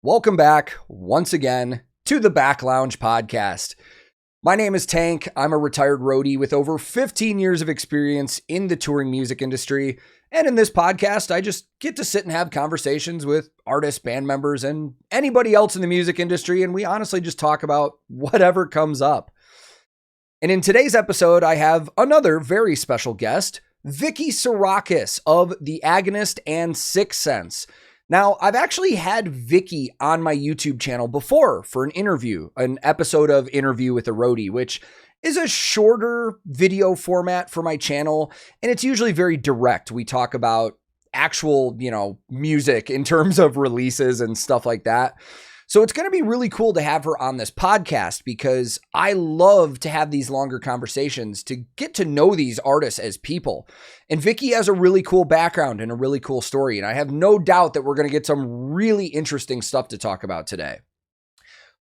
Welcome back once again to the Back Lounge podcast. My name is Tank. I'm a retired roadie with over 15 years of experience in the touring music industry. And in this podcast, I just get to sit and have conversations with artists, band members, and anybody else in the music industry. And we honestly just talk about whatever comes up. And in today's episode, I have another very special guest, Vicky Psarakis of the Agonist and Sicksense. Now, I've actually had Vicky on my YouTube channel before for an episode of Interview with a Roadie, which is a shorter video format for my channel, and it's usually very direct. We talk about actual, music in terms of releases and stuff like that. So it's going to be really cool to have her on this podcast because I love to have these longer conversations to get to know these artists as people. And Vicky has a really cool background and a really cool story. And I have no doubt that we're going to get some really interesting stuff to talk about today.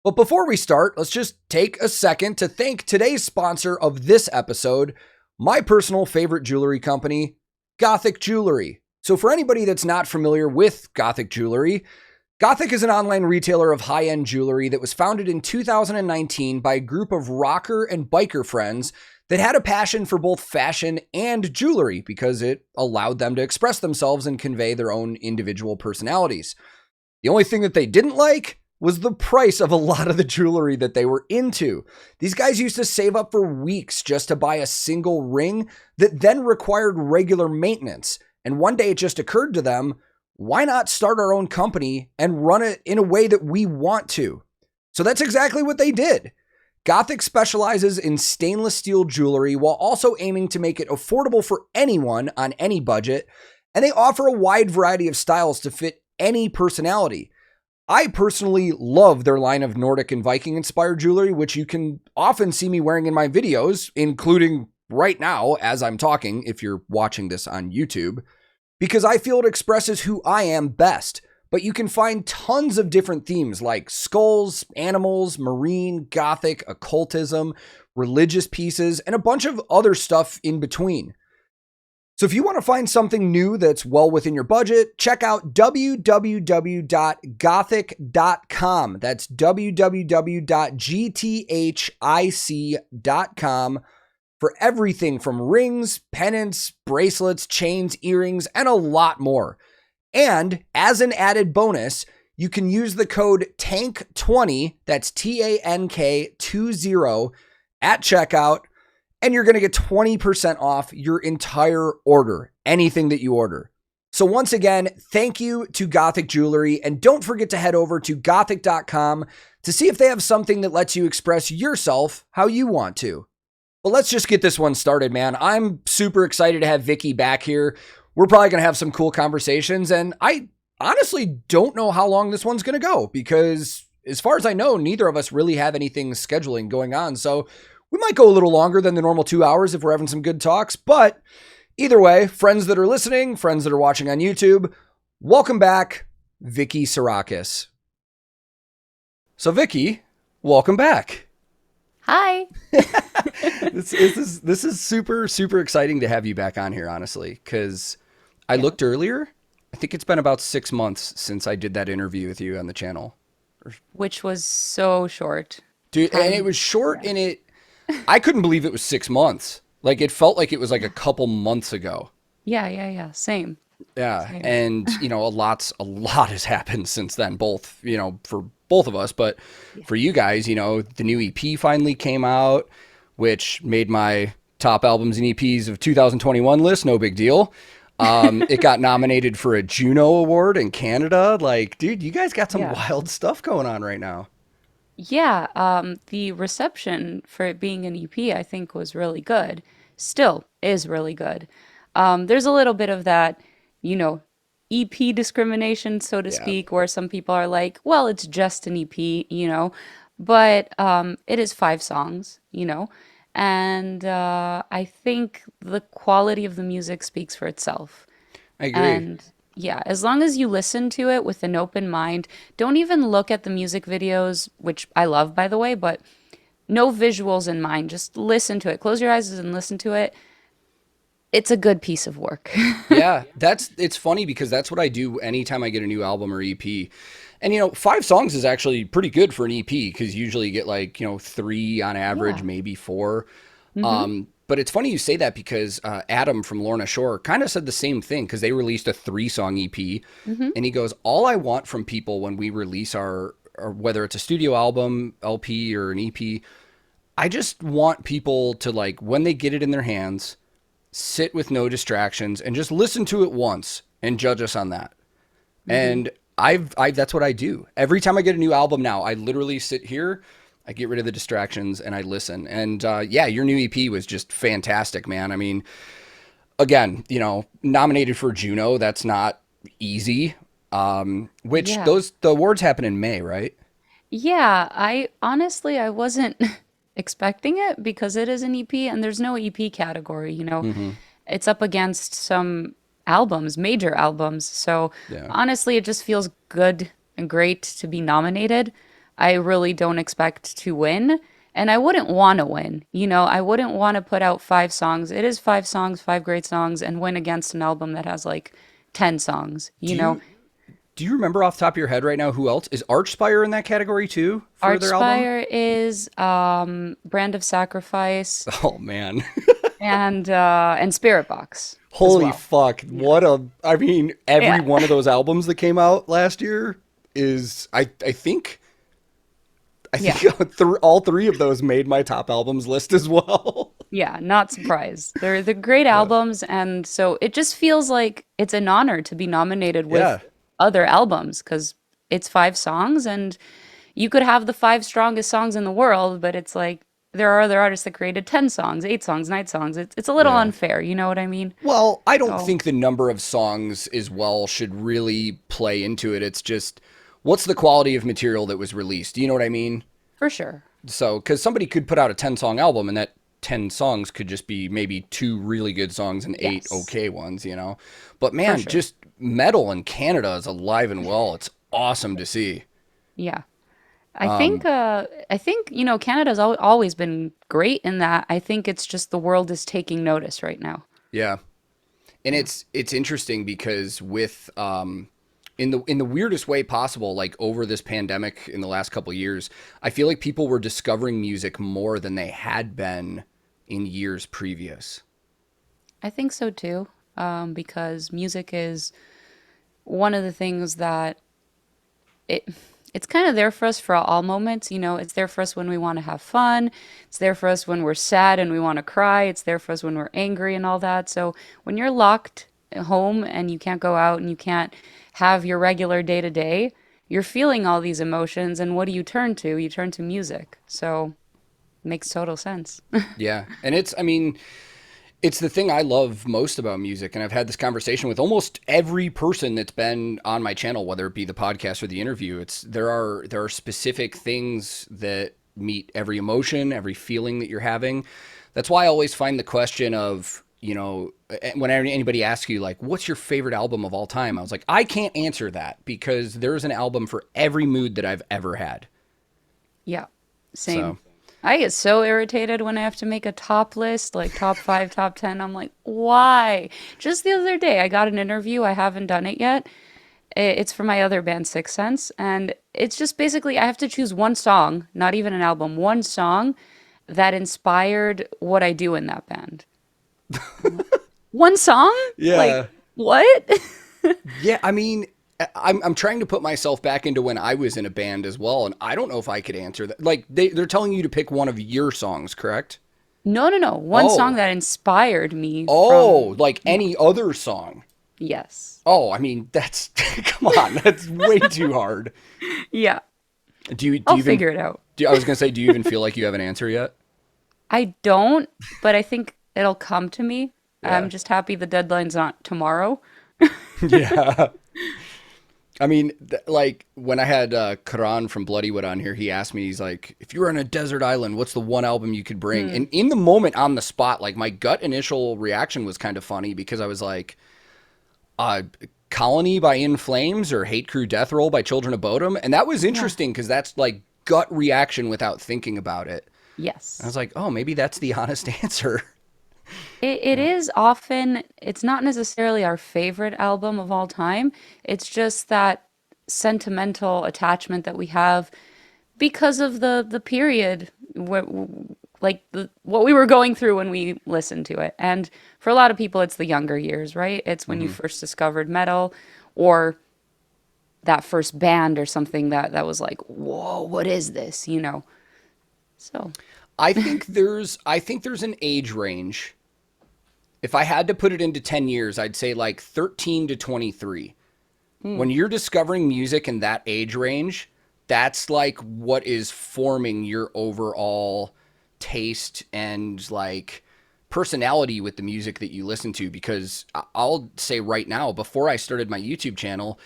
But before we start, let's just take a second to thank today's sponsor of this episode, my personal favorite jewelry company, Gothic Jewelry. So for anybody that's not familiar with Gothic Jewelry, Gothic is an online retailer of high-end jewelry that was founded in 2019 by a group of rocker and biker friends that had a passion for both fashion and jewelry because it allowed them to express themselves and convey their own individual personalities. The only thing that they didn't like was the price of a lot of the jewelry that they were into. These guys used to save up for weeks just to buy a single ring that then required regular maintenance. And one day it just occurred to them, why not start our own company and run it in a way that we want to? So that's exactly what they did. Gothic specializes in stainless steel jewelry while also aiming to make it affordable for anyone on any budget, and they offer a wide variety of styles to fit any personality. I personally love their line of Nordic and Viking inspired jewelry, which you can often see me wearing in my videos, including right now as I'm talking, if you're watching this on YouTube, because I feel it expresses who I am best. But you can find tons of different themes like skulls, animals, marine, gothic, occultism, religious pieces, and a bunch of other stuff in between. So if you want to find something new that's well within your budget, check out www.gothic.com. That's www.gthic.com for everything from rings, pendants, bracelets, chains, earrings, and a lot more. And as an added bonus, you can use the code TANK20, that's TANK20 at checkout, and you're going to get 20% off your entire order, anything that you order. So once again, thank you to Gothic Jewelry, and don't forget to head over to gothic.com to see if they have something that lets you express yourself how you want to. But let's just get this one started, man. I'm super excited to have Vicky back here. We're probably going to have some cool conversations, and I honestly don't know how long this one's going to go because as far as I know, neither of us really have anything scheduling going on. So we might go a little longer than the normal 2 hours if we're having some good talks, but either way, friends that are listening, friends that are watching on YouTube, welcome back, Vicky Psarakis. So Vicky, welcome back. Hi. This is super, super exciting to have you back on here, honestly, because I looked earlier. I think it's been about 6 months since I did that interview with you on the channel. Which was so short. Dude, and it was short, and I couldn't believe it was 6 months. Like, it felt like it was like a couple months ago. Yeah. Same. Yeah, Same. and, a lot has happened since then, both, for both of us, but for you guys, the new EP finally came out, which made my top albums and EPs of 2021 list, no big deal. It got nominated for a Juno Award in Canada. Like, dude, you guys got some wild stuff going on right now. Yeah, the reception for it being an EP, I think, was really good. Still is really good. There's a little bit of that, EP discrimination, so to speak, where some people are like, well, it's just an EP, but it is 5 songs, and I think the quality of the music speaks for itself. I agree. And yeah, as long as you listen to it with an open mind, don't even look at the music videos, which I love, by the way, but no visuals in mind. Just listen to it. Close your eyes and listen to it. it's a good piece of work. Yeah, it's funny because that's what I do anytime I get a new album or EP. And 5 songs is actually pretty good for an EP because usually you get like, 3 on average, Yeah. maybe 4. Hmm. But it's funny you say that because Adam from Lorna Shore kind of said the same thing because they released a 3-song EP. Hmm. And he goes, all I want from people when we release our whether it's a studio album, LP, or an EP, I just want people to, like, when they get it in their hands, sit with no distractions and just listen to it once and judge us on that. Hmm. And I that's what I do. Every time I get a new album now, I literally sit here, I get rid of the distractions and I listen. And yeah, your new EP was just fantastic, man. I mean, again, nominated for Juno, that's not easy. Which Yeah. the awards happen in May, right? Yeah, I honestly I wasn't expecting it because it is an EP and there's no EP category, you know. Mm-hmm. It's up against some albums, major albums. So Yeah. honestly, it just feels good and great to be nominated. I really don't expect to win, and I wouldn't want to win. You know, I wouldn't want to put out 5 songs. It is 5 songs, 5 great songs, and win against an album that has like 10 songs, Do you know. you do you remember off the top of your head right now who else is Archspire in that category too for their album? Archspire is Brand of Sacrifice Oh man. and Spirit Box as Holy well. fuck. What a I mean, every Yeah. one of those albums that came out last year is I Yeah. think all 3 of those made my top albums list as well. Yeah, not surprised. They're great albums, and so it just feels like it's an honor to be nominated Yeah. with other albums because it's 5 songs, and you could have the 5 strongest songs in the world, but it's like there are other artists that created 10 songs, 8 songs, 9 songs. It's a little Yeah. unfair, you know what I mean? Well, I don't So think the number of songs as well should really play into it. It's just what's the quality of material that was released? Do you know what I mean? for sure. So, because somebody could put out a 10-song album and that 10 songs could just be maybe 2 really good songs and 8 Yes, okay ones. But for man, sure. just metal in Canada is alive and well. It's awesome to see. Yeah. I think you know Canada's always been great in that. I think it's just the world is taking notice right now. Yeah. And Yeah. it's interesting because with in the weirdest way possible, like over this pandemic in the last couple years, I feel like people were discovering music more than they had been in years previous. I think so too, because music is one of the things that it it's kind of there for us for all moments. You know, it's there for us when we want to have fun. It's there for us when we're sad and we want to cry. It's there for us when we're angry and all that. So when you're locked at home and you can't go out and you can't have your regular day to day, you're feeling all these emotions. And what do you turn to? You turn to music. So it makes total sense. Yeah. And I mean, it's the thing I love most about music, and I've had this conversation with almost every person that's been on my channel, whether it be the podcast or the interview. There are specific things that meet every emotion, every feeling that you're having. That's why I always find the question of, when anybody asks you like, what's your favorite album of all time? I was like, I can't answer that because there's an album for every mood that I've ever had. Yeah, So same. I get so irritated when I have to make a top list, like top 5, top 10. I'm like, why? Just the other day, I got an interview. I haven't done it yet. It's for my other band, Sicksense. And it's just basically, I have to choose one song, not even an album, one song that inspired what I do in that band. One song? Like, yeah. what? Yeah, I mean, I'm trying to put myself back into when I was in a band as well, and I don't know if I could answer that. Like they're telling you to pick one of your songs, correct? No, no, no. One song Oh, that inspired me oh, from, like any other song. yes. Oh, I mean, that's come on, that's way too hard. Yeah. Do I'll you even? figure it out. I was gonna say, do you even feel like you have an answer yet? I don't, but I think it'll come to me. I'm Yeah, just happy the deadline's not tomorrow. yeah. I mean, like when I had Karan from Bloodywood on here, he asked me, he's like, if you were on a desert island, what's the one album you could bring? Mm, And in the moment, on the spot, like my gut initial reaction was kind of funny because I was like, uh, Colony by In Flames or Hate Crew Death Roll by Children of Bodom. And that was yeah. interesting because that's like gut reaction without thinking about it. I Yes. was like, oh, maybe that's the honest answer. It is often, it's not necessarily our favorite album of all time. It's just that sentimental attachment that we have because of the period where, like what we were going through when we listened to it. And for a lot of people, it's the younger years, right? It's when you Hmm. first discovered metal or that first band or something that was like, whoa, what is this? You know? So, I think there's an age range. If I had to put it into 10 years, I'd say like 13 to 23. mm, When you're discovering music in that age range, that's like what is forming your overall taste and like personality with the music that you listen to. Because I'll say right now, before I started my YouTube channel,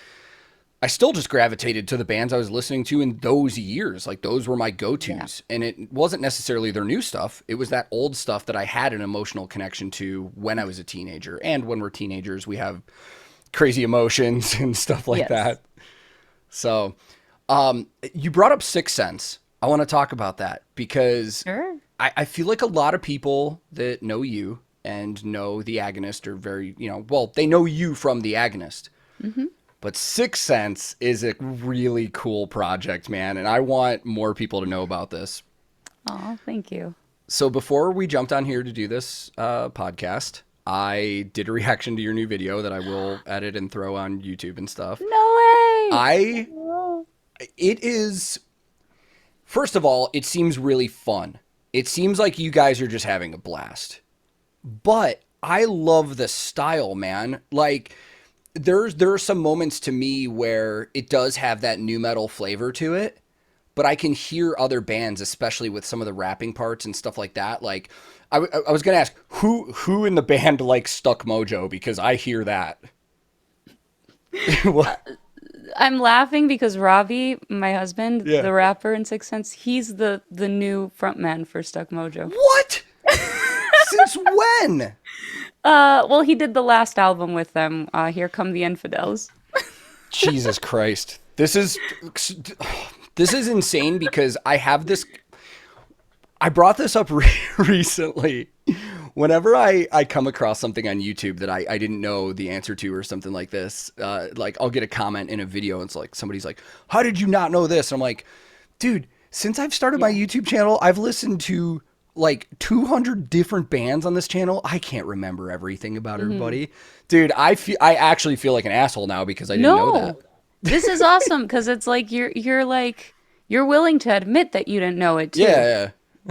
I still just gravitated to the bands I was listening to in those years. Like those were my yeah. go-tos. And it wasn't necessarily their new stuff. It was that old stuff that I had an emotional connection to when I was a teenager. And when we're teenagers, we have crazy emotions and stuff like Yes. that. So, you brought up Sicksense. I want to talk about that because Sure. I feel like a lot of people that know you and know the Agonist are very, well, they know you from the Agonist. Mm-hmm. But Sicksense is a really cool project, man, and I want more people to know about this. Oh, thank you. So before we jumped on here to do this podcast, I did a reaction to your new video that I will edit and throw on YouTube and stuff. No way. I Oh. it is first of all, it seems really fun. It seems like you guys are just having a blast. But I love the style, man. Like there are some moments to me where it does have that new metal flavor to it, but I can hear other bands, especially with some of the rapping parts and stuff like that. Like I was gonna ask who in the band likes Stuck Mojo because I hear that. What? I'm laughing because Robbie, my husband, Yeah. the rapper in Sixth Sense, he's the new frontman for Stuck Mojo. What? Since when? Well, he did the last album with them. Here Come the Infidels. Jesus Christ. This is insane because I brought this up recently. Whenever I come across something on YouTube that I didn't know the answer to or something like this, like I'll get a comment in a video and it's like somebody's like, "How did you not know this?" And I'm like, "Dude, since I've started my Yeah. YouTube channel, I've listened to like 200 different bands on this channel. I can't remember everything about Hmm. everybody." Dude, I actually feel like an asshole now because I didn't know that. No, this is awesome because it's like you're like you're willing to admit that you didn't know it too. Yeah,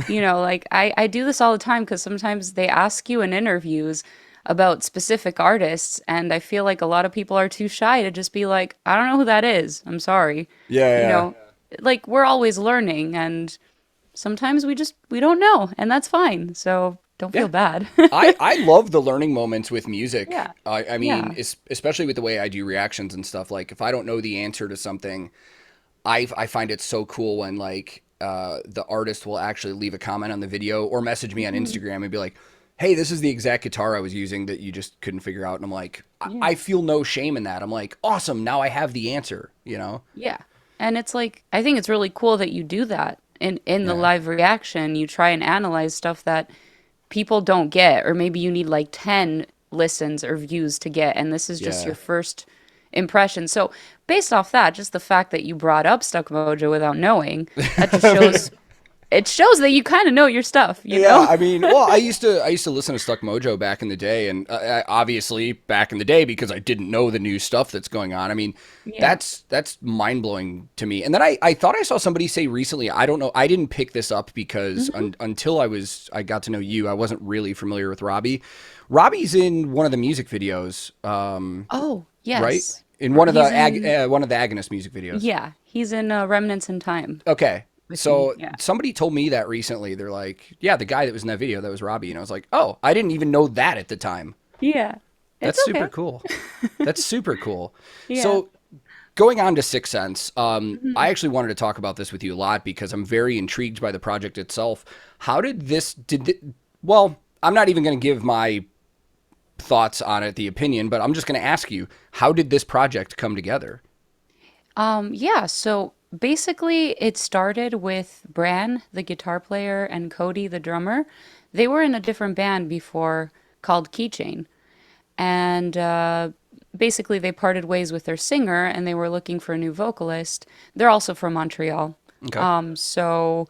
You know, like I do this all the time because sometimes they ask you in interviews about specific artists, and I feel like a lot of people are too shy to just be like, I don't know who that is. I'm sorry. yeah, You yeah. know, like we're always learning, and sometimes we don't know, and that's fine. So don't Yeah. feel bad. I love the learning moments with music. Yeah. I mean, Yeah. especially with the way I do reactions and stuff. Like, if I don't know the answer to something, I find it so cool when like the artist will actually leave a comment on the video or message me on Mhm. Instagram and be like, "Hey, this is the exact guitar I was using that you just couldn't figure out." And I'm like, Yeah. I feel no shame in that. I'm like, awesome. Now I have the answer. You know? Yeah. And it's like I think it's really cool that you do that in the Yeah. live reaction. You try and analyze stuff that people don't get, or maybe you need like 10 listens or views to get, and this is just your Yeah. first impression. So, based off that, just the fact that you brought up Stuck Mojo without knowing, that just I mean, shows it shows that you kind of know your stuff, you yeah, know? I mean, well, I used to listen to Stuck Mojo back in the day, and obviously back in the day because I didn't know the new stuff that's going on. I mean, Yeah. that's mind blowing to me. And then I thought I saw somebody say recently, I don't know, I didn't pick this up because Hmm. until I got to know you, I wasn't really familiar with Robbie. Robbie's in one of the music videos, Oh, right? yes. In one of the He's in one of the Agonist music videos. Yeah, he's in Remnants in Time Okay. with me. So Yeah. somebody told me that recently. They're like, yeah, the guy that was in that video, that was Robbie. And I was like, oh, I didn't even know that at the time. Yeah. It's That's super okay. cool. That's super cool. Yeah. So going on to Sicksense, I Mhm. actually wanted to talk about this with you a lot because I'm very intrigued by the project itself. How did this, well, I'm not even going to give my thoughts on it, the opinion, but I'm just going to ask you, how did this project come together? Yeah, so basically it started with Bran, the guitar player, and Cody, the drummer. they were in a different band before called Keychain. And basically, they parted ways with their singer and they were looking for a new vocalist. They're also from Montreal. Okay. So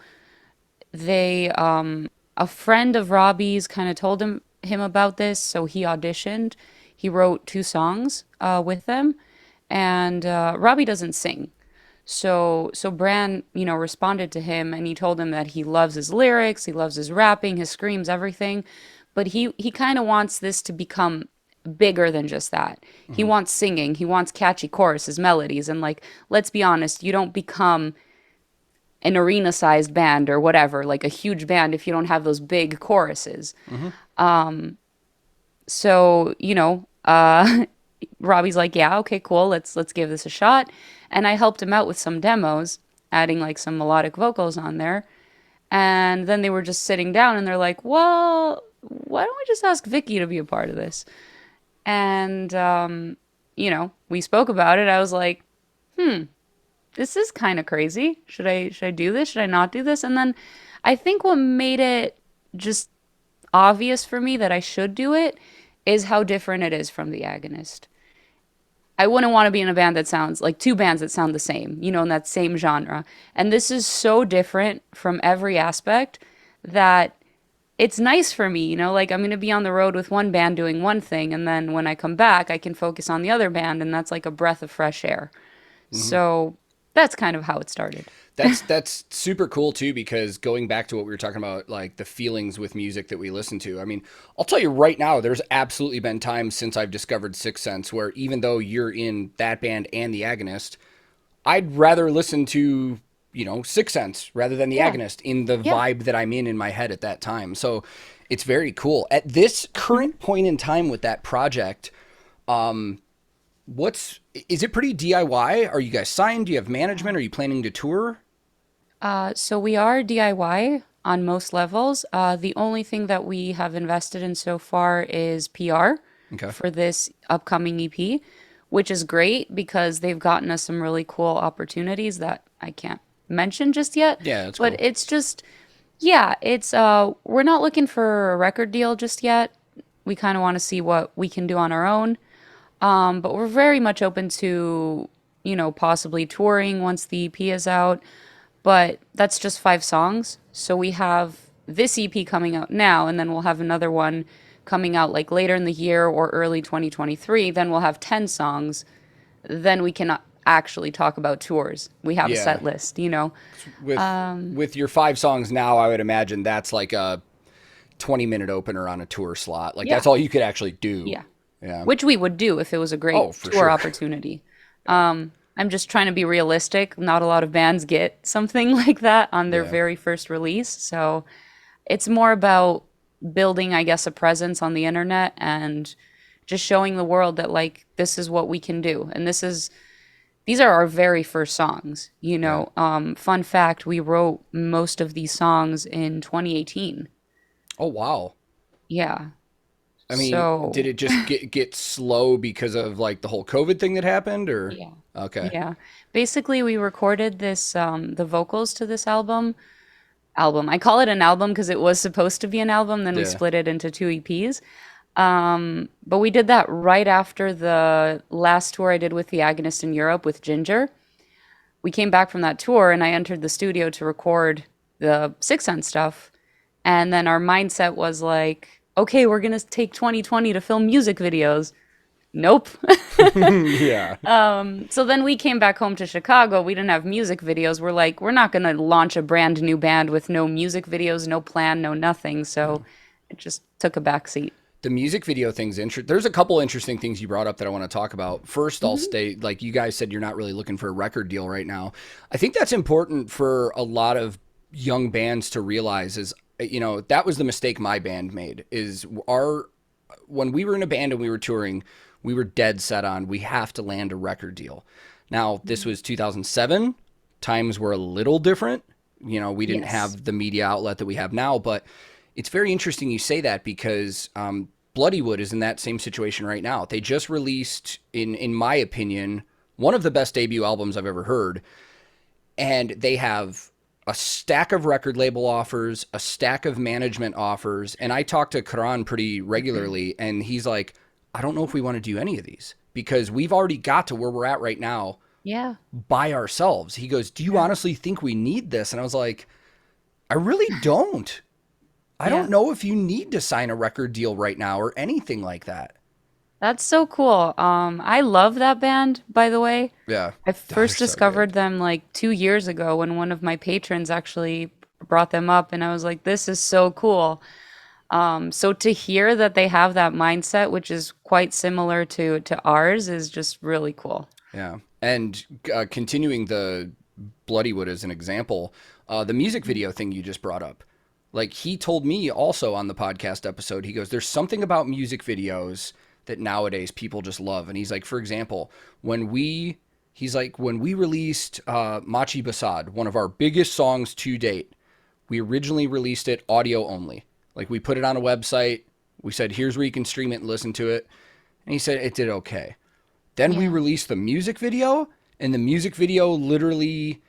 they, a friend of Robbie's kind of told him about this. So he auditioned. He wrote 2 songs with them. And Robbie doesn't sing. So Bran, responded to him and he told him that he loves his lyrics, he loves his rapping, his screams, everything, but he kind of wants this to become bigger than just that. He wants singing, he wants catchy choruses, melodies, and like, let's be honest, you don't become an arena-sized band or whatever, like a huge band if you don't have those big choruses. So, Robbie's like, yeah, okay, cool, let's give this a shot. And I helped him out with some demos, adding like some melodic vocals on there. And then they were just sitting down and they're like, well, why don't we just ask Vicky to be a part of this? And we spoke about it. I was like, this is kind of crazy. Should I do this? Should I not do this? And then I think what made it just obvious for me that I should do it is how different it is from the Agonist. I wouldn't want to be in a band that sounds like 2 bands that sound the same, in that same genre. And this is so different from every aspect that it's nice for me, like I'm going to be on the road with one band doing one thing. And then when I come back, I can focus on the other band. And that's like a breath of fresh air. So that's kind of how it started. That's super cool too, because going back to what we were talking about, like the feelings with music that we listen to. I mean, I'll tell you right now, there's absolutely been times since I've discovered Sicksense where even though you're in that band and the Agonist, I'd rather listen to, Sicksense rather than the Agonist in the vibe that I'm in my head at that time. So it's very cool. At this current point in time with that project, is it pretty DIY? Are you guys signed? Do you have management? Are you planning to tour? So we are DIY on most levels. The only thing that we have invested in so far is PR for this upcoming EP, which is great because they've gotten us some really cool opportunities that I can't mention just yet. Yeah, that's but cool. It's just, it's we're not looking for a record deal just yet. We kind of want to see what we can do on our own. But we're very much open to, possibly touring once the EP is out. But that's just 5 songs. So we have this EP coming out now, and then we'll have another one coming out like later in the year or early 2023. Then we'll have 10 songs. Then we can actually talk about tours. We have a set list, With your 5 songs now, I would imagine that's like a 20-minute opener on a tour slot. Like that's all you could actually do. Yeah. Which we would do if it was a great tour opportunity. I'm just trying to be realistic. Not a lot of bands get something like that on their very first release. So it's more about building, I guess, a presence on the internet and just showing the world that like this is what we can do. And these are our very first songs, Fun fact, we wrote most of these songs in 2018. Oh, wow. Yeah. I mean, did it just get slow because of like the whole COVID thing that happened, or? Yeah. Okay. Yeah. Basically, we recorded this, the vocals to this album. I call it an album because it was supposed to be an album. Then we split it into 2 EPs. But we did that right after the last tour I did with the Agonist in Europe with Ginger. We came back from that tour and I entered the studio to record the Sicksense stuff. And then our mindset was like, okay, we're going to take 2020 to film music videos. Nope. So then we came back home to Chicago. We didn't have music videos. We're like, we're not going to launch a brand new band with no music videos, no plan, no nothing. So it just took a back seat. The music video thing's interesting. There's a couple interesting things you brought up that I want to talk about. First, I'll state, like you guys said, you're not really looking for a record deal right now. I think that's important for a lot of young bands to realize is, that was the mistake my band made is when we were in a band and we were touring, we were dead set on, we have to land a record deal. Now, this was 2007. Times were a little different. We didn't have the media outlet that we have now, but it's very interesting you say that because Bloodywood is in that same situation right now. They just released, in my opinion, one of the best debut albums I've ever heard. And they have a stack of record label offers, a stack of management offers. And I talk to Karan pretty regularly, and he's like, I don't know if we want to do any of these because we've already got to where we're at right now Yeah. by ourselves. He goes, do you honestly think we need this? And I was like, I really don't. I don't know if you need to sign a record deal right now or anything like that. That's so cool. I love that band, by the way. Yeah. I They're first so discovered good. them like 2 years ago when one of my patrons actually brought them up, and I was like, this is so cool. So to hear that they have that mindset, which is quite similar to ours, is just really cool. Yeah. And continuing the Bloodywood as an example, the music video thing you just brought up. Like, he told me also on the podcast episode, he goes, there's something about music videos that nowadays people just love. And he's like, for example, when we released Machi Basad, one of our biggest songs to date, we originally released it audio only. Like, we put it on a website. We said, here's where you can stream it and listen to it. And he said it did okay. Then we Yeah. released the music video, and the music video literally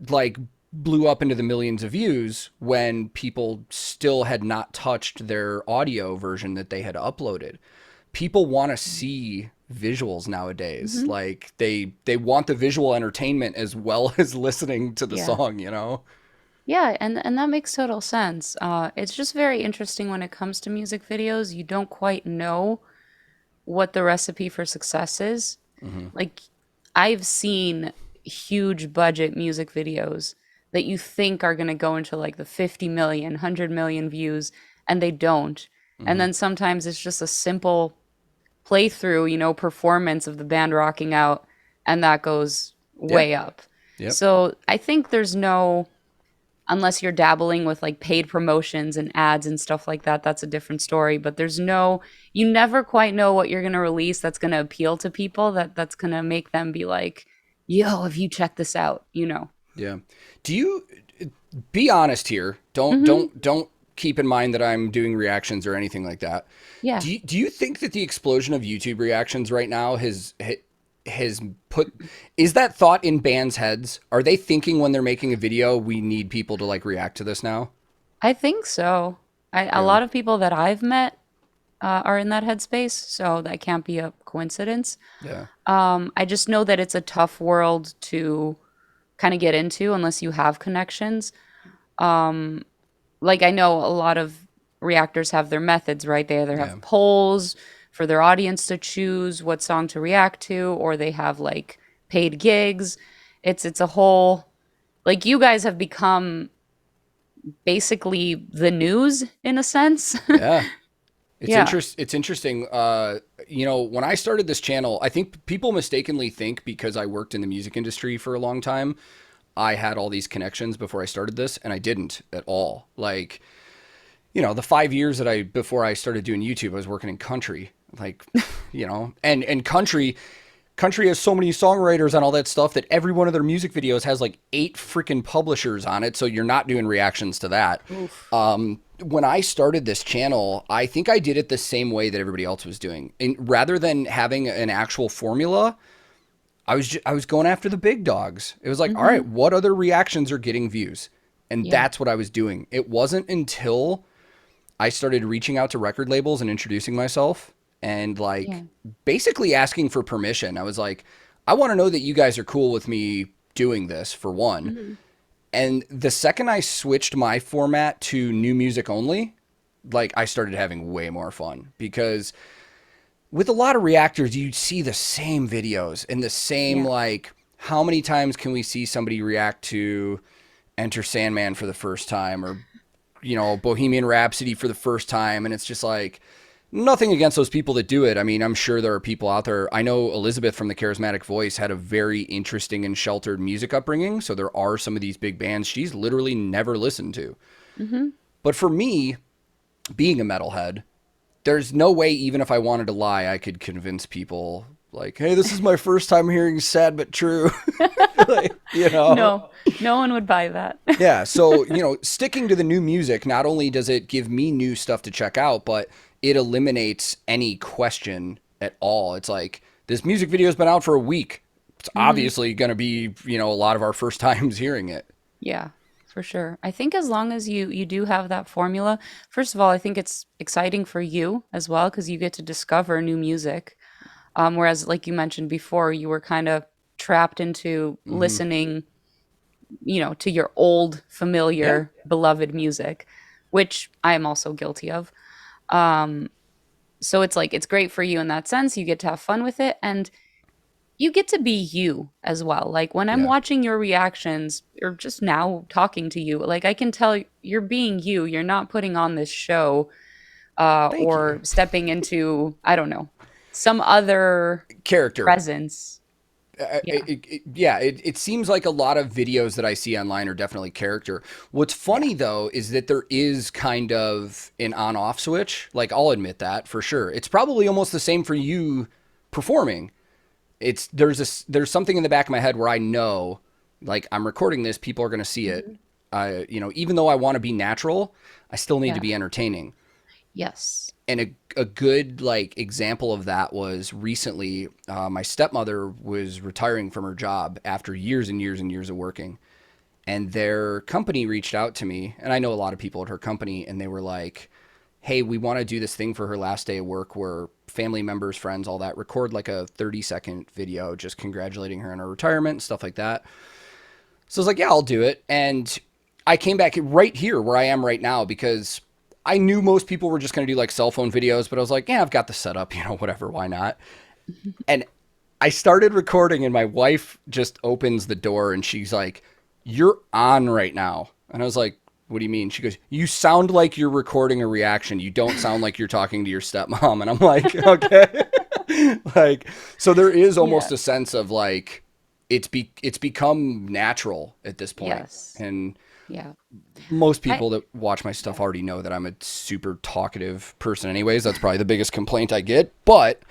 like blew up into the millions of views when people still had not touched their audio version that they had uploaded. People want to see visuals nowadays. Like, they want the visual entertainment as well as listening to the Yeah. song, you know? Yeah, and that makes total sense. It's just very interesting when it comes to music videos. You don't quite know what the recipe for success is. Like, I've seen huge budget music videos that you think are going to go into like the 50 million, 100 million views, and they don't. And then sometimes it's just a simple playthrough, performance of the band rocking out, and that goes Yeah. way up. Yep. So I think there's no, unless you're dabbling with like paid promotions and ads and stuff like that, that's a different story. But there's no, you never quite know what you're going to release that's going to appeal to people, that's going to make them be like, yo, have you checked this out? Yeah. Do you be honest here? Don't keep in mind that I'm doing reactions or anything like that. Yeah. Do you think that the explosion of YouTube reactions right now has put, is that thought in bands' heads? Are they thinking when they're making a video, we need people to like react to this now? I think so. A lot of people that I've met are in that headspace, so that can't be a coincidence. Yeah. I just know that it's a tough world to kind of get into unless you have connections. Like, I know a lot of reactors have their methods, right? They either have polls for their audience to choose what song to react to, or they have like paid gigs. It's a whole, like, you guys have become basically the news in a sense. Yeah. Yeah. It's interesting. When I started this channel, I think people mistakenly think because I worked in the music industry for a long time, I had all these connections before I started this, and I didn't at all. Like, the 5 years before I started doing YouTube, I was working in country, like, and country has so many songwriters and all that stuff that every one of their music videos has like 8 freaking publishers on it. So you're not doing reactions to that. When I started this channel, I think I did it the same way that everybody else was doing. And rather than having an actual formula, I was going after the big dogs. It was like, all right, what other reactions are getting views? And that's what I was doing. It wasn't until I started reaching out to record labels and introducing myself and basically asking for permission. I was like, I want to know that you guys are cool with me doing this, for one. And the second I switched my format to new music only, like, I started having way more fun, because with a lot of reactors, you see the same videos and the same, like, how many times can we see somebody react to Enter Sandman for the first time, or, Bohemian Rhapsody for the first time? And it's just like, nothing against those people that do it. I mean, I'm sure there are people out there. I know Elizabeth from the Charismatic Voice had a very interesting and sheltered music upbringing. So there are some of these big bands she's literally never listened to. But for me, being a metalhead, there's no way, even if I wanted to lie, I could convince people like, hey, this is my first time hearing Sad But True. No one would buy that. Yeah. So, sticking to the new music, not only does it give me new stuff to check out, but it eliminates any question at all. It's like, this music video has been out for a week. It's obviously going to be, a lot of our first times hearing it. Yeah. for sure. I think as long as you do have that formula, first of all, I think it's exciting for you as well because you get to discover new music. Whereas, like you mentioned before, you were kind of trapped into Hmm. listening, to your old, Yeah. familiar, beloved music, which I am also guilty of. Um, so it's like it's great for you in that sense. You get to have fun with it, and you get to be you as well. Like when I'm Yeah. watching your reactions or just now talking to you, like I can tell you're being you. You're not putting on this show Thank you. or stepping into, I don't know, some other Character. presence. Yeah. It seems like a lot of videos that I see online are definitely character. What's Yeah. funny though is that there is kind of an on off switch. Like, I'll admit that for sure. It's probably almost the same for you performing. There's something in the back of my head where I know, like, I'm recording this, people are going to see it. Mhm. Even though I want to be natural, I still need to Yeah. be entertaining. Yes. And a good like example of that was recently, my stepmother was retiring from her job after years and years and years of working, and their company reached out to me, and I know a lot of people at her company, and they were like, hey, we want to do this thing for her last day of work where family members, friends, all that, record like a 30-second video just congratulating her on her retirement and stuff like that. So I was like, yeah, I'll do it. And I came back right here where I am right now because I knew most people were just going to do like cell phone videos, but I was like, yeah, I've got the setup, whatever, why not? And I started recording, and my wife just opens the door and she's like, you're on right now. And I was like, what do you mean? She goes, you sound like you're recording a reaction. You don't sound like you're talking to your stepmom. And I'm like, okay. Like, so there is Yeah. almost a sense of like, it's become natural at this point. Yes. And Yeah. most I people that watch my yeah. stuff already know that I'm a super talkative person anyways. That's probably the biggest complaint I get. But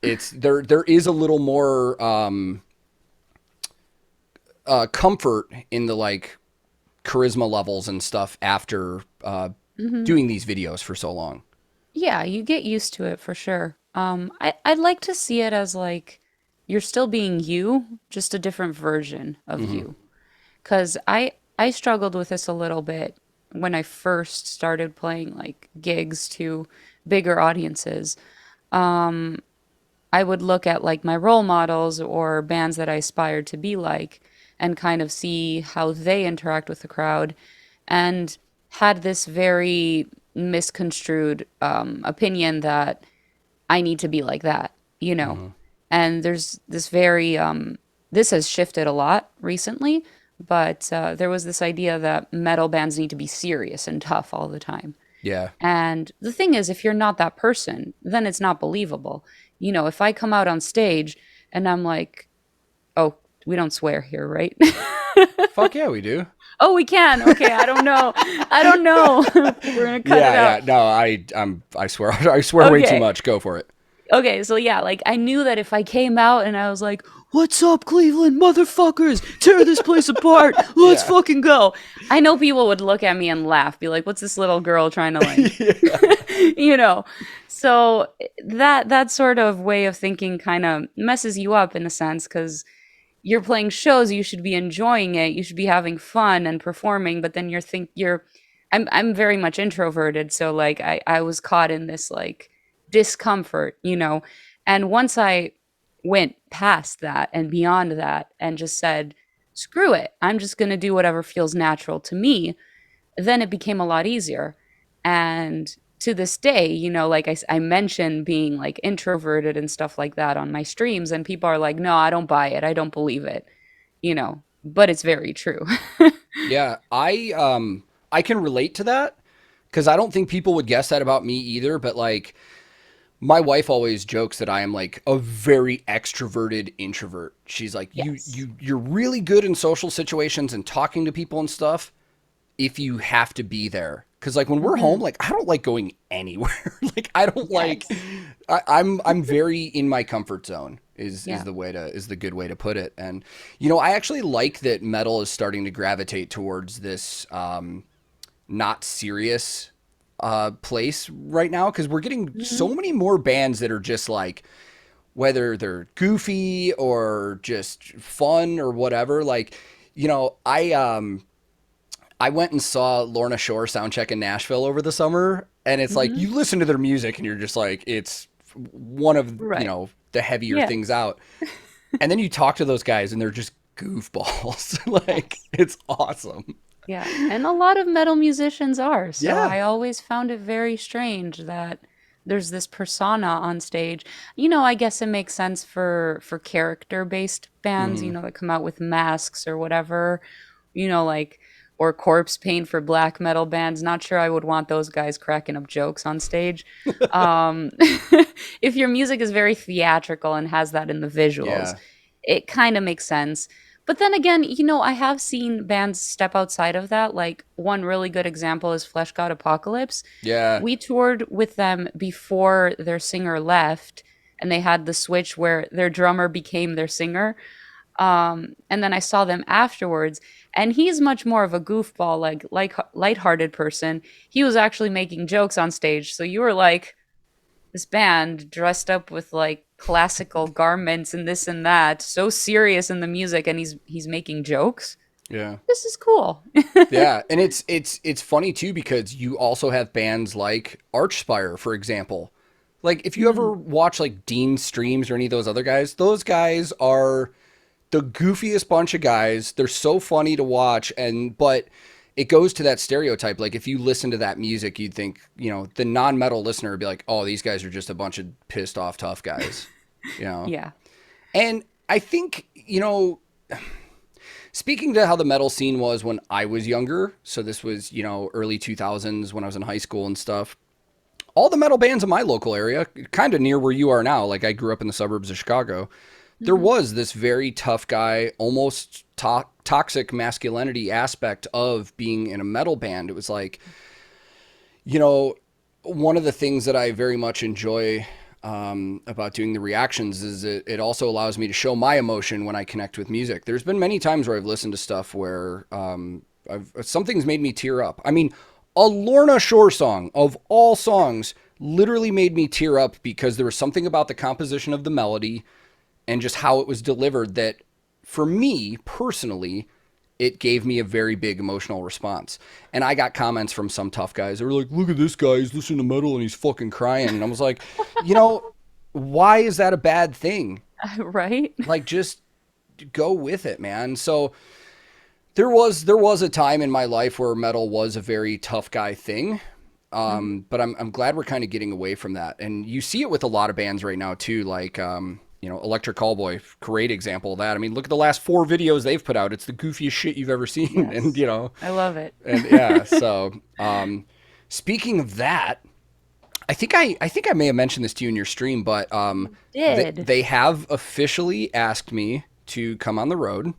it's there is a little more comfort in the like charisma levels and stuff after Mhm. doing these videos for so long. Yeah, you get used to it for sure. I'd like to see it as like you're still being you, just a different version of Hmm. you. Because I struggled with this a little bit when I first started playing like gigs to bigger audiences. I would look at like my role models or bands that I aspired to be like and kind of see how they interact with the crowd and had this very misconstrued opinion that I need to be like that, you know. Hmm. And there's this very this has shifted a lot recently, but there was this idea that metal bands need to be serious and tough all the time. Yeah. And the thing is, if you're not that person, then it's not believable. If I come out on stage and I'm like, oh, we don't swear here, right? Fuck yeah, we do. Oh, we can. Okay, I don't know. I don't know. We're gonna cut it Yeah, out. yeah. No, I swear I swear way too Okay. much. Go for it. Okay, so yeah, like I knew that if I came out and I was like, "What's up, Cleveland motherfuckers? Tear this place apart. Let's Yeah. fucking go." I know people would look at me and laugh, be like, "What's this little girl trying to like, Yeah. you know?" So that sort of way of thinking kind of messes you up in a sense cuz you're playing shows, you should be enjoying it, you should be having fun and performing, but then you're I'm very much introverted, so like I was caught in this like discomfort. And once I went past that and beyond that and just said, screw it, I'm just going to do whatever feels natural to me, then it became a lot easier. And to this day, like I mentioned being like introverted and stuff like that on my streams, and people are like, no, I don't buy it. I don't believe it, but it's very true. Yeah, I can relate to that because I don't think people would guess that about me either, but like my wife always jokes that I am like a very extroverted introvert. She's like, Yes. you're really good in social situations and talking to people and stuff if you have to be there. Cause like when we're home, Hmm. like I don't like going anywhere. Like I don't like Yes. I'm very in my comfort zone is Yeah. the good way to put it. And I actually like that metal is starting to gravitate towards this not serious place right now because we're getting Hmm. so many more bands that are just like whether they're goofy or just fun or whatever. Like, I I went and saw Lorna Shore soundcheck in Nashville over the summer, and it's like Hmm. you listen to their music and you're just like, it's one of, Right. the heavier Yeah. things out. And then you talk to those guys and they're just goofballs. Like, Yes. it's awesome. Yeah. And a lot of metal musicians are. So Yeah. I always found it very strange that there's this persona on stage. I guess it makes sense for character-based bands, Hmm. that come out with masks or whatever, like or corpse paint for black metal bands. Not sure I would want those guys cracking up jokes on stage. Um, if your music is very theatrical and has that in the visuals, Yeah. it kind of makes sense. But then again, I have seen bands step outside of that. Like one really good example is Flesh God Apocalypse. Yeah. We toured with them before their singer left, and they had the switch where their drummer became their singer. And then I saw them afterwards, and he's much more of a goofball, like lighthearted person. He was actually making jokes on stage, so you were like this band dressed up with like classical garments and this and that, so serious in the music, and he's making jokes. Yeah. This is cool. Yeah, and it's funny too because you also have bands like Archspire, for example. Like if you ever Mm, watch like Dean streams or any of those guys are the goofiest bunch of guys. They're so funny to watch, and but it goes to that stereotype. Like if you listen to that music, you'd think, the non-metal listener would be like, "Oh, these guys are just a bunch of pissed off tough guys." You know. yeah. And I think, speaking to how the metal scene was when I was younger, so this was, early 2000s when I was in high school and stuff. All the metal bands in my local area, kind of near where you are now, like I grew up in the suburbs of Chicago, there Hmm. was this very tough guy, almost toxic masculinity aspect of being in a metal band. It was like, you know, one of the things that I very much enjoy about doing the reactions is it also allows me to show my emotion when I connect with music. There's been many times where I've listened to stuff where something's made me tear up. I mean, a Lorna Shore song of all songs literally made me tear up because there was something about the composition of the melody and just how it was delivered that, for me personally, it gave me a very big emotional response. And I got comments from some tough guys that were like, "Look at this guy, he's listening to metal and he's fucking crying." And I was like, you know, why is that a bad thing? Right? Like, just go with it, man. So there was a time in my life where metal was a very tough guy thing. Hmm. But I'm glad we're kind of getting away from that. And you see it with a lot of bands right now too, like Electric Callboy, great example of that. I mean, look at the last 4 videos they've put out. It's the goofiest shit you've ever seen. And Yes. I love it. and yeah, so speaking of that, I think I may have mentioned this to you in your stream, but they, Did. they have officially asked me to come on the road,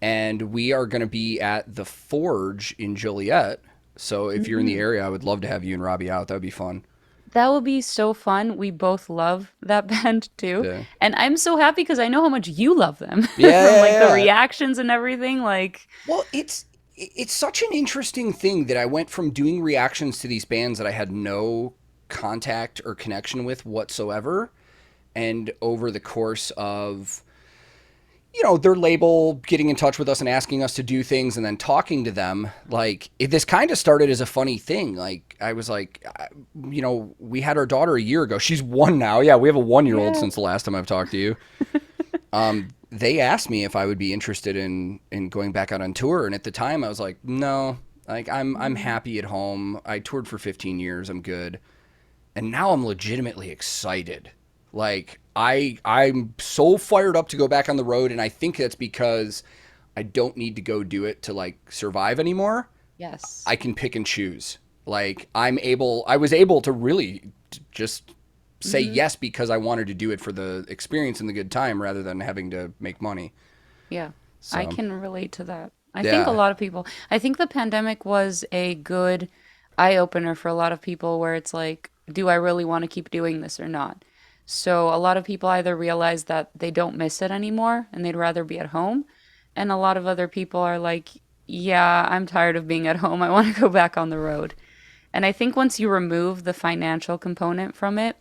and we are going to be at the Forge in Joliet. So if you're in the Hmm. area, I would love to have you and Robbie out. That would be fun. That would be so fun. We both love that band too. Yeah. And I'm so happy because I know how much you love them Yeah, from yeah, like the yeah. reactions and everything. Like, Well, it's such an interesting thing that I went from doing reactions to these bands that I had no contact or connection with whatsoever, and over the course of their label getting in touch with us and asking us to do things and then talking to them, like this kind of started as a funny thing. Like I was like, we had our daughter a year ago. She's 1 now. Yeah, we have a 1-year old yeah. since the last time I've talked to you. They asked me if I would be interested in going back out on tour, and at the time I was like, no. Like I'm Mm. happy at home. I toured for 15 years. I'm good. And now I'm legitimately excited. Like I'm so fired up to go back on the road, and I think that's because I don't need to go do it to like survive anymore. Yes. I can pick and choose. Like I was able to really just say Hmm. yes because I wanted to do it for the experience and the good time rather than having to make money. Yeah. I So, can relate to that. I think a yeah. lot of people, I think the pandemic was a good eye opener for a lot of people where it's like, do I really want to keep doing this or not? So a lot of people either realize that they don't miss it anymore and they'd rather be at home. And a lot of other people are like, yeah, I'm tired of being at home. I want to go back on the road. And I think once you remove the financial component from it,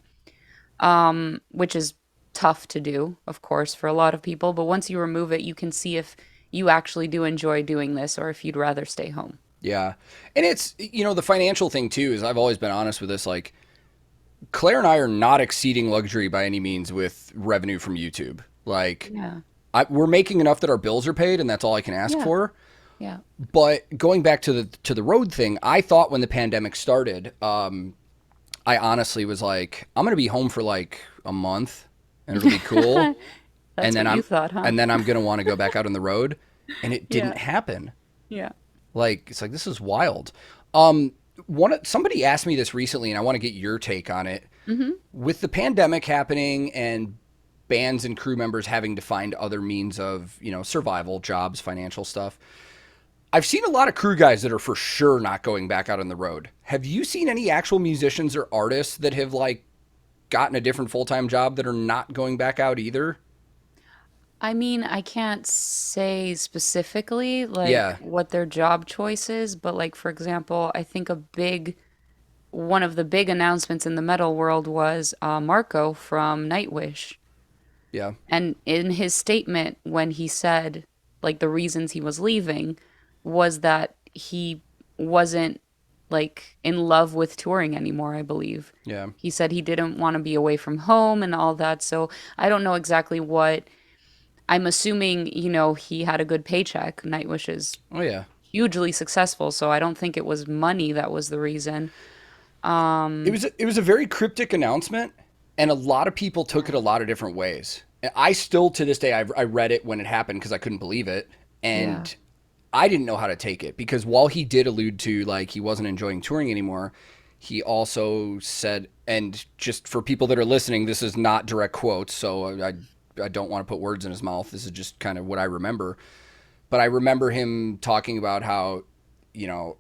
which is tough to do, of course, for a lot of people, but once you remove it, you can see if you actually do enjoy doing this or if you'd rather stay home. Yeah. And it's, the financial thing too is I've always been honest with this. Like, Claire and I are not exceeding luxury by any means with revenue from YouTube. Like, Yeah. we're making enough that our bills are paid, and that's all I can ask Yeah. for. Yeah. But going back to the road thing, I thought when the pandemic started, I honestly was like, I'm gonna be home for like a month, and it'll be cool, and That's then what you I'm thought, huh? and then I'm gonna want to go back out on the road, and it Yeah. didn't happen. Yeah. Like, it's like, this is wild. Somebody asked me this recently, and I want to get your take on it. Mm-hmm. With the pandemic happening and bands and crew members having to find other means of, survival, jobs, financial stuff, I've seen a lot of crew guys that are for sure not going back out on the road. Have you seen any actual musicians or artists that have like gotten a different full-time job that are not going back out either? I mean, I can't say specifically like Yeah. what their job choice is, but like for example, I think one of the big announcements in the metal world was Marco from Nightwish. Yeah. And in his statement, when he said, like, the reasons he was leaving was that he wasn't, like, in love with touring anymore, I believe. Yeah. He said he didn't want to be away from home and all that. So I don't know exactly what. I'm assuming, he had a good paycheck. Nightwish is Oh yeah. hugely successful. So I don't think it was money that was the reason. It was a very cryptic announcement, and a lot of people took it a lot of different ways. And I still, to this day, I read it when it happened because I couldn't believe it, Yeah. and I didn't know how to take it because while he did allude to like he wasn't enjoying touring anymore, he also said, and just for people that are listening, this is not direct quotes, so I don't want to put words in his mouth. This is just kind of what I remember. But I remember him talking about how,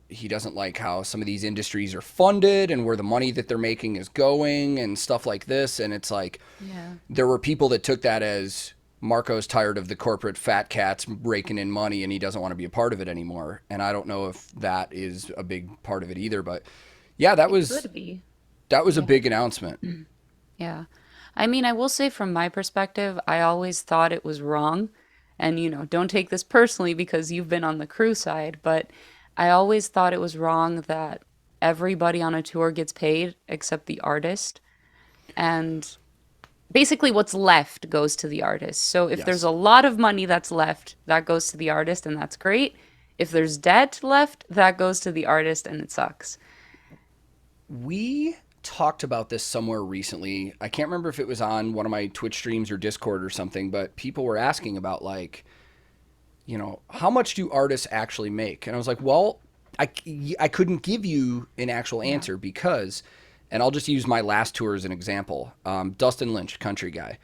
he doesn't like how some of these industries are funded and where the money that they're making is going and stuff like this. And it's like, Yeah. there were people that took that as Marco's tired of the corporate fat cats raking in money and he doesn't want to be a part of it anymore. And I don't know if that is a big part of it either. But yeah, that It was could be. that was a Yeah. big announcement. Yeah. I mean, I will say from my perspective, I always thought it was wrong. And, don't take this personally because you've been on the crew side, but I always thought it was wrong that everybody on a tour gets paid except the artist. And basically, what's left goes to the artist. So if there's Yes. a lot of money that's left, that goes to the artist, and that's great. If there's debt left, that goes to the artist, and it sucks. We talked about this somewhere recently. I can't remember if it was on one of my Twitch streams or Discord or something, but people were asking about like, how much do artists actually make? And I was like, well, I couldn't give you an actual Yeah. answer because, and I'll just use my last tour as an example. Dustin Lynch, country guy.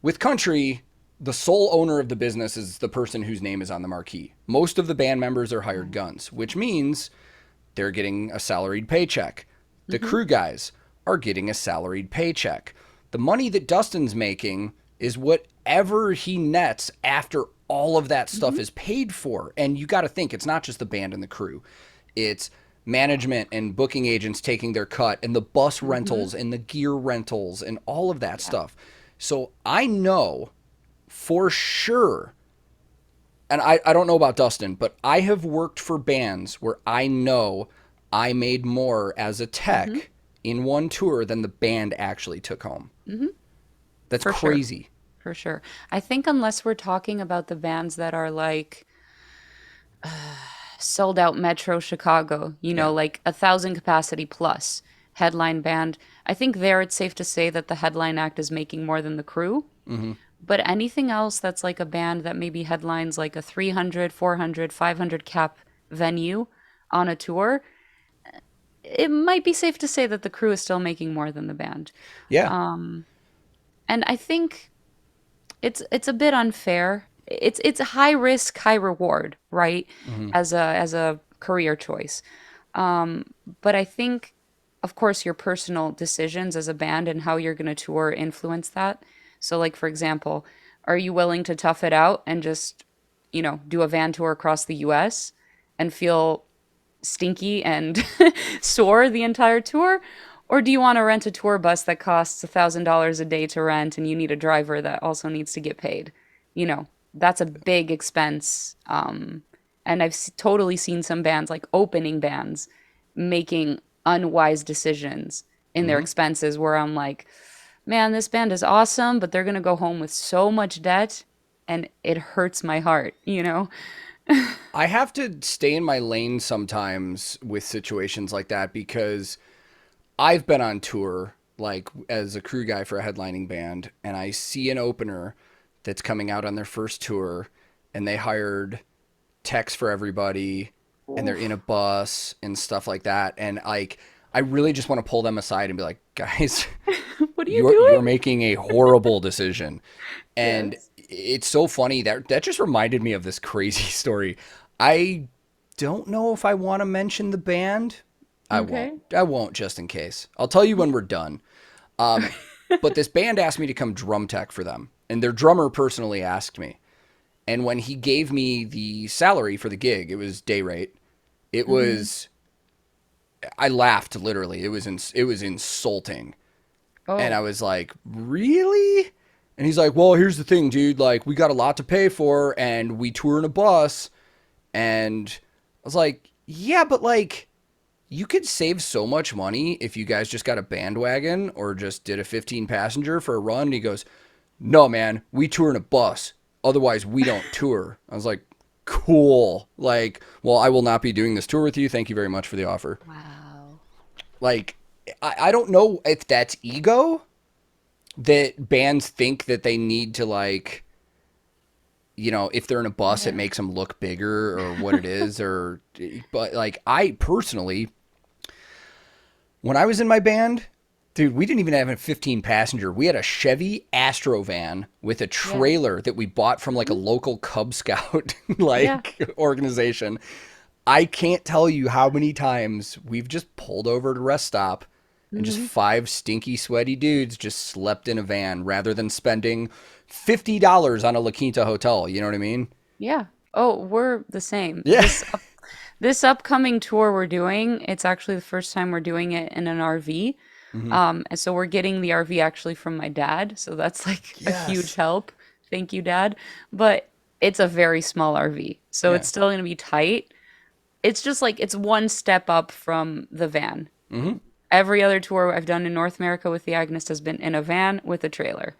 With country, the sole owner of the business is the person whose name is on the marquee. Most of the band members are hired guns, which means they're getting a salaried paycheck. The Mm-hmm. crew guys are getting a salaried paycheck. The money that Dustin's making is whatever he nets after all of that stuff Mm-hmm. is paid for. And you got to think it's not just the band and the crew. It's management and booking agents taking their cut and the bus Mm-hmm. rentals and the gear rentals and all of that Yeah. stuff. So I know for sure, and I don't know about Dustin, but I have worked for bands where I know I made more as a Mm-hmm. tech in one tour than the band actually took home. Mm-hmm. That's For sure. crazy. For sure. I think unless we're talking about the bands that are like sold out Metro Chicago, Yeah. like 1,000 capacity plus headline band, I think there it's safe to say that the headline act is making more than the crew. Hmm. But anything else that's like a band that maybe headlines like a 300, 400, 500 cap venue on a tour, it might be safe to say that the crew is still making more than the band. Yeah. And I think it's a bit unfair. It's a high risk, high reward, right? Hmm. As a career choice. But I think, of course, your personal decisions as a band and how you're going to tour influence that. So, like, for example, are you willing to tough it out and just, do a van tour across the US and feel stinky and sore the entire tour? Or do you want to rent a tour bus that costs $1,000 a day to rent and you need a driver that also needs to get paid? That's a big expense. And And I've totally seen some bands, like opening bands, making unwise decisions in their Hmm. expenses where I'm like, man, this band is awesome, but they're going to go home with so much debt and it hurts my heart, you know? I have to stay in my lane sometimes with situations like that because I've been on tour like as a crew guy for a headlining band, and I see an opener that's coming out on their first tour, and they hired techs for everybody, and they're in a Oof. bus and stuff like that, and like I really just want to pull them aside and be like, guys, What are you you're doing? making a horrible decision. And Yes. it's so funny that just reminded me of this crazy story. I don't know if I want to mention the band. I won't. Okay. I won't just in case. I'll tell you when we're done. But this band asked me to come drum tech for them, and their drummer personally asked me. And when he gave me the salary for the gig, it was day rate. It Hmm. was I laughed literally. It was insulting. And I Oh, was like, "Really?" And he's like, "Well, here's the thing, dude. Like, we got a lot to pay for, and we tour in a bus." And I was like, "Yeah, but like, you could save so much money if you guys just got a bandwagon or just did a 15 passenger for a run." And he goes, "No, man, we tour in a bus. Otherwise, we don't tour." I was like, "Cool. Like, well, I will not be doing this tour with you. Thank you very much for the offer." wow. Like, I don't know if that's ego that bands think that they need to like, if they're in a bus it Yeah. makes them look bigger or what it is, or but like I personally, when I was in my band, dude, we didn't even have a 15 passenger. We had a Chevy Astro van with a Yeah. trailer that we bought from like a Hmm. local Cub Scout Yeah. like organization. I can't tell you how many times we've just pulled over to rest stop and just Hmm. five stinky, sweaty dudes just slept in a van rather than spending $50 on a La Quinta hotel. You know what I mean? Yeah. Oh, we're the same. Yeah. This upcoming tour we're doing, it's actually the first time we're doing it in an RV. Hmm. And so we're getting the RV actually from my dad, so that's like a huge Yes. help. Thank you, Dad. But it's a very small RV, so Yeah. it's still going to be tight. It's just like it's one step up from the van. Hmm. Every other tour I've done in North America with the Agonist has been in a van with a trailer.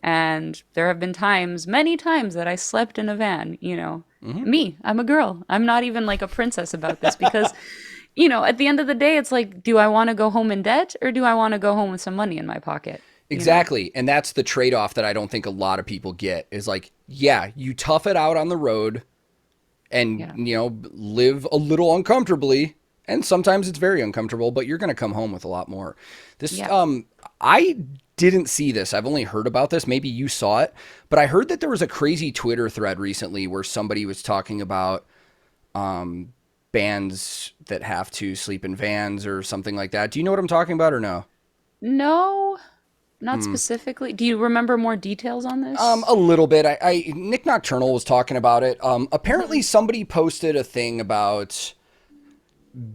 And there have been times, many times, that I slept in a van, you know. Hmm. Me, I'm a girl. I'm not even like a princess about this because, at the end of the day, it's like, do I want to go home in debt or do I want to go home with some money in my pocket? You know? Exactly. And that's the trade off that I don't think a lot of people get is like, yeah, you tough it out on the road and, Yeah. live a little uncomfortably. And sometimes it's very uncomfortable, but you're going to come home with a lot more. This, Yeah. I didn't see this. I've only heard about this. Maybe you saw it, but I heard that there was a crazy Twitter thread recently where somebody was talking about bands that have to sleep in vans or something like that. Do you know what I'm talking about or no? No, not specifically. Do you remember more details on this? A little bit. Nick Nocturnal was talking about it. Apparently Hmm. somebody posted a thing about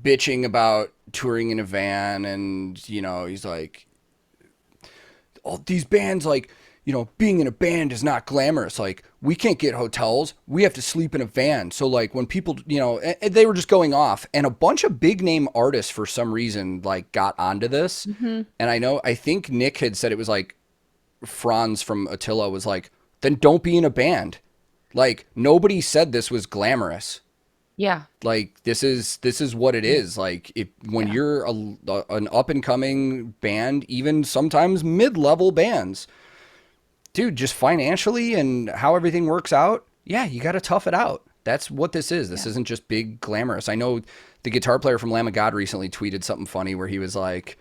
bitching about touring in a van, and he's like, all these bands, like, being in a band is not glamorous. Like, we can't get hotels. We have to sleep in a van. So, like, when people, and they were just going off, and a bunch of big name artists for some reason, like, got onto this. Hmm. And I think Nick had said it was like Franz from Attila was like, then don't be in a band. Like, nobody said this was glamorous. Yeah. Like, this is what it is. Like, if when Yeah. you're an up and coming band, even sometimes mid level bands, dude, just financially and how everything works out, yeah, you got to tough it out. That's what this is. This Yeah. isn't just big glamorous. I know the guitar player from Lamb of God recently tweeted something funny where he was like,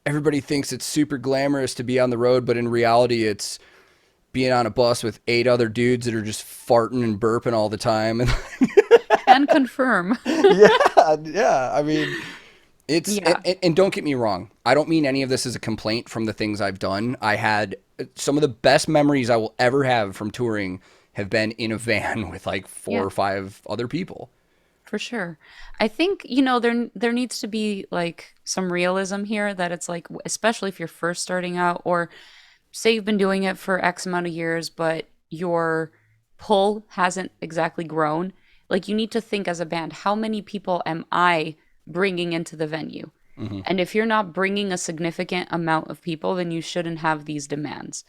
everybody thinks it's super glamorous to be on the road, but in reality, it's being on a bus with eight other dudes that are just farting and burping all the time. And Can confirm. yeah, yeah. I mean, it's Yeah. and don't get me wrong. I don't mean any of this as a complaint from the things I've done. I had some of the best memories I will ever have from touring have been in a van with like four Yeah. or five other people. For sure. I think, there needs to be like some realism here that it's like, especially if you're first starting out or say you've been doing it for X amount of years, but your pull hasn't exactly grown. like you need to think as a band, how many people am I bringing into the venue? Hmm. And if you're not bringing a significant amount of people, then you shouldn't have these demands.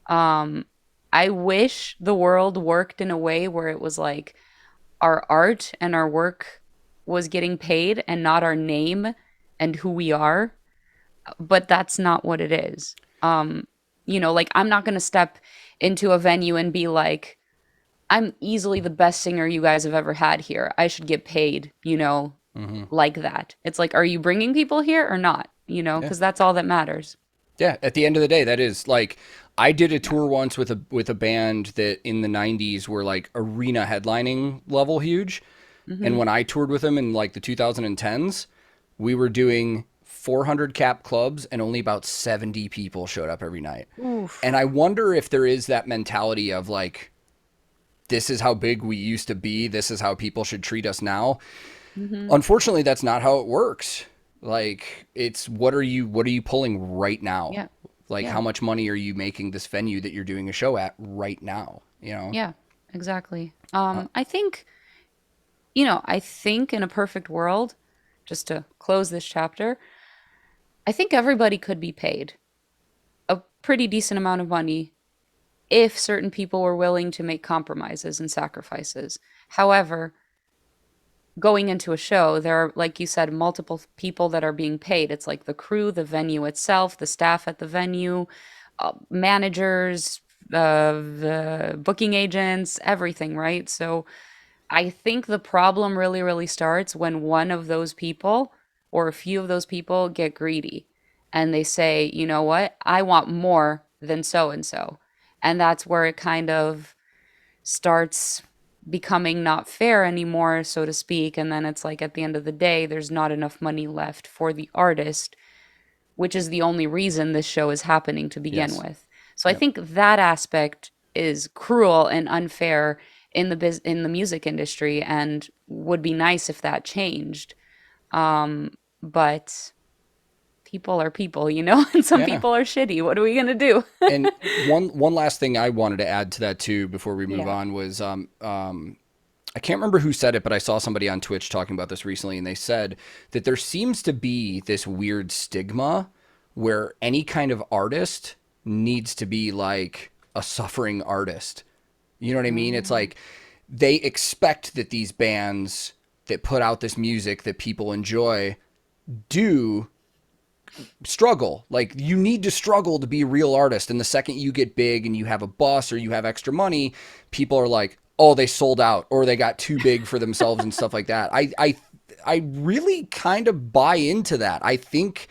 Um, I wish the world worked in a way where it was like our art and our work was getting paid and not our name and who we are, but that's not what it is. Like I'm not going to step into a venue and be like, I'm easily the best singer you guys have ever had here. I should get paid, Hmm. like that. It's like, are you bringing people here or not? Yeah. Because that's all that matters. Yeah. At the end of the day, that is like, I did a Yeah. tour once with a band that in the 90s were like arena headlining level huge. And Hmm. when I toured with them in like the 2010s, we were doing 400 cap clubs and only about 70 people showed up every night. Oof. And I wonder if there is that mentality of like, this is how big we used to be. This is how people should treat us now. Hmm. Unfortunately, that's not how it works. Like, it's what are you pulling right now? Yeah. Like, Yeah. how much money are you making this venue that you're doing a show at right now? You know? Yeah. Exactly. Uh, I think in a perfect world, just to close this chapter, I think everybody could be paid a pretty decent amount of money if certain people were willing to make compromises and sacrifices. However, going into a show, there are, like you said, multiple people that are being paid. It's like the crew, the venue itself, the staff at the venue, managers, the booking agents, everything, right? So I think the problem really, really starts when one of those people or a few of those people get greedy and they say, you know what, I want more than so and so. And that's where it kind of starts becoming not fair anymore, so to speak. And then it's like at the end of the day, there's not enough money left for the artist, which is the only reason this show is happening to begin yes. with. So I Yep. think that aspect is cruel and unfair in the music industry and would be nice if that changed. But people are people, and some Yeah. people are shitty. What are we gonna do? And one last thing I wanted to add to that too before we move Yeah. on was I can't remember who said it, but I saw somebody on Twitch talking about this recently, and they said that there seems to be this weird stigma where any kind of artist needs to be like a suffering artist. You know what I mean? It's Um, like they expect that these bands that put out this music that people enjoy do struggle. Like you need to struggle to be a real artist. And the second you get big and you have a bus or you have extra money, people are like, "Oh, they sold out or they got too big for themselves" and stuff like that. I really kind of buy into that. I think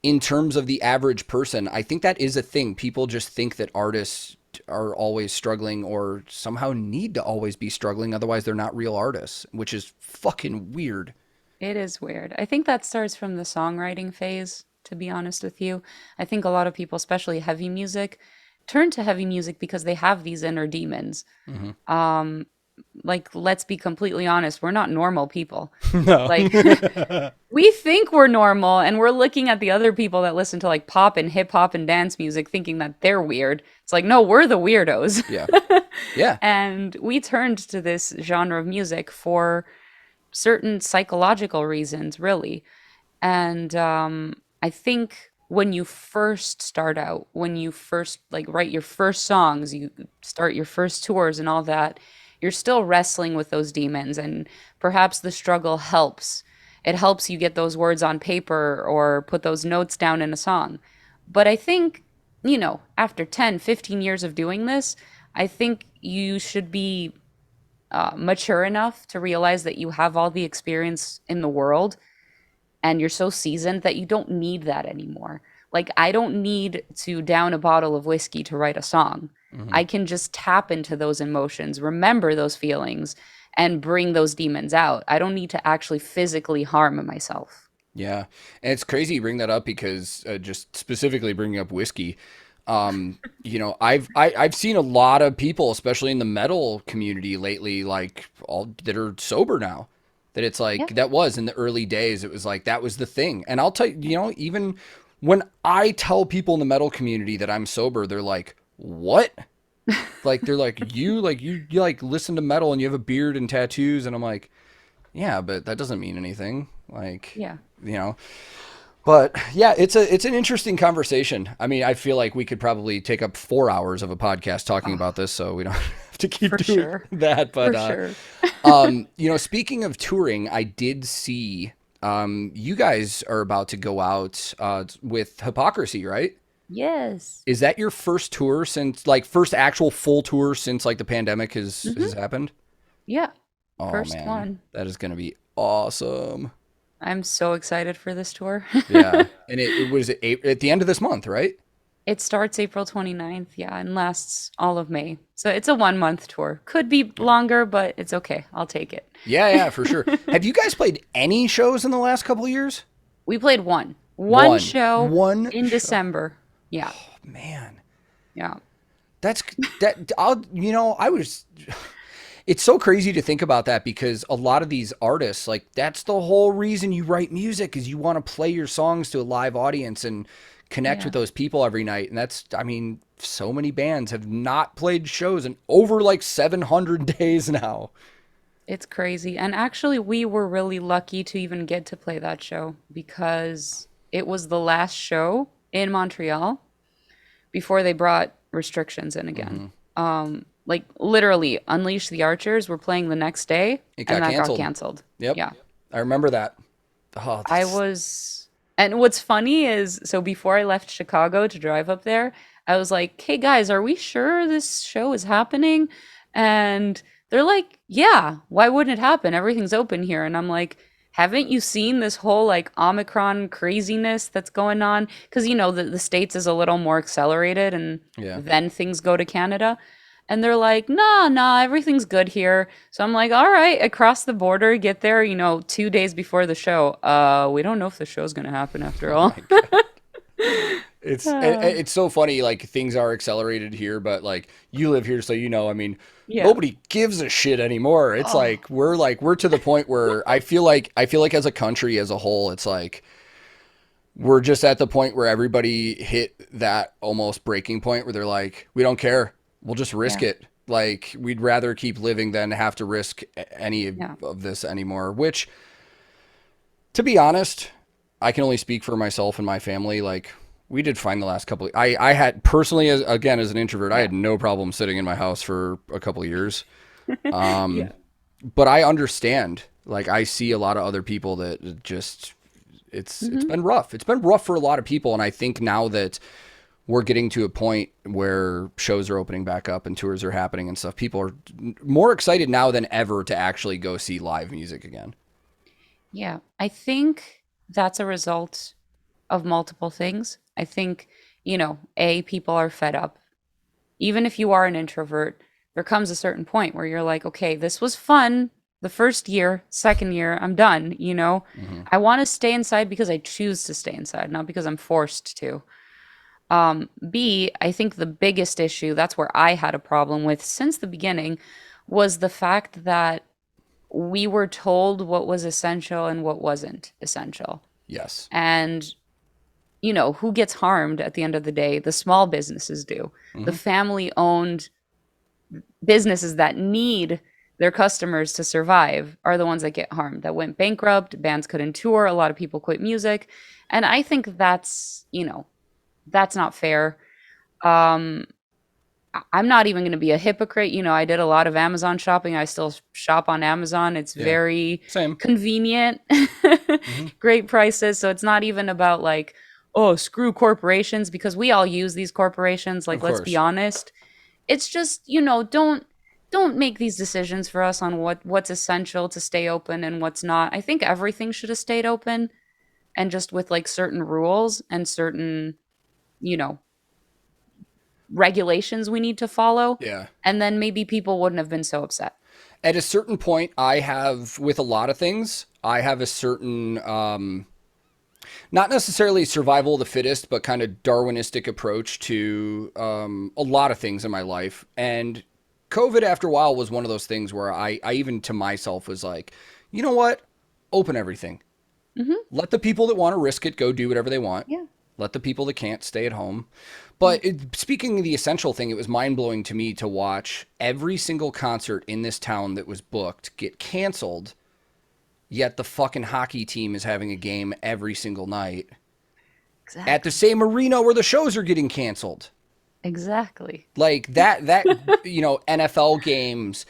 in terms of the average person, I think that is a thing. People just think that artists are always struggling or somehow need to always be struggling, otherwise they're not real artists, which is fucking weird. it is weird. I think that starts from the songwriting phase, to be honest with you. I think a lot of people, especially heavy music, turn to heavy music because they have these inner demons. Hmm. Like, let's be completely honest, we're not normal people. No. Like, we think we're normal, and we're looking at the other people that listen to like pop and hip hop and dance music thinking that they're weird. It's like, no, we're the weirdos. Yeah. Yeah. And we turned to this genre of music for certain psychological reasons, really. And I think when you first start out, when you first like write your first songs, you start your first tours and all that, you're still wrestling with those demons, and perhaps the struggle helps. It helps you get those words on paper or put those notes down in a song. But I think, after 10, 15 years of doing this, I think you should be mature enough to realize that you have all the experience in the world and you're so seasoned that you don't need that anymore. Like, I don't need to down a bottle of whiskey to write a song. Hmm. I can just tap into those emotions, remember those feelings, and bring those demons out. I don't need to actually physically harm myself. Yeah. And it's crazy you bring that up because just specifically bringing up whiskey. I've seen a lot of people, especially in the metal community lately, like all that are sober now. That it's Yeah. like that was in the early days. It was like that was the thing. And I'll tell you, even when I tell people in the metal community that I'm sober, they're like, "What?" Like they're like you like listen to metal and you have a beard and tattoos, and I'm like, yeah, but that doesn't mean anything. Like, Yeah, you know. But yeah, it's an interesting conversation. I mean, I feel like we could probably take up 4 hours of a podcast talking oh, about this, so we don't have to keep for doing sure, that. But for sure. you know, speaking of touring, I did see you guys are about to go out with Hypocrisy, right? Yes. Is that your first tour since like first actual full tour since like the pandemic has Hmm. happened? Yeah, Oh first man, one. that is gonna be awesome. I'm so excited for this tour. Yeah, and it was at the end of this month, right? It starts April 29th, yeah, and lasts all of May. So it's a 1 month tour. Could be longer, but it's okay. I'll take it. Yeah, yeah, for sure. Have you guys played any shows in the last couple of years? We played one One, show one in show. December. Yeah, Man, yeah, that's that. You know, I was. It's so crazy to think about that because a lot of these artists, like, that's the whole reason you write music is you want to play your songs to a live audience and connect with yeah. those people every night. And that's, I mean, so many bands have not played shows in over like 700 days now. It's crazy. And actually, we were really lucky to even get to play that show because it was the last show in Montreal before they brought restrictions in again. Hmm. Like literally, Unleash the Archers were playing the next day, It and got that got canceled. canceled. Yep. Yeah. I remember that. Oh, I that's, was, and what's funny is, so before I left Chicago to drive up there, I was like, "Hey guys, are we sure this show is happening?" And they're like, "Yeah, why wouldn't it happen? Everything's open here." And I'm like, "Haven't you seen this whole like Omicron craziness that's going on? Because you know the States is a little more accelerated, and yeah. then things go to Canada." And they're like, nah, nah, everything's good here. So I'm like, all right, across the border, get there, 2 days before the show. We don't know if the show's gonna happen after Oh all. my God. Uh, It's so funny, like things are accelerated here, but like you live here, so you know, I mean, yeah. nobody gives a shit anymore. It's Oh, like we're to the point where I feel like as a country as a whole, it's like we're just at the point where everybody hit that almost breaking point where they're like, we don't care. We'll just risk yeah, it. Like we'd rather keep living than have to risk any yeah. of this anymore, which to be honest, I can only speak for myself and my family. Like we did fine the last couple. I had personally, again, as an introvert, I Yeah. had no problem sitting in my house for a couple of years. Yeah. But I understand. Like I see a lot of other people that just it's Hmm. been rough. It's been rough for a lot of people, and I think now that we're getting to a point where shows are opening back up and tours are happening and stuff, people are more excited now than ever to actually go see live music again. Yeah. I think that's a result of multiple things. I think, people are fed up. Even if you are an introvert, there comes a certain point where you're like, okay, this was fun the first year, second year, I'm done. Hmm. I want to stay inside because I choose to stay inside, not because I'm forced to. B, I think the biggest issue, that's where I had a problem with since the beginning, was the fact that we were told what was essential and what wasn't essential. Yes. And, who gets harmed at the end of the day? The small businesses do. The Hmm. family owned businesses that need their customers to survive are the ones that get harmed, that went bankrupt, bands couldn't tour, a lot of people quit music. And I think that's not fair. Um, I'm not even going to be a hypocrite. I did a lot of Amazon shopping. I still shop on Amazon. It's Yeah. very Same. convenient, Hmm. great prices. So it's not even about like, oh, screw corporations because we all use these corporations. Of Like, let's be course. honest. It's just, don't make these decisions for us on what's essential to stay open and what's not. I think everything should have stayed open and just with like certain rules and certain, you know, regulations we need to follow, Yeah. and then maybe people wouldn't have been so upset. At a certain point, I have, with a lot of things, I have a certain, not necessarily survival of the fittest, but kind of Darwinistic approach to a lot of things in my life. And COVID, after a while, was one of those things where I even to myself was like, you know what? Open everything. Hmm. Let the people that want to risk it go do whatever they want. Yeah. Let the people that can't stay at home. But speaking of the essential thing, it was mind-blowing to me to watch every single concert in this town that was booked get canceled, yet the fucking hockey team is having a game every single night at the Exactly. same arena where the shows are getting canceled. Exactly. Like that, NFL games,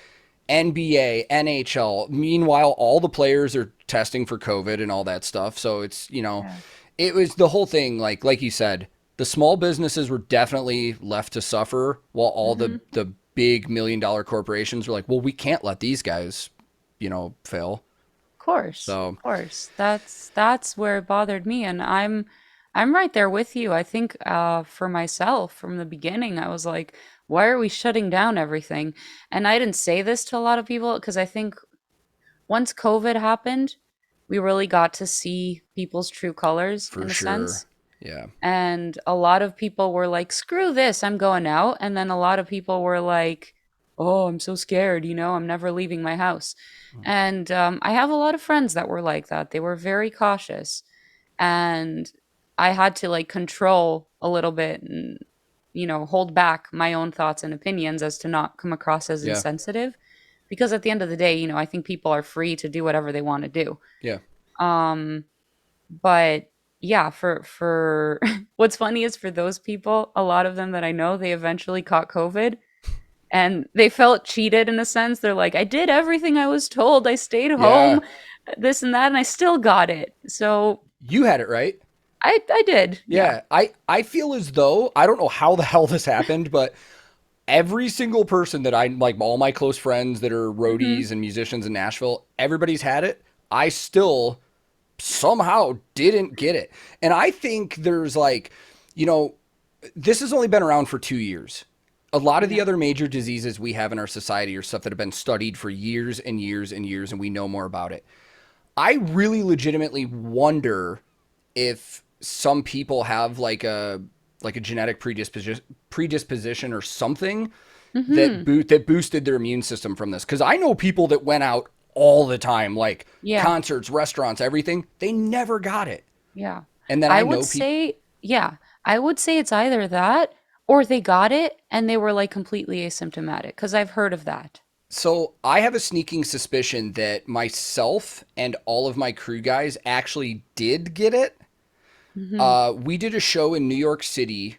NBA, NHL. Meanwhile, all the players are testing for COVID and all that stuff. So it's, Yeah. it was the whole thing. Like you said, the small businesses were definitely left to suffer while all Mm-hmm. the big $1 million corporations were like, well, we can't let these guys, fail. Course, So of course. That's where it bothered me, and I'm right there with you. I think for myself from the beginning, I was like, why are we shutting down everything? And I didn't say this to a lot of people because I think once COVID happened, we really got to see people's true colors for in a sure. sense. Yeah. And a lot of people were like, screw this, I'm going out. And then a lot of people were like, oh, I'm so scared, I'm never leaving my house. And I have a lot of friends that were like that. They were very cautious. And I had to like control a little bit and, hold back my own thoughts and opinions as to not come across as Yeah. insensitive. Because at the end of the day, I think people are free to do whatever they want to do. Yeah. Um, but yeah, for what's funny is for those people, a lot of them that I know, they eventually caught COVID and they felt cheated in a sense. They're like, I did everything I was told. I stayed home, Yeah. this and that, and I still got it. So You had it right. I did. Yeah. Yeah. I feel as though, I don't know how the hell this happened, but every single person that I like, all my close friends that are Hmm. roadies and musicians in Nashville, everybody's had it. I still somehow didn't get it. And I think there's like, you know, this has only been around for 2 years. A lot of the Yeah. other major diseases we have in our society are stuff that have been studied for years and years and years, and we know more about it. I really legitimately wonder if some people have like a genetic predisposition or something Hmm. that boosted their immune system from this. Because I know people that went out all the time, like Yeah. concerts, restaurants, everything. They never got it. Yeah. And then I I would know people. say, yeah, I would say it's either that or they got it and they were like completely asymptomatic because I've heard of that. So I have a sneaking suspicion that myself and all of my crew guys actually did get it. Hmm. We did a show in New York City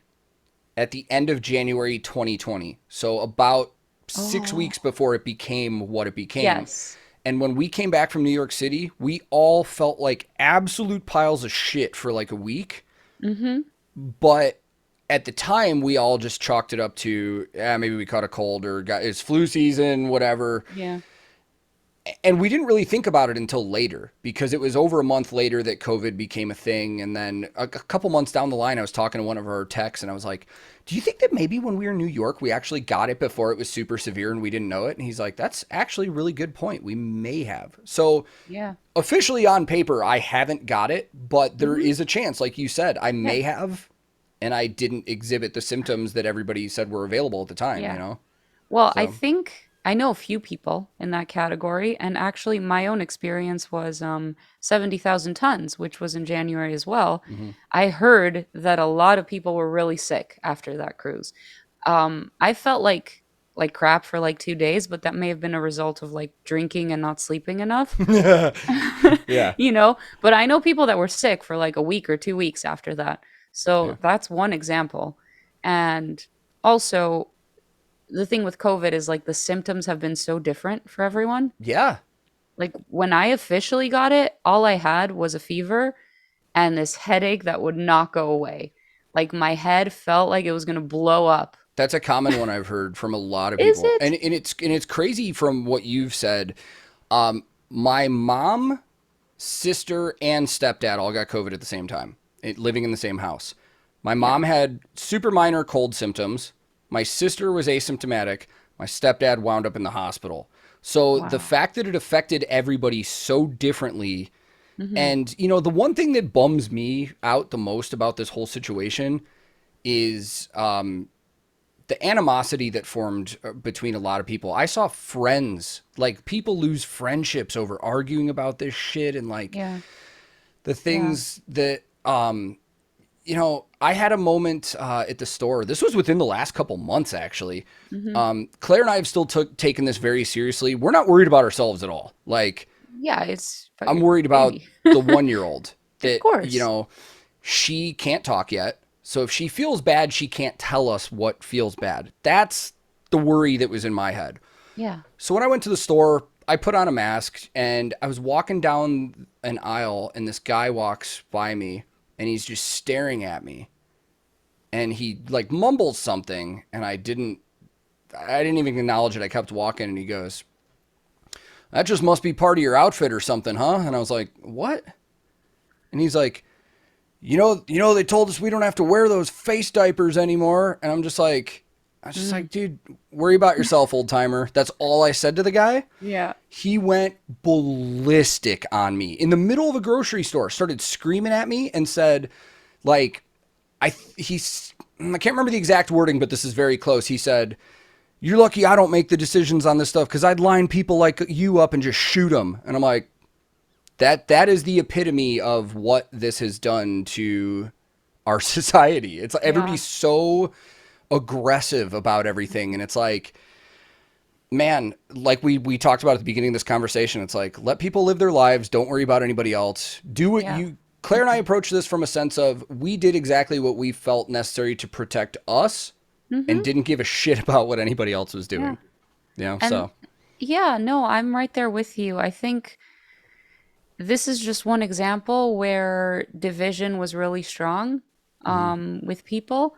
at the end of January 2020. So about 6 weeks Oh, before it became what it became. yes. And when we came back from New York City, we all felt like absolute piles of shit for like a week. Hmm. But at the time, we all just chalked it up to, maybe we caught a cold or got it's flu season, whatever. Yeah. And we didn't really think about it until later because it was over a month later that COVID became a thing. And then a couple months down the line, I was talking to one of our techs and I was like, do you think that maybe when we were in New York, we actually got it before it was super severe and we didn't know it? And he's like, that's actually a really good point. We may have. So Yeah. officially on paper, I haven't got it, but there Hmm. is a chance, like you said, I Yeah. may have. And I didn't exhibit the symptoms that everybody said were available at the time, Yeah. Well, I So, think I know a few people in that category, and actually, my own experience was 70,000 tons, which was in January as well. mhm. I heard that a lot of people were really sick after that cruise. I felt like crap for like 2 days, but that may have been a result of like drinking and not sleeping enough. Yeah. But I know people that were sick for like a week or 2 weeks after that. Yeah. So that's one example. And also, the thing with COVID is like the symptoms have been so different for everyone. Yeah. Like when I officially got it, all I had was a fever and this headache that would not go away. Like my head felt like it was going to blow up. That's a common one I've heard from a lot of Is people. it? And it's crazy from what you've said. My mom, sister, and stepdad all got COVID at the same time, living in the same house. My Yeah. mom had super minor cold symptoms. My sister was asymptomatic. My stepdad wound up in the hospital. So the Wow. fact that it affected everybody so differently, Hmm. and the one thing that bums me out the most about this whole situation is the animosity that formed between a lot of people. I saw friends, like people lose friendships over arguing about this shit and like Yeah. the Yeah. things that I had a moment at the store. This was within the last couple months, actually. Mm-hmm. Claire and I have still taken this very seriously. We're not worried about ourselves at all. Like, Yeah, it's I'm fucking worried about baby. the 1-year-old Of that, course. she can't talk yet. So if she feels bad, she can't tell us what feels bad. That's the worry that was in my head. Yeah. So when I went to the store, I put on a mask and I was walking down an aisle and this guy walks by me and he's just staring at me. And he like mumbles something and I didn't even acknowledge it. I kept walking and he goes, "That just must be part of your outfit or something, huh?" And I was like, "What?" And he's like, they told us we don't have to wear those face diapers anymore." And I was just like, dude, worry about yourself, old timer. That's all I said to the guy. Yeah. He went ballistic on me in the middle of a grocery store, started screaming at me and said, like, I can't remember the exact wording, but this is very close. He said, "You're lucky I don't make the decisions on this stuff because I'd line people like you up and just shoot them." And I'm like, that is the epitome of what this has done to our society. It's like everybody's so aggressive about everything. And it's like, man, like we talked about at the beginning of this conversation, it's like, let people live their lives. Don't worry about anybody else. Do what Claire and I approach this from a sense of we did exactly what we felt necessary to protect us and didn't give a shit about what anybody else was doing. And yeah, no, I'm right there with you. I think this is just one example where division was really strong with people.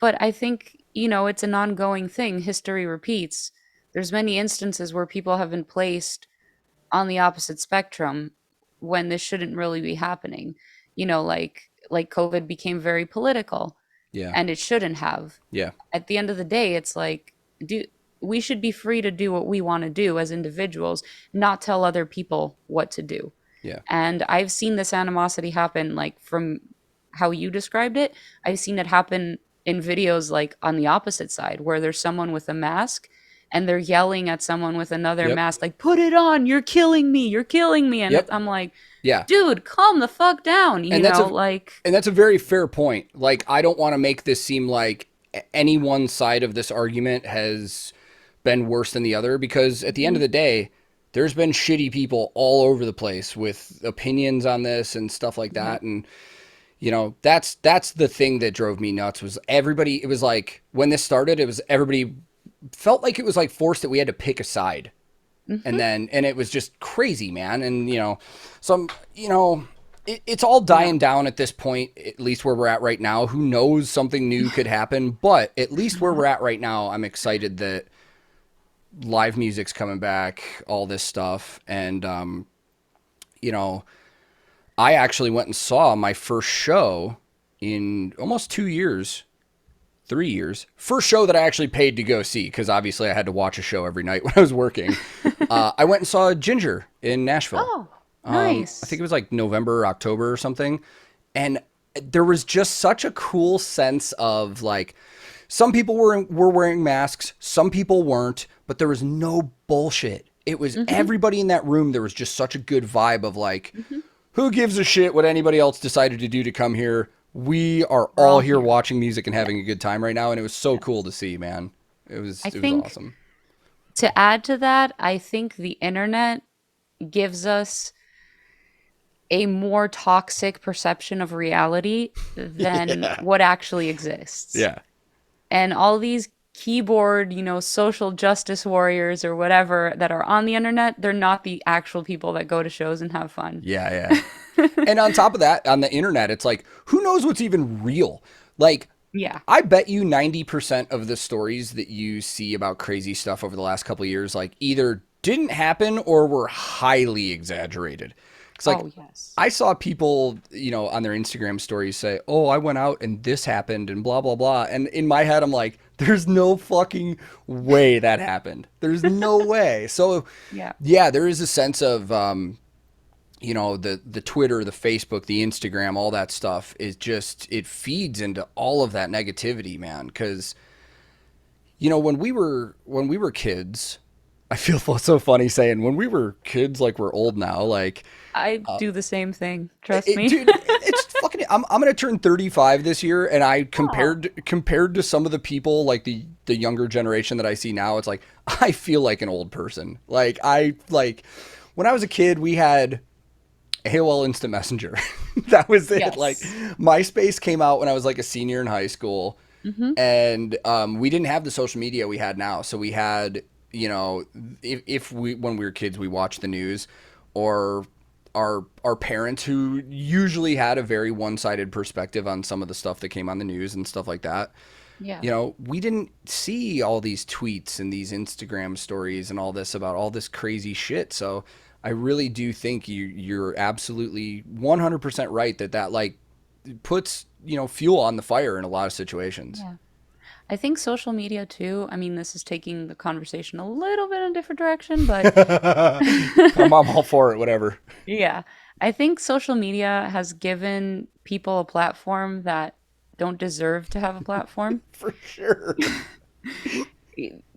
But I think, it's an ongoing thing. History repeats. There's many instances where people have been placed on the opposite spectrum when this shouldn't really be happening. Like COVID became very political Yeah. and it shouldn't have. Yeah. At the end of the day, it's like, we should be free to do what we want to do as individuals, not tell other people what to do. Yeah. And I've seen this animosity happen, like from how you described it. I've seen it happen in videos like on the opposite side where there's someone with a mask and they're yelling at someone with another mask, like, "Put it on, you're killing me, you're killing me." And I'm like, yeah, dude, calm the fuck down, and that's a very fair point. Like, I don't want to make this seem like any one side of this argument has been worse than the other, because at the end of the day, there's been shitty people all over the place with opinions on this and stuff like that. And, that's the thing that drove me nuts was everybody. It was like when this started, it was everybody felt like it was like forced that we had to pick a side. And it was just crazy, man. And, it's all dying down at this point, at least where we're at right now. Who knows, something new could happen, but at least where we're at right now, I'm excited that live music's coming back, all this stuff. And, I actually went and saw my first show in almost 2 years, 3 years. First show that I actually paid to go see, because obviously I had to watch a show every night when I was working. I went and saw Ginger in Nashville. Oh, nice. I think it was like November, October or something. And there was just such a cool sense of like, some people were wearing masks, some people weren't, but there was no bullshit. It was everybody in that room. There was just such a good vibe of like, who gives a shit what anybody else decided to do to come here? We are all here watching music and having a good time right now. And it was so cool to see, man. It was awesome. To add to that, I think the internet gives us a more toxic perception of reality than what actually exists. Yeah. And all these keyboard, social justice warriors or whatever that are on the internet, they're not the actual people that go to shows and have fun. Yeah, yeah. And on top of that, on the internet, it's like, who knows what's even real? Like, yeah, I bet you 90% of the stories that you see about crazy stuff over the last couple of years, like, either didn't happen or were highly exaggerated. It's like, I saw people, on their Instagram stories say, "Oh, I went out and this happened and blah, blah, blah." And in my head, I'm like, there's no fucking way that happened. There's no way. So, yeah, there is a sense of, the Twitter, the Facebook, the Instagram, all that stuff is just, it feeds into all of that negativity, man. Because, when we were kids, I feel so funny saying when we were kids, like we're old now, like. I do the same thing. Trust me. Dude, it's fucking I'm gonna turn 35 this year, and I Oh, compared to some of the people like the younger generation that I see now, it's like I feel like an old person. Like when I was a kid, we had AOL Instant Messenger. That was it. Like yes. MySpace came out when I was like a senior in high school, Mm-hmm. and we didn't have the social media we had now. So we had, if we when we were kids, we watched the news, or our parents who usually had a very one-sided perspective on some of the stuff that came on the news and stuff like that. Yeah. We didn't see all these tweets and these Instagram stories and all this about all this crazy shit. So I really do think you're absolutely 100% right that like puts, fuel on the fire in a lot of situations. Yeah. I think social media too. I mean, this is taking the conversation a little bit in a different direction, but I'm all for it, whatever. yeah, I think social media has given people a platform that don't deserve to have a platform. For sure.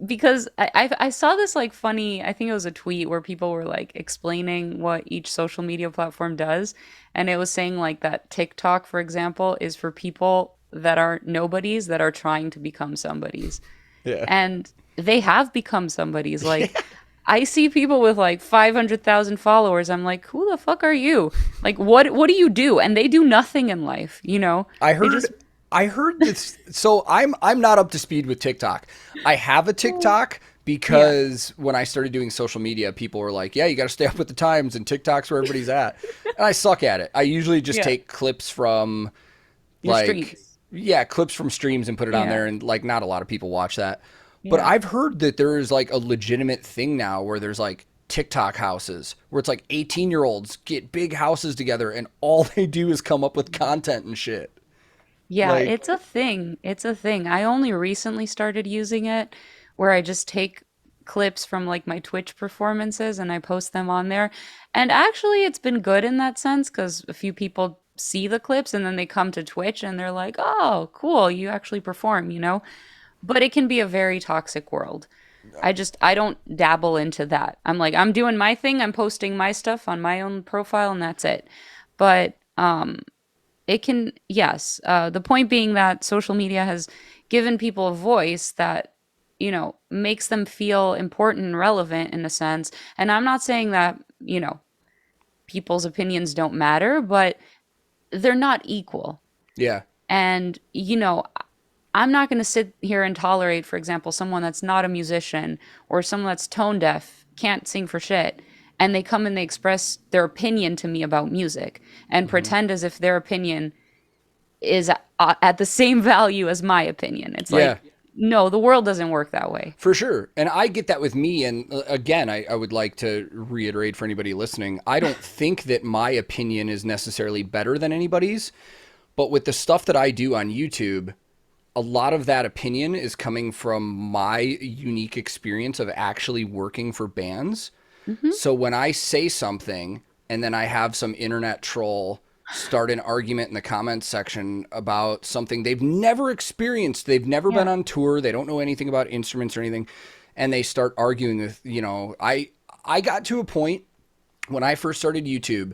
Because I saw this like funny, I think it was a tweet where people were like explaining what each social media platform does, and it was saying like that TikTok, for example, is for people that are nobodies that are trying to become somebodies, Yeah. and they have become somebodies. Like I see people with like 500,000 followers. I'm like, who the fuck are you? Like, what do you do? And they do nothing in life, you know? I They heard just I heard this. So I'm not up to speed with TikTok. I have a TikTok yeah, because when I started doing social media, people were like, "Yeah, you got to stay up with the times, and TikTok's where everybody's at." And I suck at it. I usually just yeah, take clips from your like, streams. yeah, clips from streams and put it on Yeah, there, and like not a lot of people watch that. But yeah. I've heard that there is like a legitimate thing now where there's like TikTok houses where it's like 18-year-olds get big houses together and all they do is come up with content and shit. Yeah, Like, it's a thing. It's a thing. I only recently started using it where I just take clips from like my Twitch performances and I post them on there. And actually, it's been good in that sense because a few people see the clips and then they come to Twitch and they're like, "Oh, cool, you actually perform," you know? But it can be a very toxic world. I don't dabble into that. I'm like, I'm doing my thing, I'm posting my stuff on my own profile and that's it. But it can, yes. The point being that social media has given people a voice that, makes them feel important and relevant in a sense. And I'm not saying that, people's opinions don't matter, but they're not equal. yeah. And, I'm not going to sit here and tolerate, for example, someone that's not a musician or someone that's tone deaf, can't sing for shit, and they come and they express their opinion to me about music and Hmm. pretend as if their opinion is at the same value as my opinion. It's Yeah, like, no, the world doesn't work that way. for sure. And I get that with me. And again, I would like to reiterate for anybody listening, I don't think that my opinion is necessarily better than anybody's. But with the stuff that I do on YouTube, a lot of that opinion is coming from my unique experience of actually working for bands. Hmm. So when I say something and then I have some internet troll start an argument in the comments section about something they've never experienced, they've never been Yeah. on tour, they don't know anything about instruments or anything, and they start arguing with, I got to a point when I first started YouTube,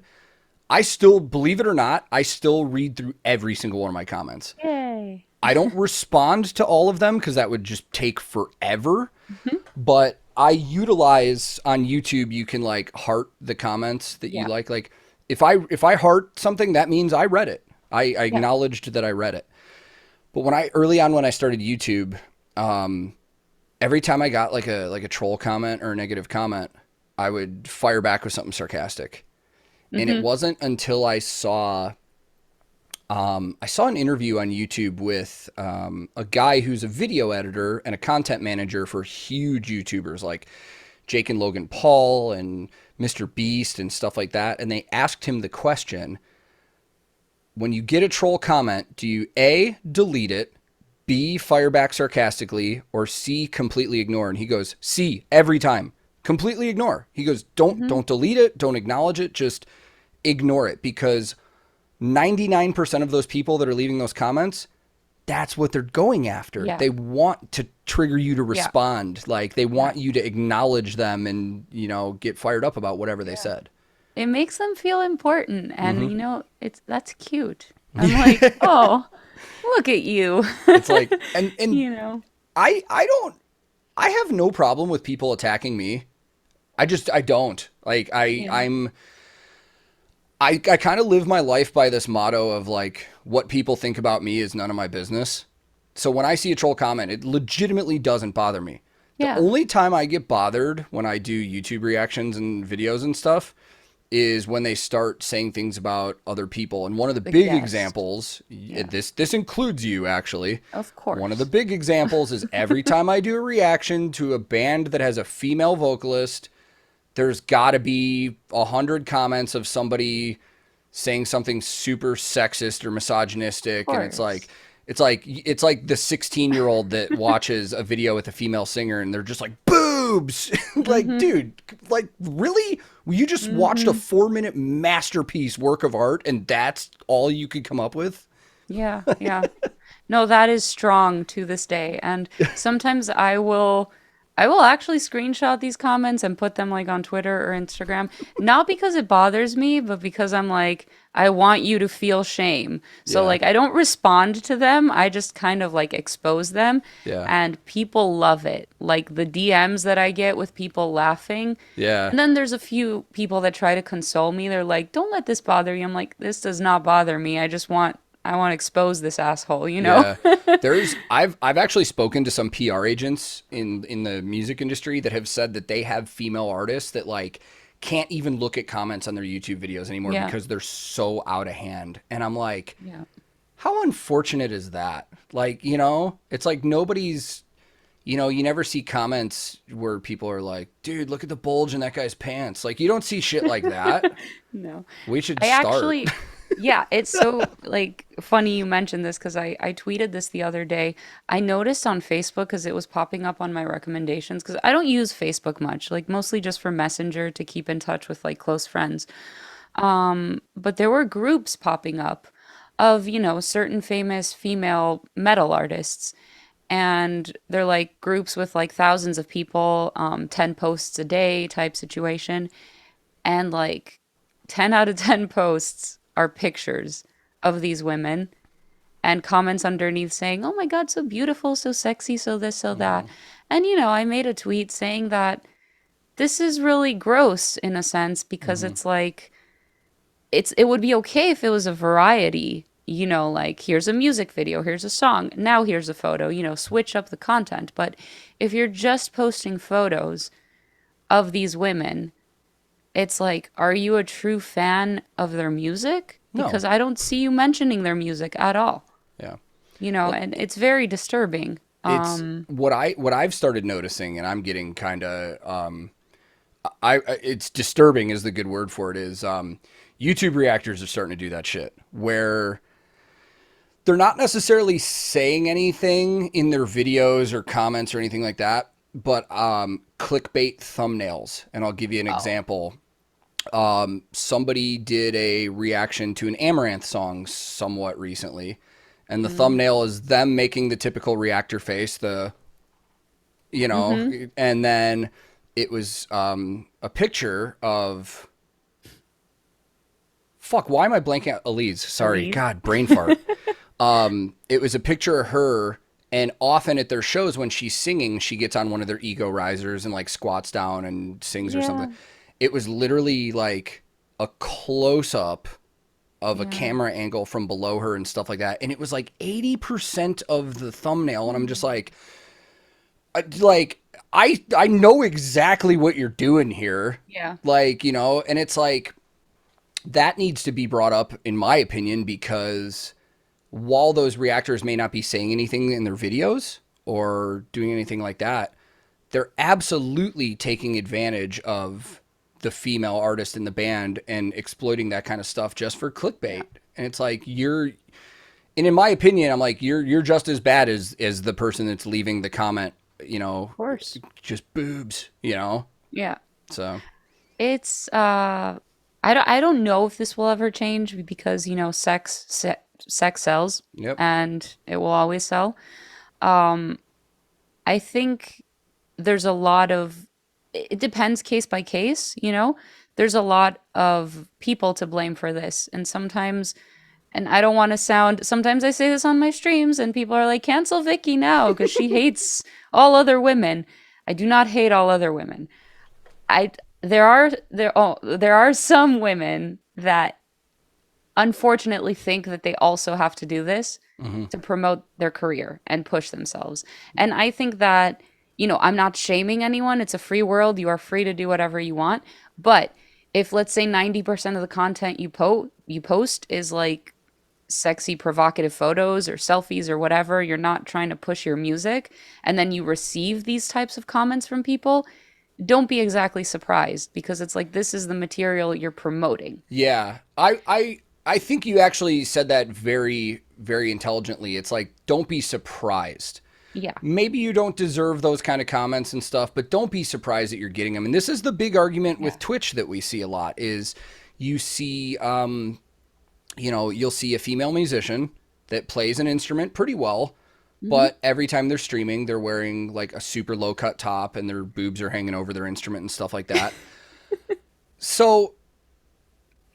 I still, believe it or not, I still read through every single one of my comments. Yay. I don't respond to all of them because that would just take forever. Hmm. But I utilize on YouTube. You can like heart the comments that you Yeah. like. Like if I heart something, that means I read it. I Yeah. acknowledged that I read it. But early on when I started YouTube, every time I got like a troll comment or a negative comment, I would fire back with something sarcastic. And it Hmm. wasn't until I saw an interview on YouTube with a guy who's a video editor and a content manager for huge YouTubers like Jake and Logan Paul and Mr. Beast and stuff like that. And they asked him the question, when you get a troll comment, do you A, delete it, B, fire back sarcastically, or C, completely ignore? And he goes, C, every time. Completely ignore. He goes, don't Hmm. don't delete it, don't acknowledge it, just ignore it, because 99% of those people that are leaving those comments, that's what they're going after. Yeah. They want to trigger you to Yeah. respond. Like they Yeah. want you to acknowledge them and, get fired up about whatever they Yeah. said. It makes them feel important, and Hmm. it's that's cute. I'm like, oh, look at you. It's like, and You know? I don't, I have no problem with people attacking me. I don't like Yeah. I kind of live my life by this motto of like what people think about me is none of my business. So when I see a troll comment, it legitimately doesn't bother me. The Yeah. only time I get bothered when I do YouTube reactions and videos and stuff is when they start saying things about other people. And one of the The big guest. examples, Yeah. this includes you actually. Of One of the course. big examples is every time I do a reaction to a band that has a female vocalist, there's got to be 100 comments of somebody saying something super sexist or Of misogynistic, and course. it's like the 16-year-old that watches a video with a female singer and they're just like boobs. Like, Mm-hmm. dude, like really? You just watched a Mm-hmm. 4-minute masterpiece work of art and that's all you could come up with? Yeah. Yeah. No, that is strong to this day. And sometimes I will actually screenshot these comments and put them like on Twitter or Instagram, not because it bothers me, but because I'm like I want you to feel shame. So Yeah. like I don't respond to them, I just kind of like expose them Yeah. and people love it. Like the DMs that I get with people laughing. Yeah. And then there's a few people that try to console me. They're like, "Don't let this bother you." I'm like, "This does not bother me. I want to expose this asshole, you know?" Yeah. I've actually spoken to some PR agents in the music industry that have said that they have female artists that like can't even look at comments on their YouTube videos anymore Yeah. because they're so out of hand. And I'm like, Yeah. how unfortunate is that? Like, it's like nobody's, you never see comments where people are like, dude, look at the bulge in that guy's pants. Like, you don't see shit like that. No. We should I start. actually, yeah, it's so like funny you mentioned this because I tweeted this the other day. I noticed on Facebook because it was popping up on my recommendations because I don't use Facebook much, like mostly just for Messenger to keep in touch with like close friends. But there were groups popping up of, certain famous female metal artists. And they're like groups with like thousands of people, 10 posts a day type situation. And like 10 out of 10 posts are pictures of these women and comments underneath saying, "Oh my God, so beautiful, so sexy, so this, so that." Mhm. And, I made a tweet saying that this is really gross in a sense because Mhm. it's like, it would be okay if it was a variety, like here's a music video, here's a song, now here's a photo, switch up the content. But if you're just posting photos of these women, it's like, are you a true fan of their music? No. Because I don't see you mentioning their music at all, Yeah. Well, and it's very disturbing. it's what I've started noticing, and I'm getting kind of it's disturbing is the good word for it is YouTube reactors are starting to do that shit where they're not necessarily saying anything in their videos or comments or anything like that, but clickbait thumbnails. And I'll give you an Oh. example. Somebody did a reaction to an Amaranth song somewhat recently, and the thumbnail is them making the typical reactor face, Mm-hmm. and then it was a picture of fuck. Why am I blanking out? Elise, sorry, Elise. God, brain fart. It was a picture of her, and often at their shows when she's singing, she gets on one of their ego risers and like squats down and sings or something. Yeah. It was literally like a close up of a Yeah. camera angle from below her and stuff like that, and it was like 80% of the thumbnail, and I'm just like, I know exactly what you're doing here, Yeah. like and it's like that needs to be brought up in my opinion because while those reactors may not be saying anything in their videos or doing anything like that, they're absolutely taking advantage of the female artist in the band and exploiting that kind of stuff just for Yeah. clickbait. And it's like and in my opinion, I'm like you're just as bad as the person that's leaving the comment, Of course. just boobs, Yeah. So, It's I don't know if this will ever change because sex sells yep. and it will always sell. I think there's a lot of it depends case by case. There's a lot of people to blame for this, and sometimes And I don't want to sound, sometimes I say this on my streams and people are like, cancel Vicky now because she hates all other women. I do not hate all other women. I there are some women that unfortunately think that they also have to do this to promote their career and push themselves. And I think that, I'm not shaming anyone. It's a free world. You are free to do whatever you want. But if, let's say, 90% of the content you post is like sexy provocative photos or selfies or whatever, you're not trying to push your music, and then you receive these types of comments from people, don't be exactly surprised, because it's like, this is the material you're promoting. Yeah. I think you actually said that very, very intelligently. It's like, don't be surprised. Yeah. Maybe you don't deserve those kind of comments and stuff, but don't be surprised that you're getting them. And this is the big argument with Twitch that we see a lot is you see, you'll see a female musician that plays an instrument pretty well, but every time they're streaming, they're wearing like a super low cut top and their boobs are hanging over their instrument and stuff like that. So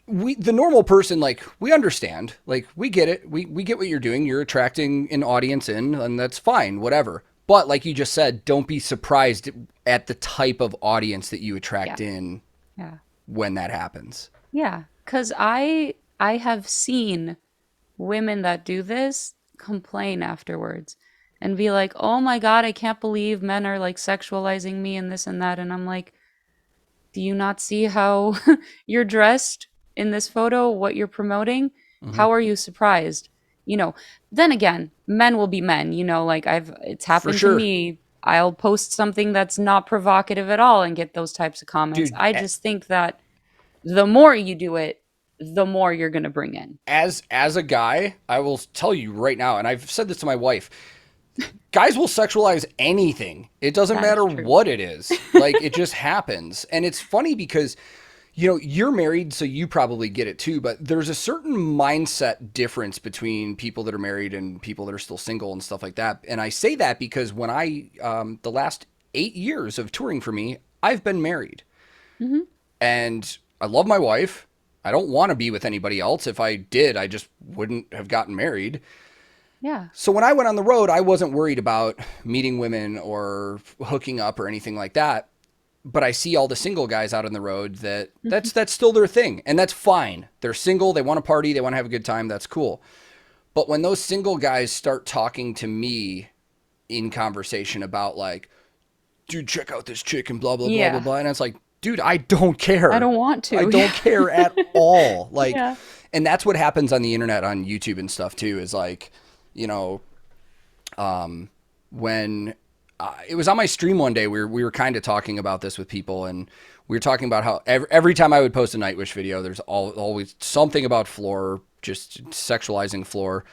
the normal person, like, we understand, like, we get it. We get what you're doing. You're attracting an audience in, and that's fine, whatever. But like you just said, don't be surprised at the type of audience that you attract in when that happens. Yeah. Because I have seen women that do this complain afterwards and be like, oh my God, I can't believe men are like sexualizing me and this and that. And I'm like, do you not see how you're dressed in this photo, what you're promoting? How are you surprised? Then again, men will be men, like it's happened to me. I'll post something that's not provocative at all and get those types of comments. Dude, I just think that the more you do it, the more you're going to bring in. As a guy, I will tell you right now, and I've said this to my wife, guys will sexualize anything. It doesn't matter what it is. Like, it just happens. And it's funny because, you're married, so you probably get it too, but there's a certain mindset difference between people that are married and people that are still single and stuff like that. And I say that because when the last 8 years of touring for me, I've been married. And I love my wife. I don't want to be with anybody else. If I did, I just wouldn't have gotten married. Yeah. So when I went on the road, I wasn't worried about meeting women or hooking up or anything like that. But I see all the single guys out on the road that's still their thing. And that's fine. They're single. They want to party. They want to have a good time. That's cool. But when those single guys start talking to me in conversation about like, dude, check out this chick and blah, blah, blah, blah, blah. And it's like, dude, I don't care. I don't want to. I don't care at all. Like, and that's what happens on the internet, on YouTube and stuff too, is like, when it was on my stream one day, we were kind of talking about this with people, and we were talking about how every time I would post a Nightwish video, there's always something about Floor, just sexualizing Floor.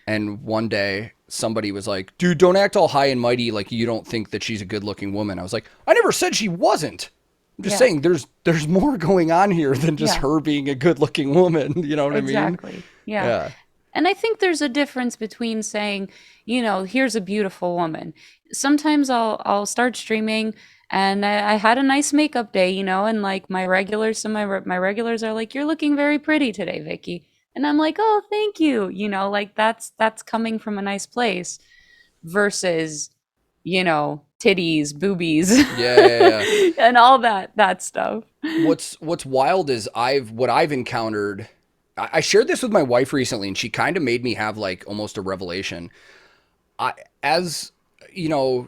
And one day somebody was like, dude, don't act all high and mighty like you don't think that she's a good looking woman. I was like, I never said she wasn't. I'm just saying there's more going on here than just her being a good looking woman. You know what I mean? Exactly. Yeah. And I think there's a difference between saying, here's a beautiful woman. Sometimes I'll start streaming and I had a nice makeup day, and like my regulars, my regulars are like, you're looking very pretty today, Vicky. And I'm like, oh, thank you. Like that's coming from a nice place versus, titties, boobies, and all that stuff. What's wild is what I've encountered. I shared this with my wife recently, and she kind of made me have like almost a revelation.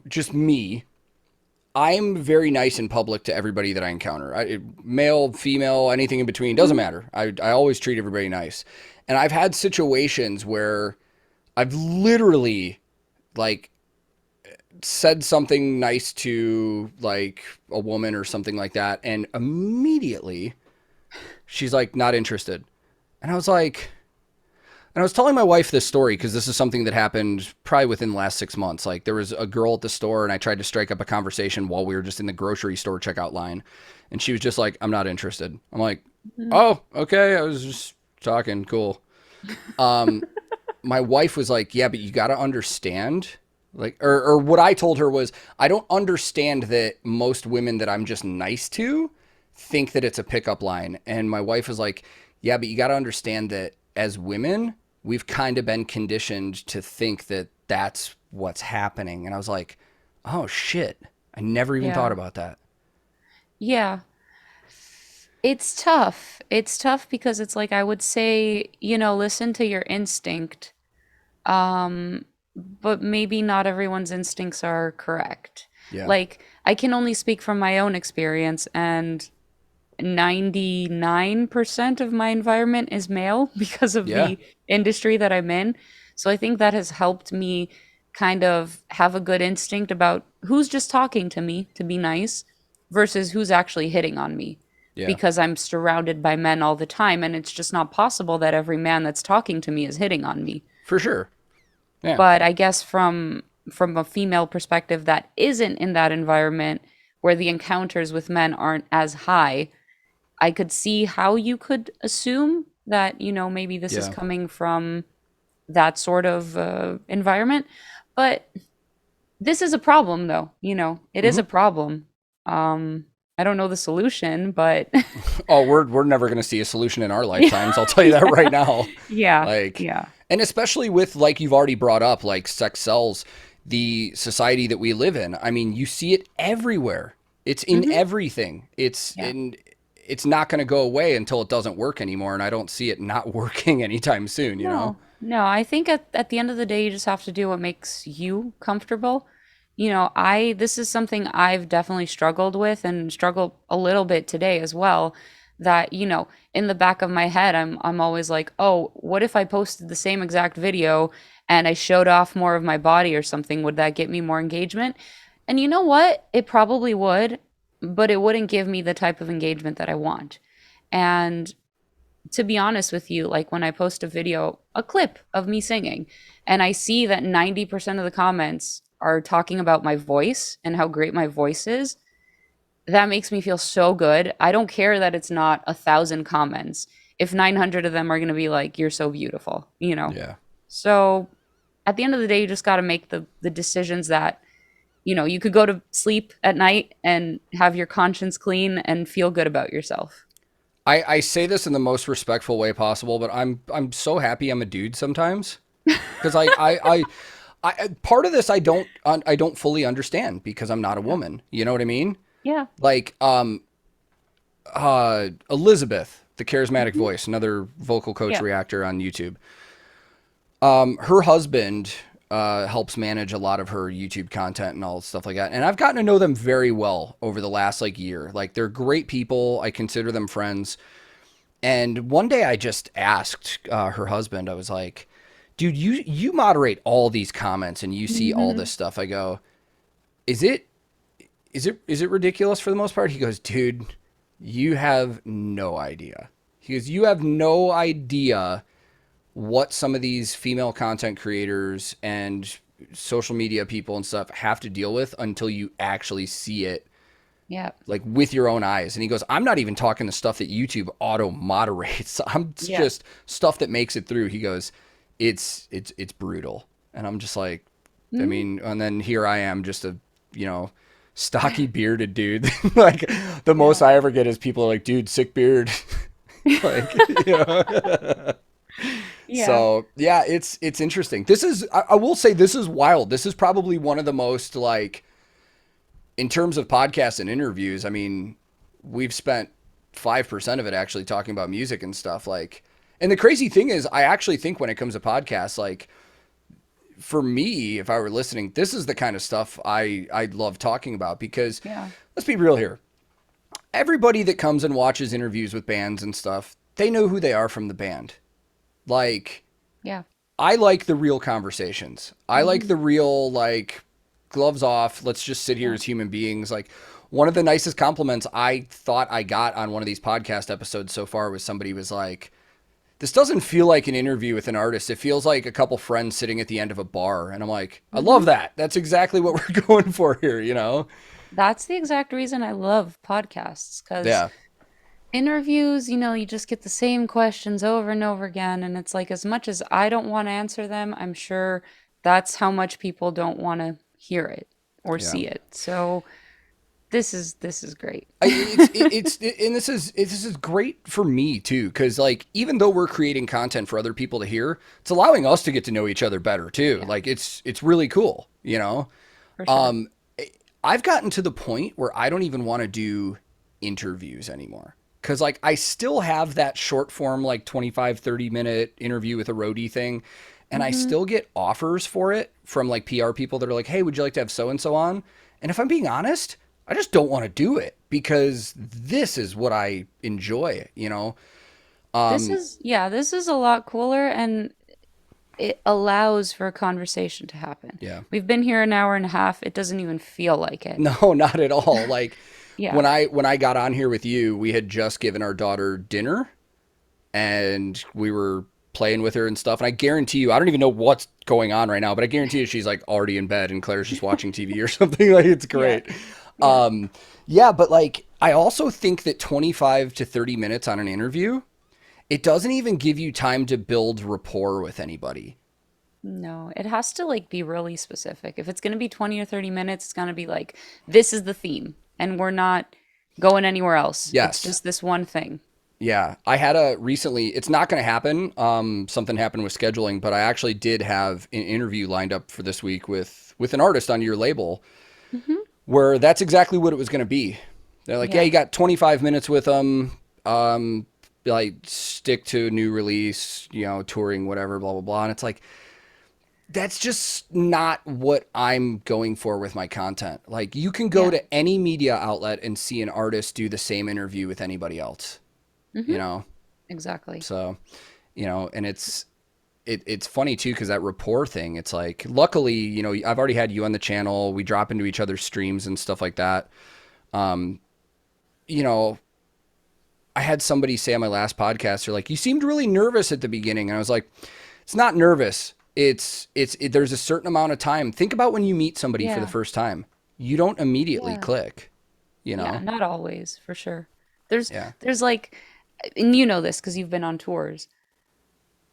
Just me, I'm very nice in public to everybody that I encounter. Male, female, anything in between, doesn't matter. I always treat everybody nice. And I've had situations where I've literally like said something nice to like a woman or something like that, and immediately she's like, not interested. And I was telling my wife this story because this is something that happened probably within the last 6 months. Like, there was a girl at the store and I tried to strike up a conversation while we were just in the grocery store checkout line. And she was just like, I'm not interested. I'm like, oh, okay. I was just talking. Cool. My wife was like, yeah, but you got to understand. Like, or what I told her was, I don't understand that most women that I'm just nice to think that it's a pickup line. And my wife was like, yeah, but you got to understand that as women, we've kind of been conditioned to think that that's what's happening. And I was like, oh shit, I never even thought Yeah. about that. Yeah. It's tough. It's tough because it's like I would say, listen to your instinct. Um, but maybe not everyone's instincts are correct. Yeah. Like, I can only speak from my own experience, and 99% of my environment is male because of Yeah. the industry that I'm in. So I think that has helped me kind of have a good instinct about who's just talking to me to be nice versus who's actually hitting on me, Yeah. because I'm surrounded by men all the time, and it's just not possible that every man that's talking to me is hitting on me. For sure. Yeah. But I guess from a female perspective that isn't in that environment, where the encounters with men aren't as high, I could see how you could assume that, maybe this is Yeah. coming from that sort of environment. But this is a problem, though. It is Hmm. a problem. I don't know the solution, but Oh, we're never going to see a solution in our yeah, lifetimes. I'll tell you that right now. yeah, Like, yeah. and especially with, like you've already brought up, like sex sells, the society that we live in. I mean, you see it everywhere. It's in Hmm. everything. Yeah. It's not going to go away until it doesn't work anymore. And I don't see it not working anytime soon, you know? No, no. I think at the end of the day, you just have to do what makes you comfortable. This is something I've definitely struggled with and struggle a little bit today as well. That, in the back of my head, I'm always like, oh, what if I posted the same exact video and I showed off more of my body or something? Would that get me more engagement? And you know what? It probably would, but it wouldn't give me the type of engagement that I want. And to be honest with you, like when I post a video, a clip of me singing, and I see that 90% of the comments are talking about my voice and how great my voice is, that makes me feel so good. I don't care that it's not 1,000 comments. If 900 of them are going to be like, you're so beautiful. Yeah. So at the end of the day, you just got to make the decisions that, you could go to sleep at night and have your conscience clean and feel good about yourself. I say this in the most respectful way possible, but I'm so happy I'm a dude sometimes. Because part of this I don't fully understand because I'm not a Yeah. woman. You know what I mean? Yeah. Like Elizabeth, the charismatic Mhm. voice, another vocal coach Yeah. reactor on YouTube. Her husband helps manage a lot of her YouTube content and all stuff like that. And I've gotten to know them very well over the last like year. Like they're great people. I consider them friends. And one day I just asked her husband, I was like, dude, you moderate all these comments and you see all Mhm. this stuff. I go, is it ridiculous for the most part? He goes, dude, you have no idea. He goes, you have no idea what some of these female content creators and social media people and stuff have to deal with until you actually see it Yeah. like with your own eyes. And he goes, I'm not even talking the stuff that YouTube auto moderates. I'm Yeah. just stuff that makes it through. He goes, it's brutal. And I'm just like, I Mhm. mean, and then here I am just a, you know, stocky bearded dude. Like the most Yeah. I ever get is people are like, dude, sick beard. Like, you know. Yeah. So yeah, it's interesting. I will say this is wild. This is probably one of the most like in terms of podcasts and interviews. I mean, we've spent 5% of it actually talking about music and stuff like. And the crazy thing is, I actually think when it comes to podcasts, like for me, if I were listening, this is the kind of stuff I love talking about because Yeah. let's be real here. Everybody that comes and watches interviews with bands and stuff, they know who they are from the band. Like Yeah. I like the real conversations. I like Mhm. the real, like, gloves off. Let's just sit here Yeah. as human beings. Like, one of the nicest compliments I thought I got on one of these podcast episodes so far was somebody was like, this doesn't feel like an interview with an artist. It feels like a couple friends sitting at the end of a bar. And I'm like, I love Mhm. that. That's exactly what we're going for here, you know? That's the exact reason I love podcasts, because Yeah. interviews, you just get the same questions over and over again. And it's like, as much as I don't want to answer them, I'm sure that's how much people don't want to hear it or Yeah. see it. So This is great. And this is great for me too, because like even though we're creating content for other people to hear, it's allowing us to get to know each other better too. Yeah, Like it's really cool, you know. for sure. Um, I've gotten to the point where I don't even want to do interviews anymore. Cause like I still have that short form, like 25, 30 minute interview with a roadie thing. And I Hmm. still get offers for it from like PR people that are like, hey, would you like to have so and so on? And if I'm being honest, I just don't want to do it because this is what I enjoy, you know? This Um, is yeah, this is a lot cooler, and it allows for a conversation to happen. yeah. We've been here an hour and a half. It doesn't even feel like it. No, not at all. Like Yeah. when I got on here with you, we had just given our daughter dinner and we were playing with her and stuff. And I guarantee you, I don't even know what's going on right now, but I guarantee you she's like already in bed and Claire's just watching TV or something. Like it's Yeah. great. Yeah. Yeah, but like I also think that 25 to 30 minutes on an interview, it doesn't even give you time to build rapport with anybody. No, it has to like be really specific. If it's going to be 20 or 30 minutes, it's going to be like this is the theme and we're not going anywhere else. It's Yes. just this one thing. Yeah, I had a recently. It's not going to happen. Something happened with scheduling, but I actually did have an interview lined up for this week with an artist on your label, Hmm. where that's exactly what it was going to be. They're like, yeah, Yeah. you got 25 minutes with them. Um, like stick to new release, you know, touring, whatever, blah blah blah. And it's like that's just not what I'm going for with my content. Like you can go Yeah. to any media outlet and see an artist do the same interview with anybody else. You Hmm. know, Exactly. so you know, and it's funny too because that rapport thing. It's like, luckily, you know, I've already had you on the channel. We drop into each other's streams and stuff like that. Um, you know, I had somebody say on my last podcast, they're like, "You seemed really nervous at the beginning," and I was like, "It's not nervous. There's a certain amount of time. Think about when you meet somebody for the Yeah. first time. You don't immediately Yeah. click. You Yeah, know? not always, for sure. There's Yeah. there's like, and you know this because you've been on tours.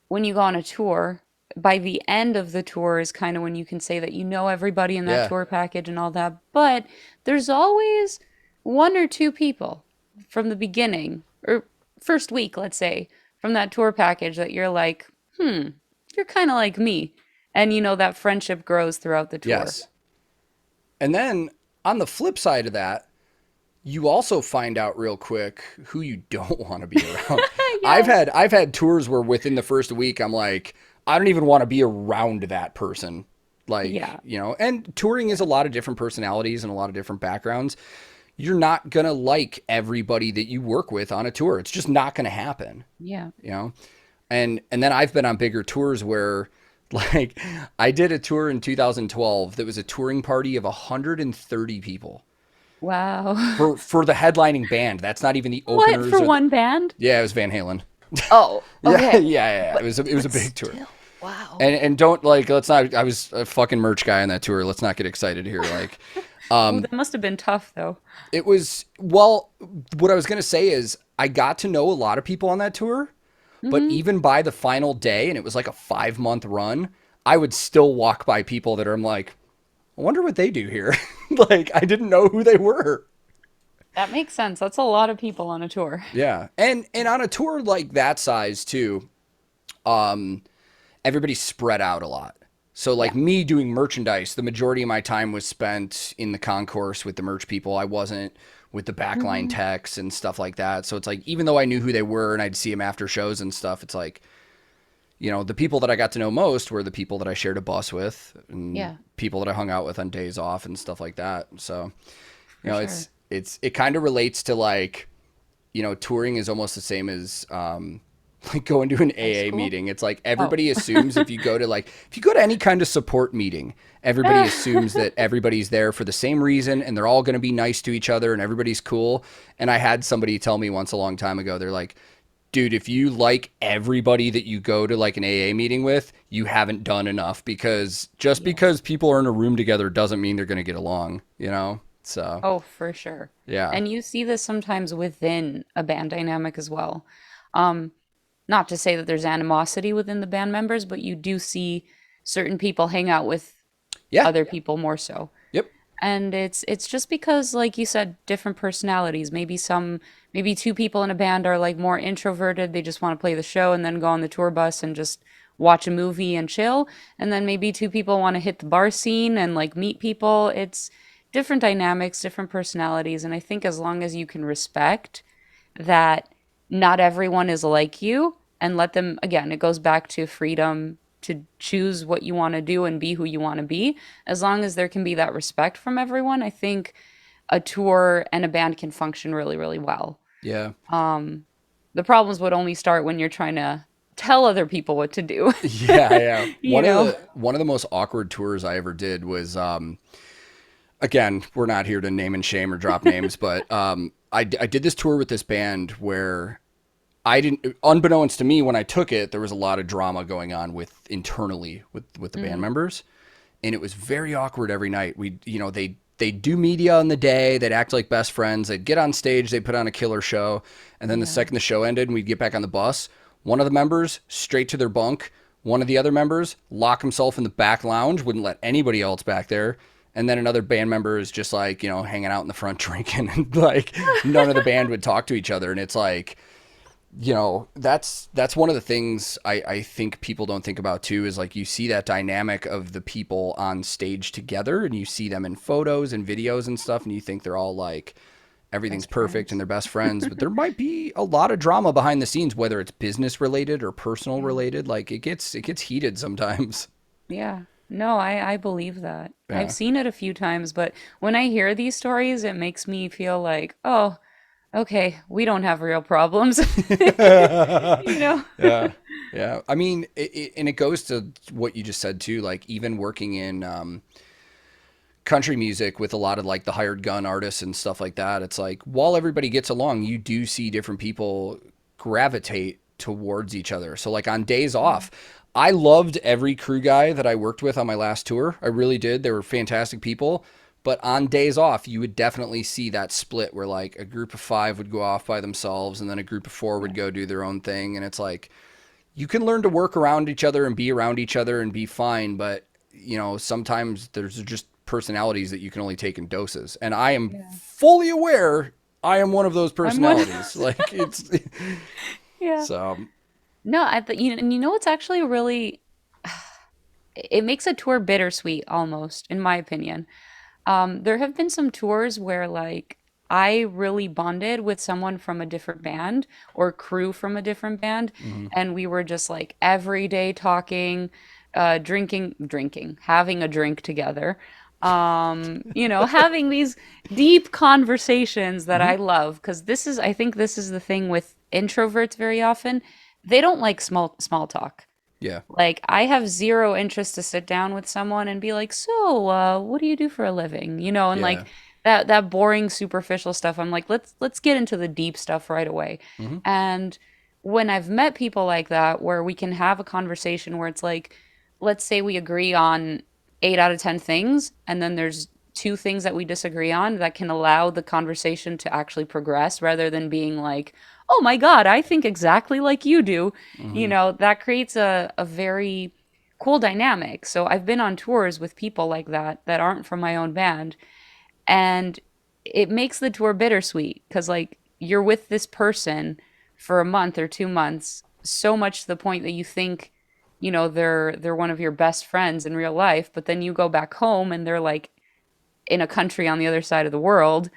When you go on a tour, by the end of the tour is kind of when you can say that you know everybody in that Yeah. tour package and all that. But there's always one or two people from the beginning or first week, let's say, from that tour package that you're like, you're kind of like me. And you know that friendship grows throughout the tour. Yes. And then on the flip side of that, you also find out real quick who you don't want to be around. Yes. I've had tours where within the first week I'm like, I don't even want to be around that person. Like, Yeah. you know, and touring is a lot of different personalities and a lot of different backgrounds. You're not going to like everybody that you work with on a tour. It's just not going to happen, Yeah. you know? And then I've been on bigger tours where like I did a tour in 2012 that was a touring party of 130 people Wow. for the headlining band. That's not even the What, openers for or the, one band? yeah, it was Van Halen. Oh, Yeah, yeah, okay. yeah. But It was a but big tour. still, wow. And don't like let's not. I was a fucking merch guy on that tour. Let's not get excited here. Like, Oh, that must have been tough though. it was well. What I was gonna say is I got to know a lot of people on that tour, but Hmm. even by the final day, and it was like a 5 month run, I would still walk by people that I'm like, I wonder what they do here. Like, I didn't know who they were. That makes sense. That's a lot of people on a tour. Yeah, and on a tour like that size too, everybody's spread out a lot. So like Yeah. me doing merchandise, the majority of my time was spent in the concourse with the merch people. I wasn't with the backline Hmm. techs and stuff like that. So it's like even though I knew who they were and I'd see them after shows and stuff, it's like, you know, the people that I got to know most were the people that I shared a bus with and Yeah, people that I hung out with on days off and stuff like that. So, you for know, sure. it kind of relates to like, you know, touring is almost the same as like going to an High AA school? meeting. It's like Oh. everybody assumes if you go to any kind of support meeting, everybody assumes that everybody's there for the same reason and they're all going to be nice to each other and everybody's cool. And I had somebody tell me once a long time ago, they're like, dude, if you like everybody that you go to like an AA meeting with, you haven't done enough because just Yeah. because people are in a room together doesn't mean they're going to get along, you know? So, Oh, for sure. yeah. And you see this sometimes within a band dynamic as well. Um, Not to say that there's animosity within the band members, but you do see certain people hang out with Yeah. other people more so. Yep. And it's just because, like you said, different personalities. Maybe two people in a band are like more introverted. They just want to play the show and then go on the tour bus and just watch a movie and chill. And then maybe two people want to hit the bar scene and like meet people. It's different dynamics, different personalities. And I think as long as you can respect that not everyone is like you and let them, again, it goes back to freedom to choose what you want to do and be who you want to be. As long as there can be that respect from everyone, I think a tour and a band can function really, really well. Yeah. The problems would only start when you're trying to tell other people what to do. Yeah, yeah. You know? One of the most awkward tours I ever did was again, we're not here to name and shame or drop names, but I did this tour with this band where I didn't, unbeknownst to me, when I took it, there was a lot of drama going on internally with the band members, and it was very awkward every night. They do media on the day, they'd act like best friends, they'd get on stage, they'd put on a killer show, and then the second the show ended and we'd get back on the bus, one of the members straight to their bunk, one of the other members lock himself in the back lounge, wouldn't let anybody else back there. And then another band member is just like, hanging out in the front drinking, and like none of the band would talk to each other. And it's like, that's one of the things I think people don't think about too, is like you see that dynamic of the people on stage together and you see them in photos and videos and stuff, and you think they're all like, everything's Best perfect friends. and they're best friends, but there might be a lot of drama behind the scenes, whether it's business related or personal Yeah. related. Like it gets heated sometimes. Yeah. No, I believe that. I've Yeah. seen it a few times, but when I hear these stories, it makes me feel like, oh, okay, we don't have real problems. You know? Yeah. Yeah. I mean, and it goes to what you just said too, like even working in country music with a lot of like the hired gun artists and stuff like that. It's like while everybody gets along, you do see different people gravitate towards each other. So like on days off, I loved every crew guy that I worked with on my last tour. I really did. They were fantastic people. But on days off, you would definitely see that split where like a group of 5 would go off by themselves and then a group of 4 would go do their own thing. And it's like, you can learn to work around each other and be around each other and be fine. But, sometimes there's just personalities that you can only take in doses. And I am Yeah. fully aware I am one of those I'm one. personalities. Like it's Yeah. so No, and you know what's actually really it makes a tour bittersweet almost, in my opinion. There have been some tours where like I really bonded with someone from a different band or crew from a different band, mhm. and we were just like every day talking, drinking, having a drink together. Having these deep conversations that Mhm. I love because I think this is the thing with introverts very often. They don't like small talk. Yeah. Like, I have zero interest to sit down with someone and be like, so, what do you do for a living? And Yeah. like that boring superficial stuff. I'm like, let's get into the deep stuff right away. Mhm. And when I've met people like that, where we can have a conversation where it's like, let's say we agree on 8 out of 10 things, and then there's two things that we disagree on that can allow the conversation to actually progress rather than being like, oh my God, I think exactly like you do. Mhm. That creates a very cool dynamic. So I've been on tours with people like that aren't from my own band, and it makes the tour bittersweet because like you're with this person for a month or 2 months, so much to the point that you think, they're one of your best friends in real life, but then you go back home and they're like in a country on the other side of the world,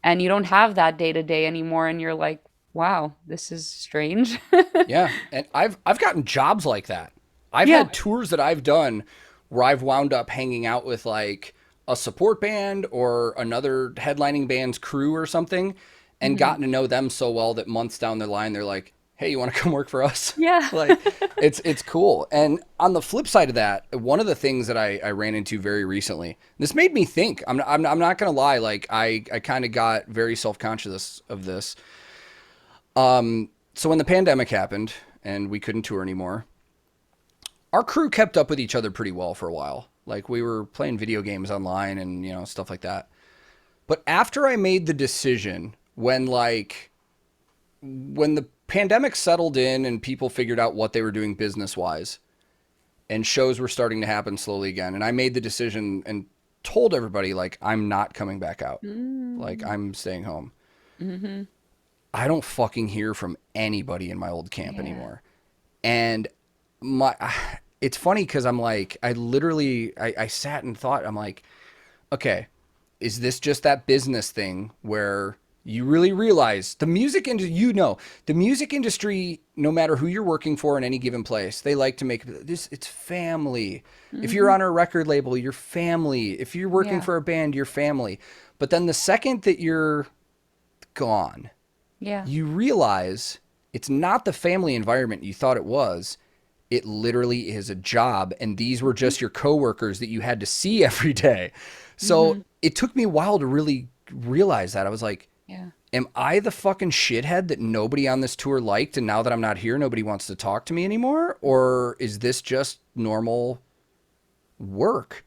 and you don't have that day to day anymore, and you're like, wow, this is strange. Yeah, and I've gotten jobs like that. I've Yeah. had tours that I've done where I've wound up hanging out with like a support band or another headlining band's crew or something, and Mhm. gotten to know them so well that months down the line they're like, "Hey, you want to come work for us?" Yeah. Like it's cool. And on the flip side of that, one of the things that I ran into very recently, this made me think. I'm not gonna lie. Like I kind of got very self conscious of this. So when the pandemic happened and we couldn't tour anymore, our crew kept up with each other pretty well for a while. Like we were playing video games online and stuff like that. But after I made the decision, when the pandemic settled in and people figured out what they were doing business wise, and shows were starting to happen slowly again, and I made the decision and told everybody, like, I'm not coming back out. Like, Mm. I'm staying home. Mm-hmm. I don't fucking hear from anybody in my old camp Yeah. anymore. And my, it's funny because I'm like, I sat and thought, I'm like, okay, is this just that business thing where you really realize the music industry, the music industry, no matter who you're working for in any given place, they like to make this, it's family. If you're Mm-hmm. on a record label, you're family. If you're working Yeah. for a band, you're family. But then the second that you're gone, Yeah. you realize it's not the family environment you thought it was. It literally is a job, and these were Mm-hmm. just your coworkers that you had to see every day. So Mm-hmm. it took me a while to really realize that. I was like, Yeah. am I the fucking shithead that nobody on this tour liked, and now that I'm not here, nobody wants to talk to me anymore? Or is this just normal work?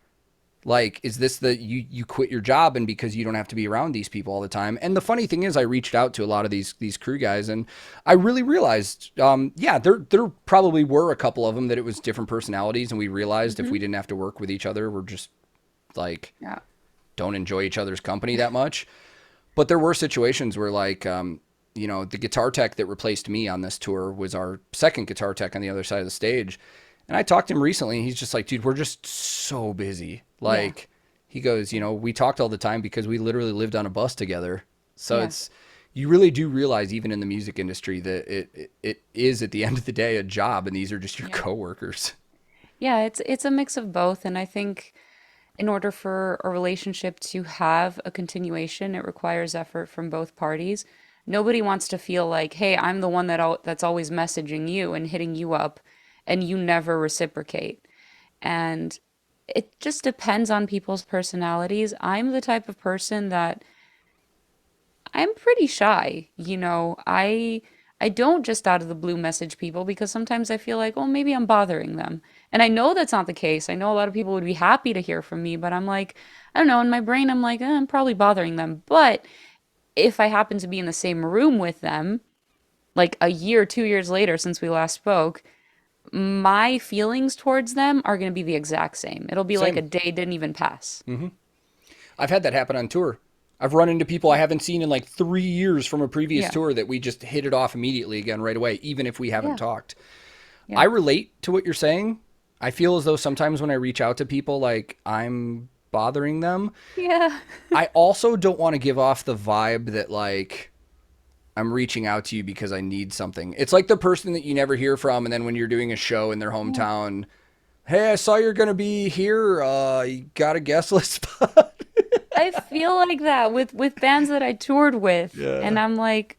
Like, is this the you quit your job and because you don't have to be around these people all the time? And the funny thing is, I reached out to a lot of these crew guys, and I really realized, yeah, there probably were a couple of them that it was different personalities, and we realized if Mm-hmm. we didn't have to work with each other, we're just like Yeah. don't enjoy each other's company that much. But there were situations where, like, the guitar tech that replaced me on this tour was our second guitar tech on the other side of the stage. And I talked to him recently, and he's just like, dude, we're just so busy. Yeah. Like, he goes, we talked all the time because we literally lived on a bus together. So Yeah. it's, you really do realize, even in the music industry, that it is at the end of the day a job, and these are just your Yeah. coworkers. Yeah. It's a mix of both, and I think in order for a relationship to have a continuation, it requires effort from both parties. Nobody wants to feel like, hey, I'm the one that's always messaging you and hitting you up, and you never reciprocate. And it just depends on people's personalities. I'm the type of person that I'm pretty shy. I don't just out of the blue message people because sometimes I feel like, oh, maybe I'm bothering them. And I know that's not the case. I know a lot of people would be happy to hear from me, but I'm like, I don't know, in my brain I'm like, I'm probably bothering them. But if I happen to be in the same room with them, like a year, 2 years later since we last spoke, my feelings towards them are going to be the exact same. It'll be like a Same. day didn't even pass. I've had that happen on tour. I've run into people I haven't seen in like 3 years from a previous Yeah. tour that we just hit it off immediately again right away, even if we haven't Yeah. talked. I Yeah. relate to what you're saying. I feel as though sometimes when I reach out to people, like, I'm bothering them. Yeah. I also don't want to give off the vibe that, like, I'm reaching out to you because I need something. It's like the person that you never hear from, and then when you're doing a show in their Yeah. hometown, hey, I saw you're going to be here. You got a guest list spot? I feel like that with bands that I toured with, Yeah. and I'm like,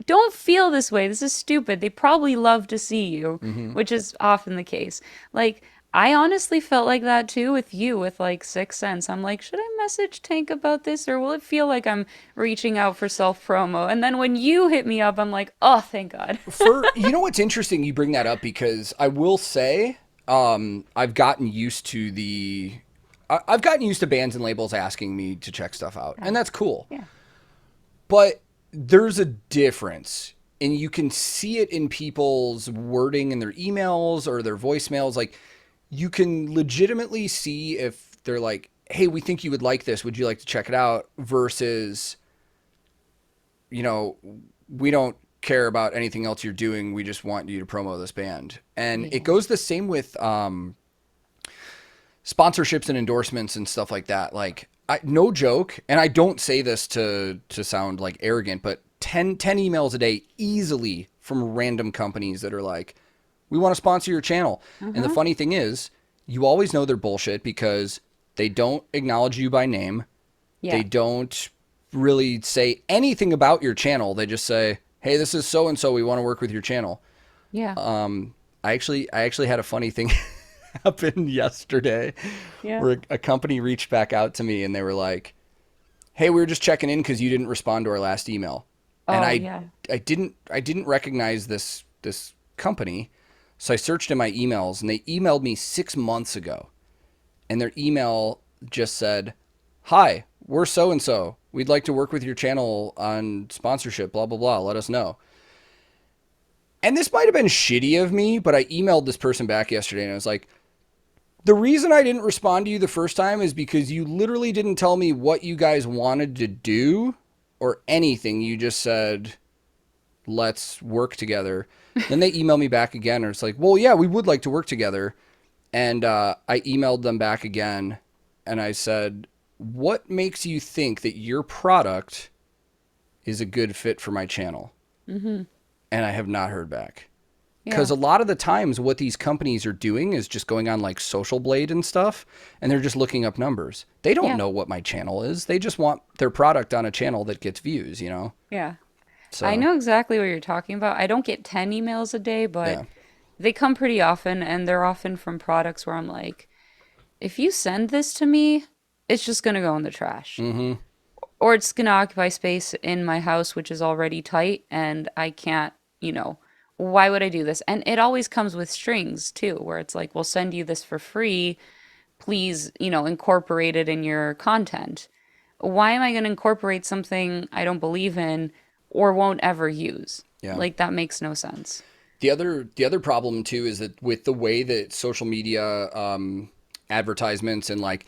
don't feel this way. This is stupid. They probably love to see you, Mm-hmm. which is often the case. Like, I honestly felt like that too with you, with like Sicksense. I'm like, should I message Tank about this, or will it feel like I'm reaching out for self promo? And then when you hit me up, I'm like, oh, thank God. What's interesting, you bring that up because I will say, I've gotten used to I've gotten used to bands and labels asking me to check stuff out, Yeah. and that's cool. Yeah. But there's a difference, and you can see it in people's wording in their emails or their voicemails. Like, you can legitimately see if they're like, hey, we think you would like this. Would you like to check it out? Versus, you know, we don't care about anything else you're doing. We just want you to promo this band. And it Yeah. goes the same with sponsorships and endorsements and stuff like that. Like, no joke, and I don't say this to sound like arrogant, but 10 emails a day easily from random companies that are like, we want to sponsor your channel. And the Uh-huh. funny thing is, you always know they're bullshit because they don't acknowledge you by name. They Yeah. don't really say anything about your channel. They just say, hey, this is so and so, we want to work with your channel. Yeah. I actually had a funny thing happen yesterday Yeah. where a company reached back out to me and they were like, hey, we were just checking in because you didn't respond to our last email. And Oh, I yeah. I didn't recognize this company. So I searched in my emails, and they emailed me 6 months ago. And their email just said, hi, we're so and so. We'd like to work with your channel on sponsorship, blah blah blah. Let us know. And this might have been shitty of me, but I emailed this person back yesterday and I was like, The reason I didn't respond to you the first time is because you literally didn't tell me what you guys wanted to do or anything. You just said, let's work together. Then they emailed me back again, and it's like, well, yeah, we would like to work together. And I emailed them back again, and I said, what makes you think that your product is a good fit for my channel? Mm-hmm. And I have not heard back. Because a lot of the times what these companies are doing is just going on like Social Blade and stuff, and they're just looking up numbers. They don't know what my channel is. They just want their product on a channel that gets views, you know? Yeah. So, I know exactly what you're talking about. I don't get 10 emails a day, but they come pretty often, and they're often from products where I'm like, if you send this to me, it's just going to go in the trash. Mm-hmm. Or it's going to occupy space in my house, which is already tight, and I can't, why would I do this? And it always comes with strings, too, where it's like, we'll send you this for free. Please, incorporate it in your content. Why am I going to incorporate something I don't believe in or won't ever use? yeah. Like, that makes no sense. The other problem too is that with the way that social media advertisements and like,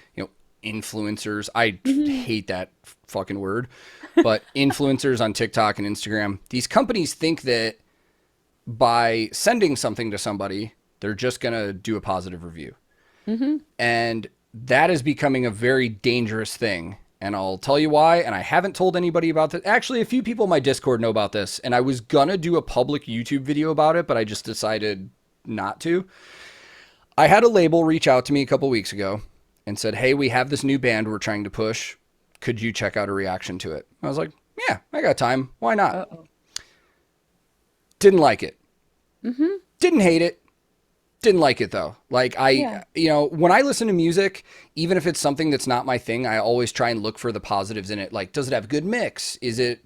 influencers, I hate that fucking word, but influencers on TikTok and Instagram, these companies think that by sending something to somebody, they're just going to do a positive review. Mm-hmm. And that is becoming a very dangerous thing. And I'll tell you why. And I haven't told anybody about this. Actually, a few people in my Discord know about this. And I was going to do a public YouTube video about it, but I just decided not to. I had a label reach out to me a couple weeks ago and said, hey, we have this new band we're trying to push. Could you check out a reaction to it? I was like, yeah, I got time. Why not? Uh-oh. Didn't like it. Mm-hmm. Didn't hate it. Didn't like it though. Like when I listen to music, even if it's something that's not my thing, I always try and look for the positives in it. Like, does it have a good mix? Is it,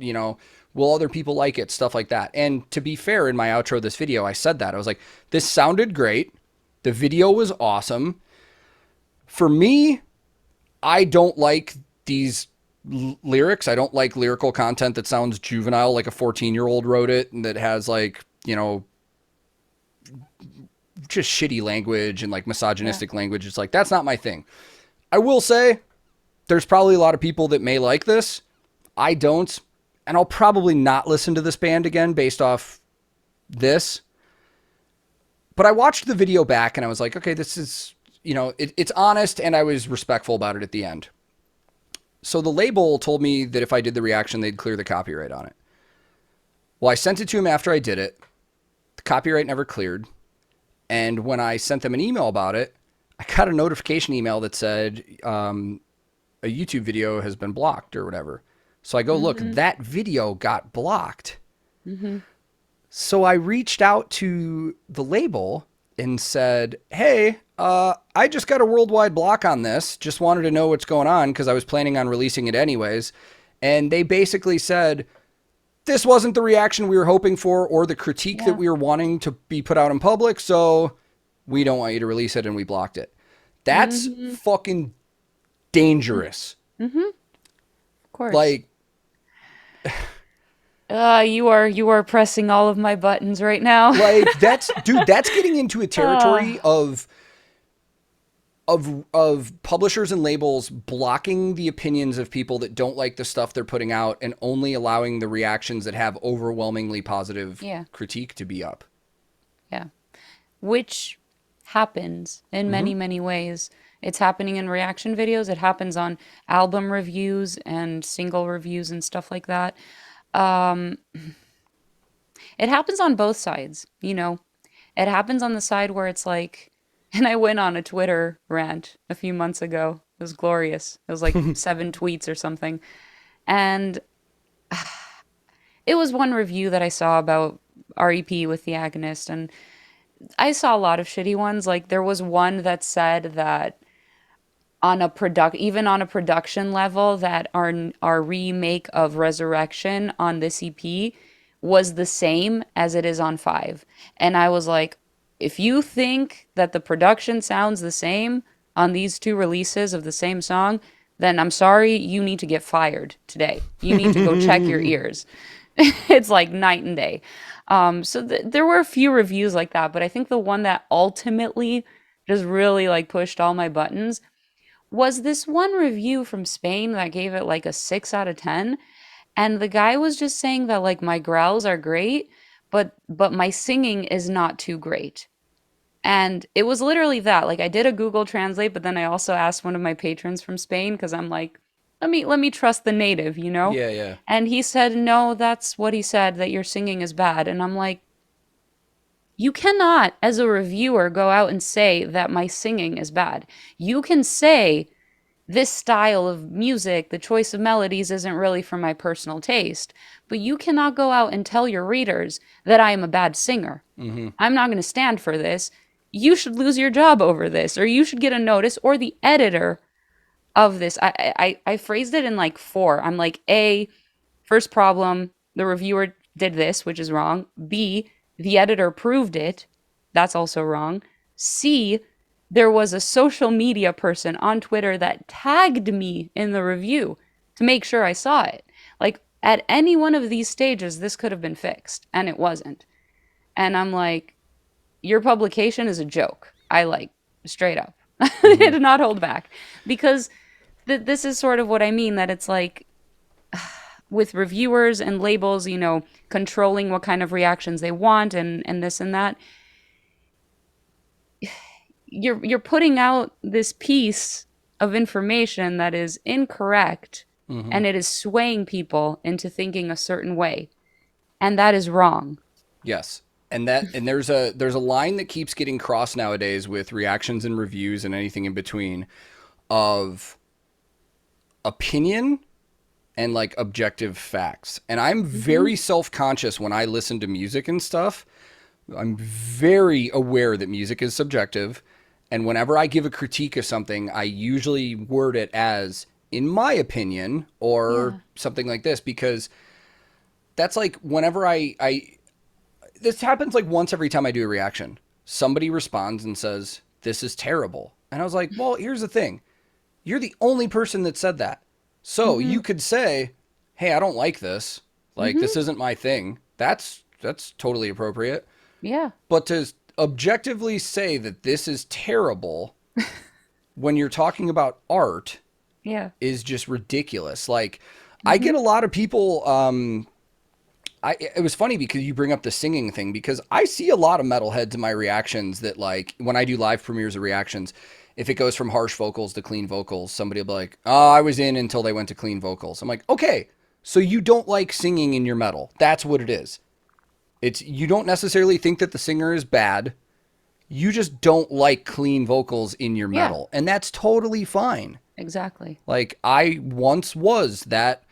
will other people like it? Stuff like that. And to be fair, in my outro of this video, I said that. I was like, this sounded great. The video was awesome. For me, I don't like these lyrics. I don't like lyrical content that sounds juvenile, like a 14-year-old wrote it and that has like, just shitty language and like misogynistic language. It's like, that's not my thing. I will say there's probably a lot of people that may like this. I don't. And I'll probably not listen to this band again based off this. But I watched the video back and I was like, okay, this is, it's honest, and I was respectful about it at the end. So the label told me that if I did the reaction, they'd clear the copyright on it. Well, I sent it to him after I did it. The copyright never cleared. And when I sent them an email about it, I got a notification email that said a YouTube video has been blocked or whatever. So I go, look, that video got blocked. Mm-hmm. So I reached out to the label and said, hey, I just got a worldwide block on this. Just wanted to know what's going on because I was planning on releasing it anyways. And they basically said, this wasn't the reaction we were hoping for or the critique that we were wanting to be put out in public, so we don't want you to release it, and we blocked it. That's fucking dangerous. Mm-hmm. Of course. Like, you are pressing all of my buttons right now. like that's getting into a territory of publishers and labels blocking the opinions of people that don't like the stuff they're putting out and only allowing the reactions that have overwhelmingly positive critique to be up. Yeah. Which happens in many, many ways. It's happening in reaction videos. It happens on album reviews and single reviews and stuff like that. It happens on both sides, It happens on the side where it's like, and I went on a Twitter rant a few months ago. It was glorious. It was like 7 tweets or something. And it was one review that I saw about REP with the Agonist. And I saw a lot of shitty ones. Like there was one that said that even on a production level, that our remake of Resurrection on this EP was the same as it is on 5. And I was like, if you think that the production sounds the same on these 2 releases of the same song, then I'm sorry, you need to get fired today. You need to go check your ears. It's like night and day. So there were a few reviews like that, but I think the one that ultimately just really like pushed all my buttons, was this one review from Spain that gave it like a 6 out of 10. And the guy was just saying that like my growls are great, but my singing is not too great. And it was literally that. Like I did a Google Translate, but then I also asked one of my patrons from Spain because I'm like, let me trust the native, you know? Yeah, yeah. And he said, "No, that's what he said, that your singing is bad." And I'm like, you cannot, as a reviewer, go out and say that my singing is bad. You can say this style of music, the choice of melodies isn't really for my personal taste, but you cannot go out and tell your readers that I am a bad singer. I'm not going to stand for this. You should lose your job over this, or you should get a notice, or the editor of this. I phrased it in like 4. I'm like, A, first problem, the reviewer did this, which is wrong. B, the editor proved it. That's also wrong. C, there was a social media person on Twitter that tagged me in the review to make sure I saw it. Like, at any one of these stages, this could have been fixed, and it wasn't. And I'm like, your publication is a joke. I like, straight up. I did not hold back. Because this is sort of what I mean, that it's like, with reviewers and labels, you know, controlling what kind of reactions they want and this and that, you're putting out this piece of information that is incorrect, and it is swaying people into thinking a certain way, and that is wrong. Yes. And there's a line that keeps getting crossed nowadays with reactions and reviews and anything in between of opinion and like objective facts. And I'm very self-conscious when I listen to music and stuff. I'm very aware that music is subjective. And whenever I give a critique of something, I usually word it as, in my opinion, or something like this, because that's like whenever this happens like once every time I do a reaction. Somebody responds and says, "This is terrible." And I was like, well, here's the thing. You're the only person that said that. So you could say, "Hey, I don't like this. Like, this isn't my thing." That's totally appropriate. Yeah. But to objectively say that this is terrible when you're talking about art is just ridiculous. Like, I get a lot of people, it was funny because you bring up the singing thing, because I see a lot of metalheads in my reactions that, like, when I do live premieres of reactions, if it goes from harsh vocals to clean vocals, somebody will be like, "Oh, I was in until they went to clean vocals." I'm like, okay, so you don't like singing in your metal. That's what it is. You don't necessarily think that the singer is bad. You just don't like clean vocals in your metal. And that's totally fine. Exactly. Like, I once was that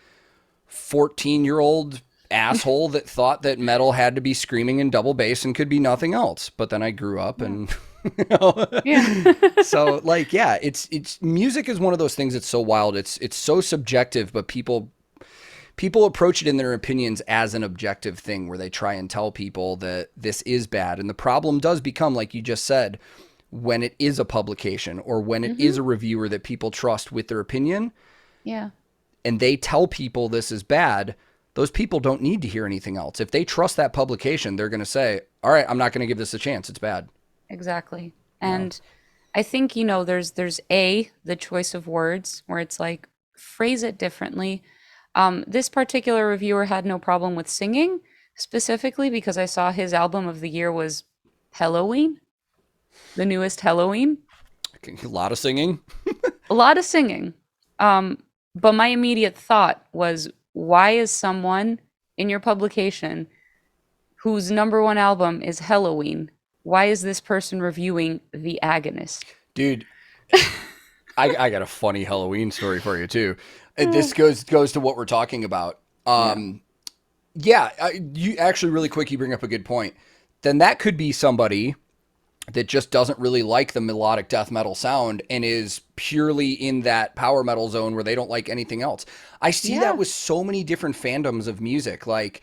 14-year-old asshole that thought that metal had to be screaming in double bass and could be nothing else. But then I grew up and... So, like, yeah, it's music is one of those things that's so wild. It's so subjective, but people approach it in their opinions as an objective thing, where they try and tell people that this is bad. And the problem does become, like you just said, when it is a publication or when it is a reviewer that people trust with their opinion. Yeah. And they tell people this is bad. Those people don't need to hear anything else. If they trust that publication, they're going to say, "All right, I'm not going to give this a chance. It's bad." Exactly. And I think, you know, there's the choice of words, where it's like, phrase it differently. This particular reviewer had no problem with singing, specifically because I saw his album of the year was Halloween, the newest Halloween. A lot of singing. A lot of singing. But my immediate thought was, why is someone in your publication whose number one album is Halloween, why is this person reviewing The Agonist? Dude, I got a funny Halloween story for you too. This goes to what we're talking about. You actually, really quick, you bring up a good point. Then that could be somebody that just doesn't really like the melodic death metal sound and is purely in that power metal zone where they don't like anything else. I see that with so many different fandoms of music. Like,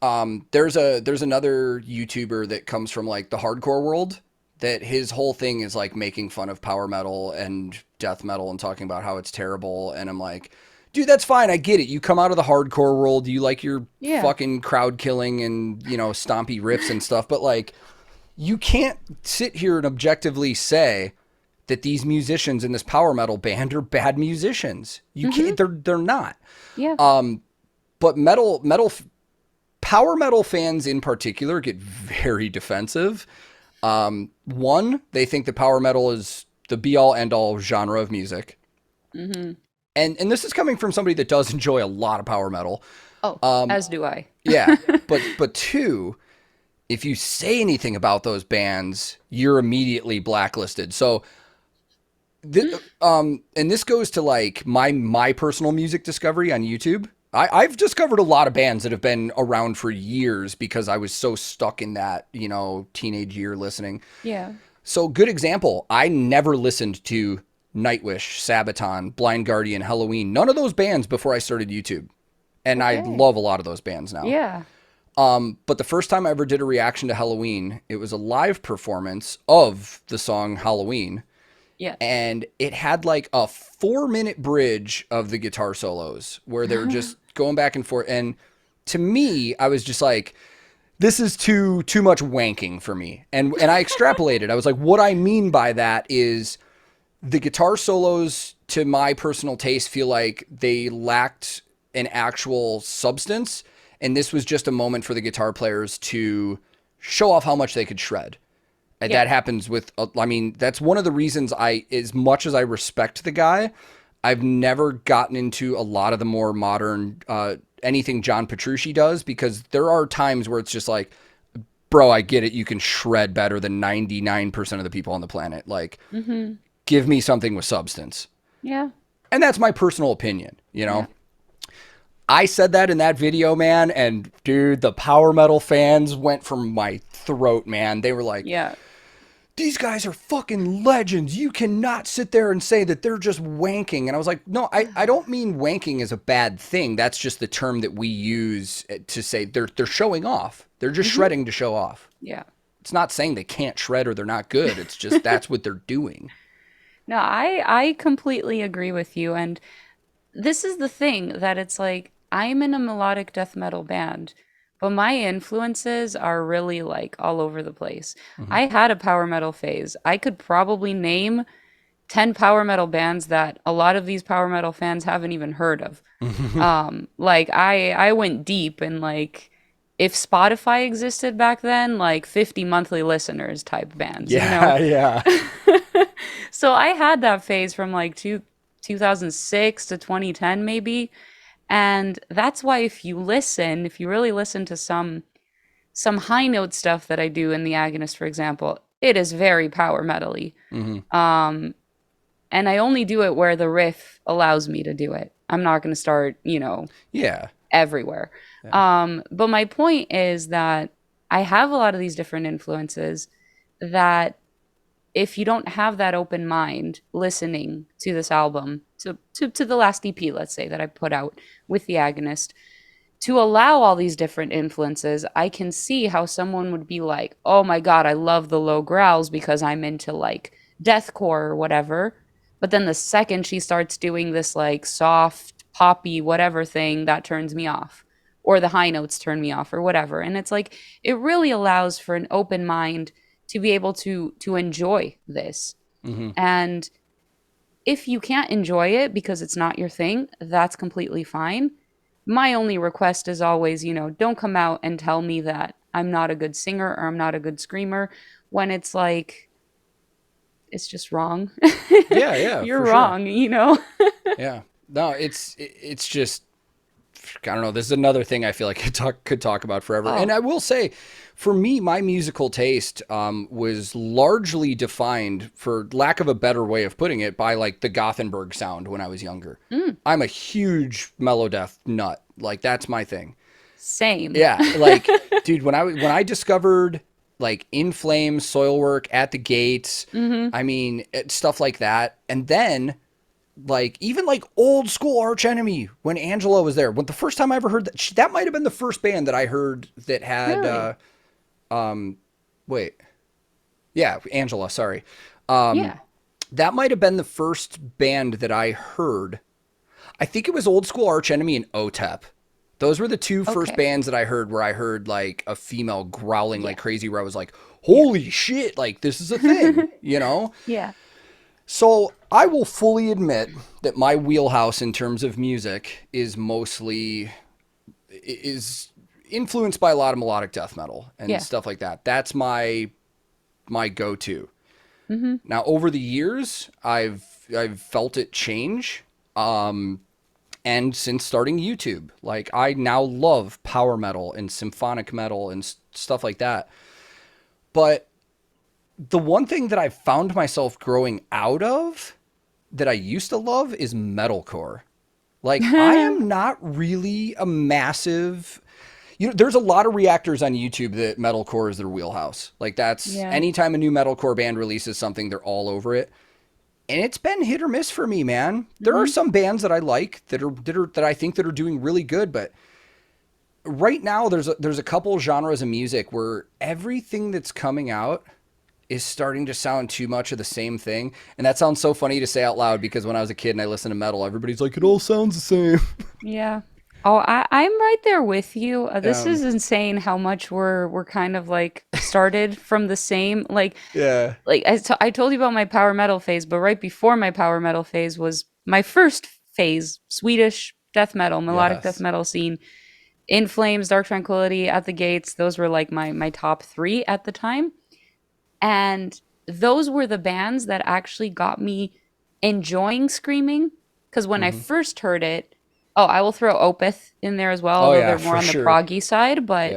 there's another YouTuber that comes from like the hardcore world, that his whole thing is like making fun of power metal and death metal and talking about how it's terrible. And I'm like, dude, that's fine. I get it. You come out of the hardcore world. You like your fucking crowd killing and, you know, stompy riffs and stuff. But like, you can't sit here and objectively say that these musicians in this power metal band are bad musicians. You can't. They're not. Yeah. But power metal fans in particular get very defensive. One, they think that power metal is the be all end all genre of music. And this is coming from somebody that does enjoy a lot of power metal. Oh, as do I. Yeah, but two, if you say anything about those bands, you're immediately blacklisted. So, and this goes to like my personal music discovery on YouTube. I've discovered a lot of bands that have been around for years because I was so stuck in that, teenage year listening. Yeah. So good example. I never listened to Nightwish, Sabaton, Blind Guardian, Halloween, none of those bands before I started YouTube. And I love a lot of those bands now. Yeah. But the first time I ever did a reaction to Halloween, it was a live performance of the song Halloween. Yeah. And it had like a 4-minute bridge of the guitar solos where they were just going back and forth. And to me, I was just like, this is too much wanking for me. And I extrapolated. I was like, what I mean by that is the guitar solos, to my personal taste, feel like they lacked an actual substance. And this was just a moment for the guitar players to show off how much they could shred. And that happens with, that's one of the reasons as much as I respect the guy, I've never gotten into a lot of the more modern, anything John Petrucci does, because there are times where it's just like, bro, I get it. You can shred better than 99% of the people on the planet. Like, give me something with substance. Yeah. And that's my personal opinion, Yeah. I said that in that video, man, and dude, the power metal fans went from my throat, man. They were like, these guys are fucking legends. You cannot sit there and say that they're just wanking. And I was like, no, I don't mean wanking is a bad thing. That's just the term that we use to say they're showing off. They're just shredding to show off. Yeah. It's not saying they can't shred or they're not good. It's just that's what they're doing. No, I completely agree with you. And this is the thing that it's like, I'm in a melodic death metal band, but my influences are really like all over the place. I had a power metal phase. I could probably name 10 power metal bands that a lot of these power metal fans haven't even heard of. Like I went deep, and like if Spotify existed back then, like 50 monthly listeners type bands. Yeah. So I had that phase from like 2006 to 2010 maybe. And that's why if you really listen to some high note stuff that I do in the Agonist, for example, it is very power metal-y. And I only do it where the riff allows me to do it. I'm not going to start, everywhere. Yeah. But my point is that I have a lot of these different influences that if you don't have that open mind listening to this album, to the last EP, let's say, that I put out with the Agonist, to allow all these different influences, I can see how someone would be like, oh my God, I love the low growls because I'm into like deathcore or whatever. But then the second she starts doing this like soft, poppy, whatever thing, that turns me off. Or the high notes turn me off or whatever. And it's like, it really allows for an open mind to be able to enjoy this. And if you can't enjoy it because it's not your thing, that's completely fine. My only request is always, don't come out and tell me that I'm not a good singer or I'm not a good screamer when it's like, it's just wrong. Yeah. You're wrong, Yeah. No, it's just, I don't know. This is another thing I feel like I could talk about forever. And I will say, for me, my musical taste was largely defined, for lack of a better way of putting it, by like the Gothenburg sound when I was younger. I'm a huge mellow death nut. Like that's my thing. Same. Yeah. Like, dude, when I discovered like In Flames, Soilwork, At the Gates, I mean, stuff like that. And then like even like old school Arch Enemy when Angela was there. When the first time I ever heard that, that might have been the first band that I heard that had Angela, sorry. That might have been the first band that I heard. I think it was old school Arch Enemy and OTEP Those were the two first Okay. bands that I heard where I heard like a female growling Yeah. like crazy, where I was like, Yeah. holy shit, like this is a thing, you know? Yeah. So I will fully admit that my wheelhouse in terms of music is influenced by a lot of melodic death metal and Yeah. stuff like that. That's my go-to. Mm-hmm. Now over the years, I've felt it change. And since starting YouTube, like I now love power metal and symphonic metal and stuff like that. But the one thing that I've found myself growing out of that I used to love is metalcore. Like I am not really a massive, there's a lot of reactors on YouTube that metalcore is their wheelhouse. Like that's Yeah. anytime a new metalcore band releases something, they're all over it. And it's been hit or miss for me, man. There are Mm-hmm. some bands that I like that I think that are doing really good, but right now there's a couple genres of music where everything that's coming out is starting to sound too much of the same thing. And that sounds so funny to say out loud because when I was a kid and I listened to metal, everybody's like, it all sounds the same. Yeah. Oh, I'm right there with you. This Um, is insane how much we're kind of like started from the same yeah. I told you about my power metal phase, but right before my power metal phase was my first phase, Swedish death metal, melodic death Yes. metal scene. In Flames, Dark Tranquillity, At the Gates, those were like my top 3 at the time. And those were the bands that actually got me enjoying screaming. Because when I Hmm. first heard it, oh, I will throw Opeth in there as well, Oh although yeah, they're more for on the sure. proggy side. But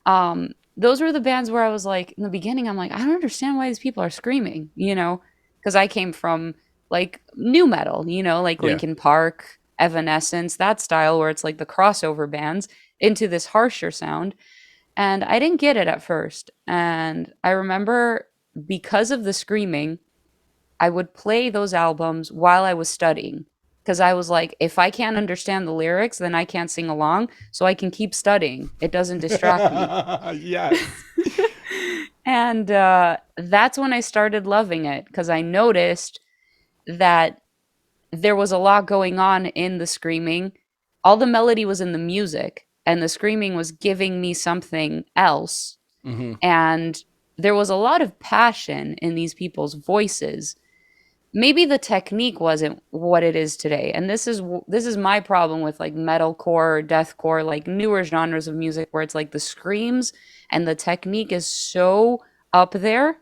Yeah. those were the bands where I was like, in the beginning, I'm like, I don't understand why these people are screaming, Because I came from like new metal, like Yeah. Linkin Park, Evanescence, that style where it's like the crossover bands into this harsher sound. And I didn't get it at first. And I remember because of the screaming, I would play those albums while I was studying. Because I was like, if I can't understand the lyrics, then I can't sing along. So I can keep studying. It doesn't distract me. Yes. And that's when I started loving it because I noticed that there was a lot going on in the screaming. All the melody was in the music, and the screaming was giving me something else. Hmm. And there was a lot of passion in these people's voices. Maybe the technique wasn't what it is today. And this is my problem with like metalcore, deathcore, like newer genres of music where it's like the screams and the technique is so up there,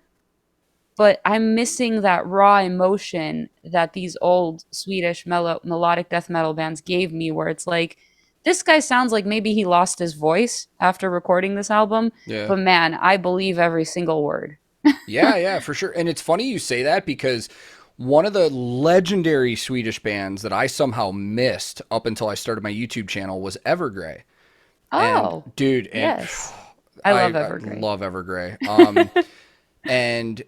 but I'm missing that raw emotion that these old Swedish melodic death metal bands gave me, where it's like, this guy sounds like maybe he lost his voice after recording this album, Yeah. but man, I believe every single word. Yeah, yeah, for sure. And it's funny you say that because one of the legendary Swedish bands that I somehow missed up until I started my YouTube channel was Evergrey. And Oh, dude, and yes. I love I Evergrey. love Evergrey. And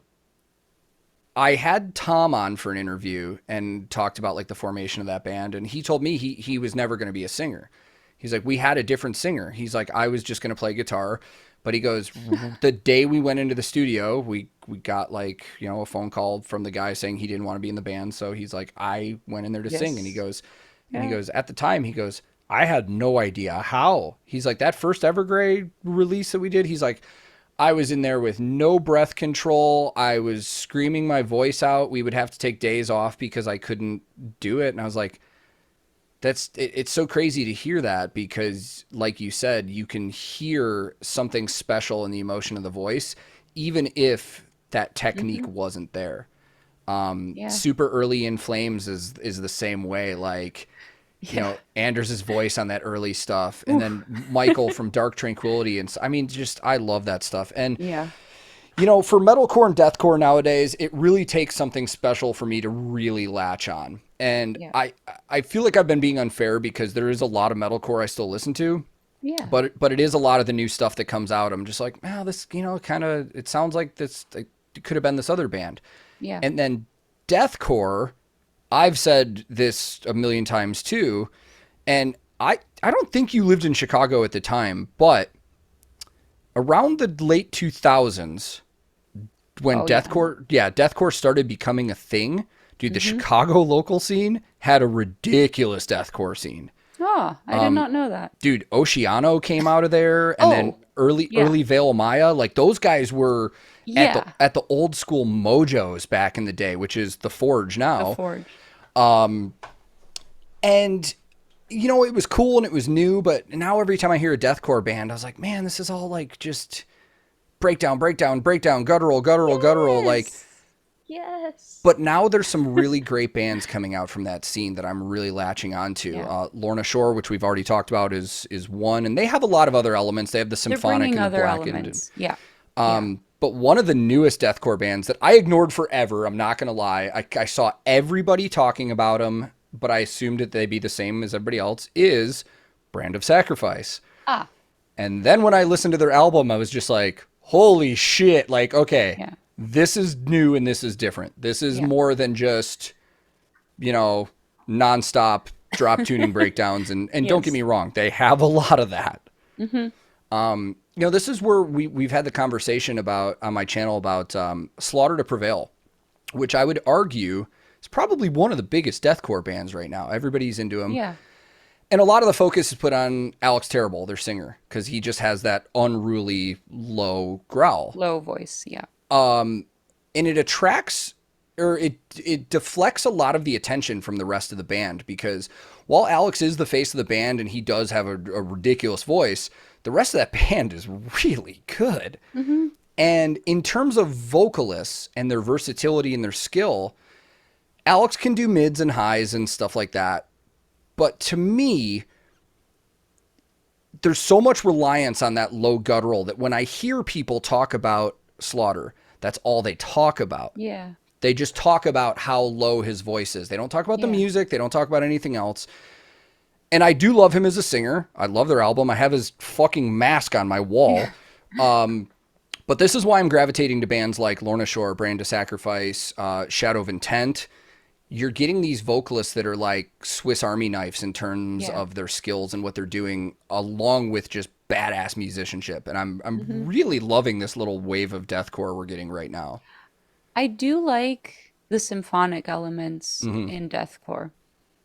I had Tom on for an interview and talked about like the formation of that band, and he told me he was never going to be a singer. He's like, we had a different singer. He's like, I was just going to play guitar, but he goes, the day we went into the studio, we got like a phone call from the guy saying he didn't want to be in the band, so he's like, I went in there to sing, and he Yes. goes, Yeah. at the time he goes, I had no idea how. He's like, that first Evergrey release that we did, he's like, I was in there with no breath control. I was screaming my voice out. We would have to take days off because I couldn't do it. And I was like, it's so crazy to hear that because, like you said, you can hear something special in the emotion of the voice, even if that technique Hmm. wasn't there. Yeah. Super early in Flames is the same way. Like, Yeah. Anders' voice on that early stuff, and Oof. then Michael from Dark Tranquillity, and I mean, just I love that stuff. And Yeah. for metalcore and deathcore nowadays, it really takes something special for me to really latch on. And Yeah. I feel like I've been being unfair because there is a lot of metalcore I still listen to, Yeah. but it is a lot of the new stuff that comes out. I'm just like, oh, this kind of it sounds like this it could have been this other band. Yeah. And then deathcore, I've said this a million times too, and I don't think you lived in Chicago at the time, but around the late 2000s when Oh yeah. deathcore started becoming a thing, dude, the Hmm. Chicago local scene had a ridiculous deathcore scene. Oh, I did not know that. Dude, Oceano came out of there, and then Oh, yeah. early Veil Maya. Like those guys were Yeah. at the old school Mojos back in the day, which is the Forge The now. Forge. And it was cool and it was new, but now every time I hear a deathcore band, I was like, man, this is all like just breakdown, breakdown, breakdown, guttural, guttural, guttural. Like, Yes. Yes. but now there's some really great bands coming out from that scene that I'm really latching onto. Yeah. Lorna Shore, which we've already talked about, is one, and they have a lot of other elements. They have the They're symphonic bringing and the other blackened. elements. Yeah. Yeah. But one of the newest deathcore bands that I ignored forever, I'm not gonna lie, I saw everybody talking about them, but I assumed that they'd be the same as everybody else, is Brand of Sacrifice. Ah. And then when I listened to their album, I was just like, holy shit, like, okay, Yeah. this is new and this is different. This is Yeah. more than just, nonstop drop tuning breakdowns. And don't get Yes. me wrong, they have a lot of that. This is where we've had the conversation about on my channel about Slaughter to Prevail, which I would argue is probably one of the biggest deathcore bands right now. Everybody's into them. Yeah. And a lot of the focus is put on Alex Terrible, their singer, because he just has that unruly low growl. Low voice. Yeah. And it attracts or it deflects a lot of the attention from the rest of the band, because while Alex is the face of the band and he does have a ridiculous voice, the rest of that band is really good. And in terms of vocalists and their versatility and their skill, Alex can do mids and highs and stuff like that. But to me, there's so much reliance on that low guttural that when I hear people talk about Slaughter, that's all they talk about. Yeah. They just talk about how low his voice is. They don't talk about the music. They don't talk about anything else. And I do love him as a singer. I love their album. I have his fucking mask on my wall. But this is why I'm gravitating to bands like Lorna Shore, Brand of Sacrifice, Shadow of Intent. You're getting these vocalists that are like Swiss Army knives in terms of their skills and what they're doing, along with just badass musicianship. And I'm really loving this little wave of deathcore we're getting right now. I do like the symphonic elements in deathcore.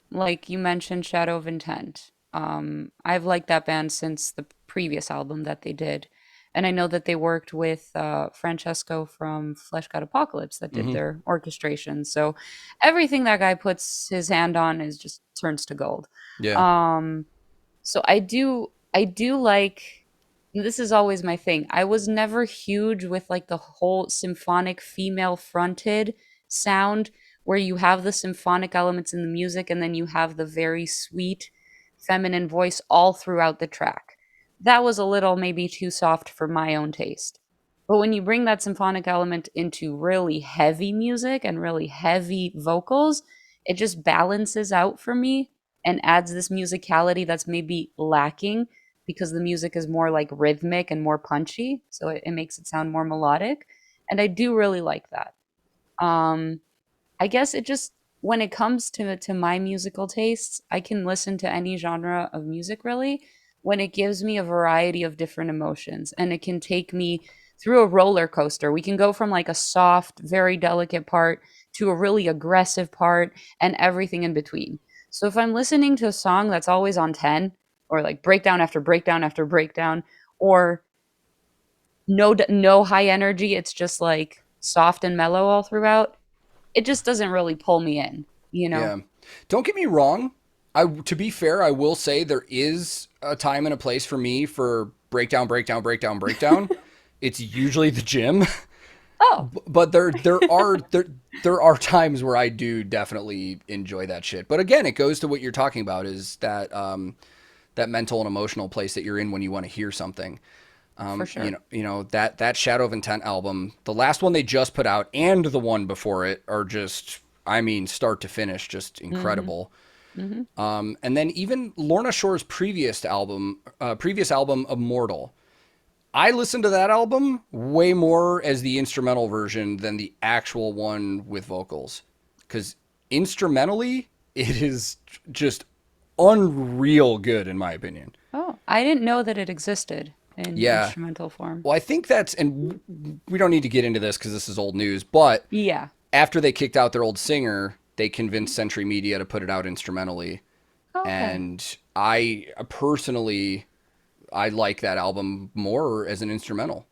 Like you mentioned, Shadow of Intent. I've liked that band since the previous album that they did. And I know that they worked with Francesco from Flesh God Apocalypse that did their orchestration. So everything that guy puts his hand on is just turns to gold. Yeah. So I do like, this is always my thing. I was never huge with like the whole symphonic female fronted sound where you have the symphonic elements in the music and then you have the very sweet feminine voice all throughout the track. That was a little maybe too soft for my own taste. But when you bring that symphonic element into really heavy music and really heavy vocals, it just balances out for me and adds this musicality that's maybe lacking because the music is more like rhythmic and more punchy. So it makes it sound more melodic. And I do really like that. I guess it just, when it comes to my musical tastes, I can listen to any genre of music really when it gives me a variety of different emotions and it can take me through a roller coaster. We can go from like a soft, very delicate part to a really aggressive part and everything in between. So if I'm listening to a song that's always on 10 or like breakdown after breakdown after breakdown or no high energy, it's just like soft and mellow all throughout, it just doesn't really pull me in, you know? Yeah. Don't get me wrong. To be fair, I will say there is a time and a place for me for breakdown, breakdown, breakdown, breakdown. It's usually the gym. Oh, But there are times where I do definitely enjoy that shit. But again, it goes to what you're talking about, is that that mental and emotional place that you're in when you want to hear something. for sure. That Shadow of Intent album, the last one they just put out and the one before it are just, I mean, start to finish, just incredible. And then even Lorna Shore's previous album, Immortal. I listened to that album way more as the instrumental version than the actual one with vocals. Because instrumentally, it is just unreal good, in my opinion. Oh, I didn't know that it existed in Yeah. instrumental form. Well, I think that's, and we don't need to get into this because this is old news, but Yeah. after they kicked out their old singer, they convinced Century Media to put it out instrumentally. Okay. And I personally, I like that album more as an instrumental.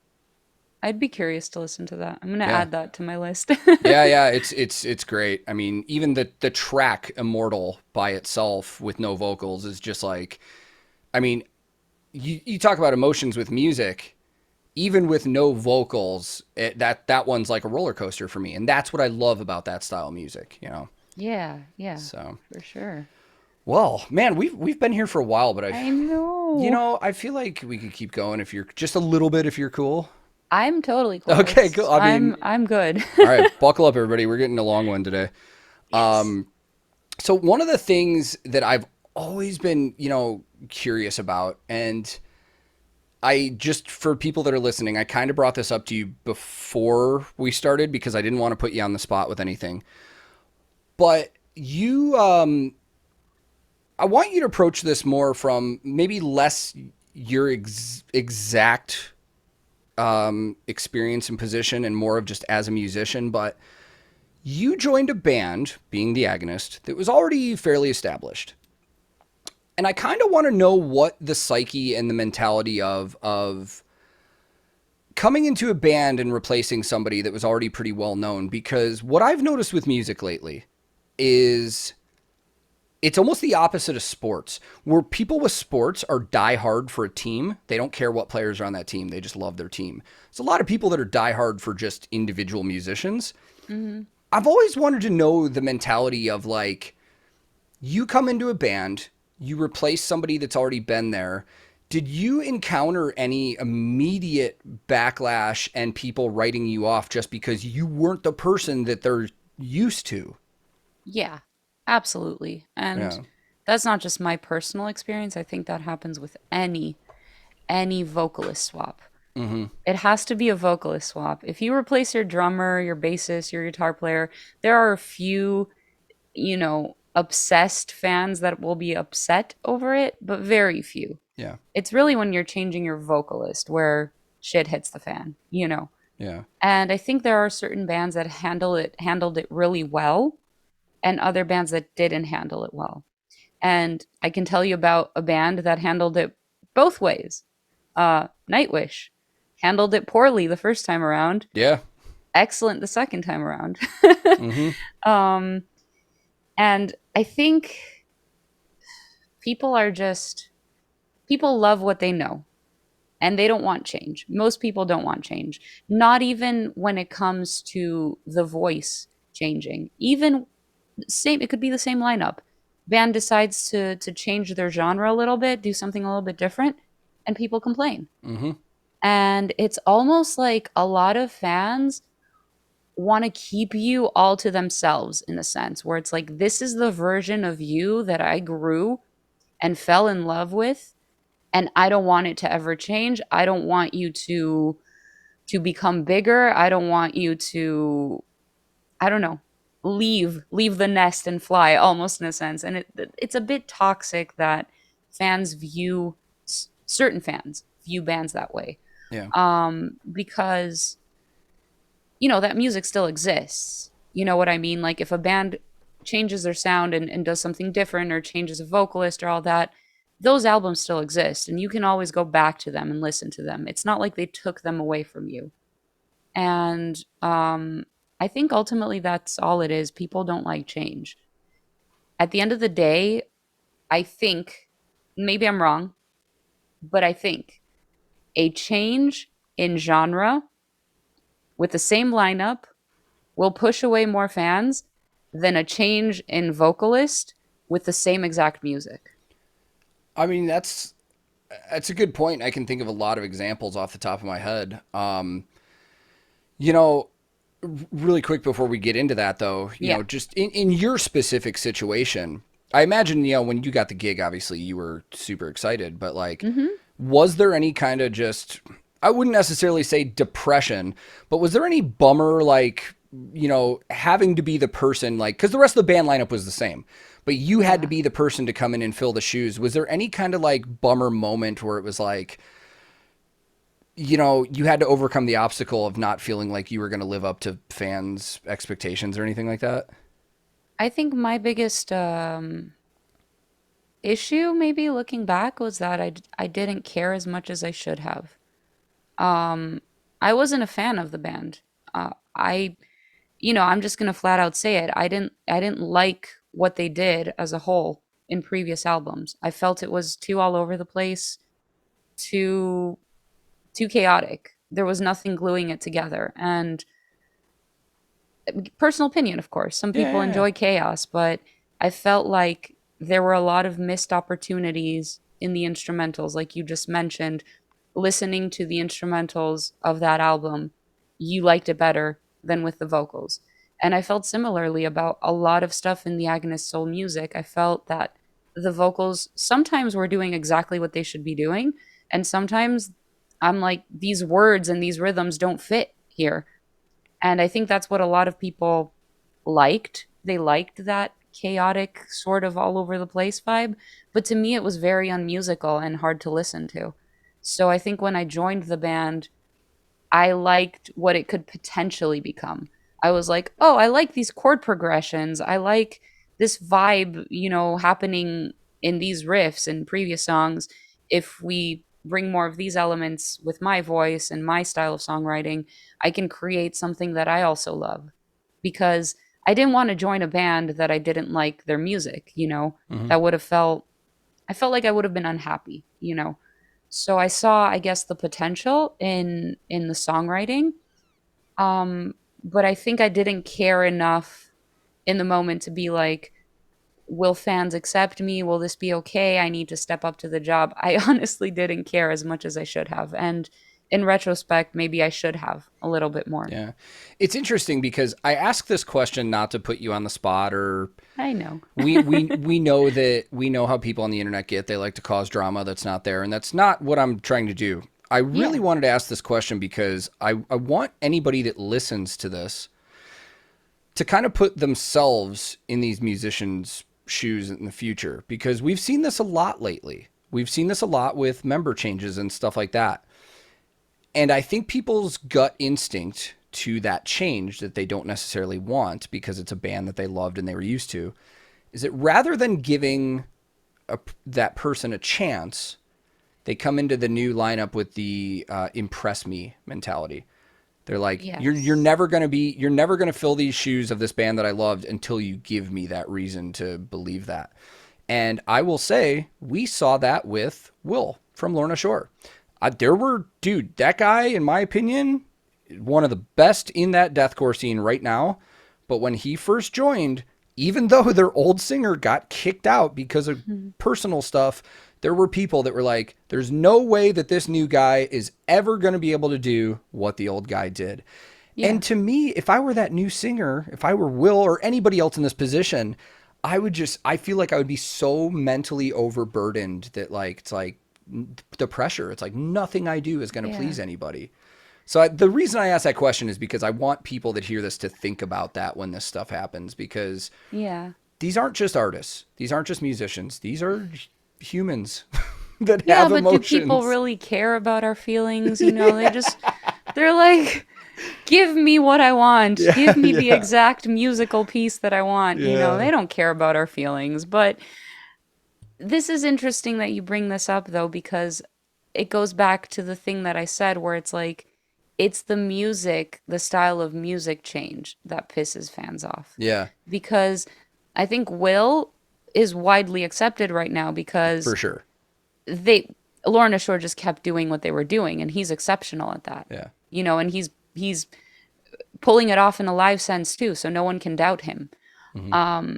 I'd be curious to listen to that. I'm gonna Yeah. add that to my list. Yeah, it's great. I mean, even the track Immortal by itself with no vocals is just like, I mean, you talk about emotions with music, even with no vocals, that one's like a roller coaster for me, and that's what I love about that style of music, you know. Yeah, yeah, So, for sure. well, man, we've been here for a while, but I know. I feel like we could keep going if you're just a little bit if you're cool. I'm totally Okay, close. cool. I mean, I'm good. all right, buckle up, everybody. We're getting a long one today. Yes. So one of the things that I've always been, curious about, and I just, for people that are listening, I kind of brought this up to you before we started because I didn't want to put you on the spot with anything. But I want you to approach this more from maybe less your exact experience and position and more of just as a musician. But you joined a band, being the Agonist, that was already fairly established. And I kind of want to know what the psyche and the mentality of coming into a band and replacing somebody that was already pretty well known. Because what I've noticed with music lately is it's almost the opposite of sports, where people with sports are die hard for a team. They don't care what players are on that team. They just love their team. There's a lot of people that are die hard for just individual musicians. Hmm. I've always wanted to know the mentality of like, you come into a band, you replace somebody that's already been there. Did you encounter any immediate backlash and people writing you off just because you weren't the person that they're used to? Yeah, absolutely. And Yeah. that's not just my personal experience. I think that happens with any vocalist swap. Mm-hmm. It has to be a vocalist swap. If you replace your drummer, your bassist, your guitar player, there are a few, obsessed fans that will be upset over it, but very few. Yeah. It's really when you're changing your vocalist where shit hits the fan. Yeah. And I think there are certain bands that handled it really well and other bands that didn't handle it well. And I can tell you about a band that handled it both ways. Nightwish handled it poorly the first time around, Yeah. excellent the second time around. Mm-hmm. um, and I think people are just, people love what they know and they don't want change. Most people don't want change, not even when it comes to the voice changing. Even same, it could be the same lineup. Band decides to change their genre a little bit, do something a little bit different, and people complain. Mm-hmm. And it's almost like a lot of fans want to keep you all to themselves in a sense, where it's like, this is the version of you that I grew and fell in love with, and I don't want it to ever change. I don't want you to become bigger. I don't want you to, I don't know, leave the nest and fly, almost in a sense. And it's a bit toxic that fans view certain fans view bands that way. Yeah. Because that music still exists. You know what I mean? Like if a band changes their sound and does something different or changes a vocalist or all that, those albums still exist and you can always go back to them and listen to them. It's not like they took them away from you. And I think ultimately that's all it is. People don't like change. At the end of the day, I think, maybe I'm wrong, but I think a change in genre with the same lineup will push away more fans than a change in vocalist with the same exact music. I mean, that's a good point. I can think of a lot of examples off the top of my head. You know, really quick before we get into that though, Yeah. just in your specific situation, I imagine, when you got the gig, obviously you were super excited, but like, Hmm. was there any kind of just, I wouldn't necessarily say depression, but was there any bummer, like, having to be the person, like, because the rest of the band lineup was the same, but you had to Yeah. be the person to come in and fill the shoes. Was there any kind of like bummer moment where it was like, you had to overcome the obstacle of not feeling like you were going to live up to fans' expectations or anything like that? I think my biggest issue, maybe looking back, was that I didn't care as much as I should have. I wasn't a fan of the band. I, I'm just gonna flat out say it. I didn't like what they did as a whole in previous albums. I felt it was too all over the place, too too chaotic. There was nothing gluing it together. And personal opinion, of course, some people Yeah. enjoy chaos, but I felt like there were a lot of missed opportunities in the instrumentals, like you just mentioned. Listening to the instrumentals of that album, you liked it better than with the vocals. And I felt similarly about a lot of stuff in the Agonist Soul music. I felt that the vocals sometimes were doing exactly what they should be doing, and sometimes I'm like, these words and these rhythms don't fit here. And I think that's what a lot of people liked. They liked that chaotic, sort of all over the place vibe. But to me, it was very unmusical and hard to listen to. So I think when I joined the band, I liked what it could potentially become. I was like, oh, I like these chord progressions. I like this vibe, happening in these riffs and previous songs. If we bring more of these elements with my voice and my style of songwriting, I can create something that I also love. Because I didn't want to join a band that I didn't like their music, Hmm. that would have I felt like I would have been unhappy. So I saw, I guess, the potential in the songwriting. But I think I didn't care enough in the moment to be like, will fans accept me? Will this be okay? I need to step up to the job. I honestly didn't care as much as I should have. And in retrospect, maybe I should have a little bit more. Yeah. It's interesting because I ask this question not to put you on the spot, or I know. we know that we know how people on the internet get. They like to cause drama that's not there, and that's not what I'm trying to do. I really Yeah. wanted to ask this question because I want anybody that listens to this to kind of put themselves in these musicians' shoes in the future, because we've seen this a lot lately. We've seen this a lot with member changes and stuff like that. And I think people's gut instinct to that change that they don't necessarily want because it's a band that they loved and they were used to is that rather than giving that person a chance, they come into the new lineup with the impress me mentality. They're like, you're Yes. never gonna be, you're never gonna fill these shoes of this band that I loved until you give me that reason to believe that. And I will say, we saw that with Will from Lorna Shore. There were, dude, that guy, in my opinion, one of the best in that deathcore scene right now. But when he first joined, even though their old singer got kicked out because of Mhm. personal stuff, there were people that were like, there's no way that this new guy is ever going to be able to do what the old guy did. And Yeah. to me, if I were that new singer, if I were Will or anybody else in this position, I feel like I would be so mentally overburdened that like, it's like the pressure, it's like nothing I do is going to Yeah. please anybody. So the reason I ask that question is because I want people that hear this to think about that when this stuff happens, because Yeah. these aren't just artists. These aren't just musicians. These are humans that Yeah, have but do people emotions. really care about our feelings? They're like, give me what I want. Yeah, Give me the yeah, exact musical piece that I want. yeah. They don't care about our feelings. But this is interesting that you bring this up, though, because it goes back to the thing that I said, where it's like, it's the music, the style of music change that pisses fans off. Yeah, Because I think Will is widely accepted right now because for sure. they Lorna Shore just kept doing what they were doing, and he's exceptional at that. Yeah. And he's pulling it off in a live sense too, so no one can doubt him. Hmm.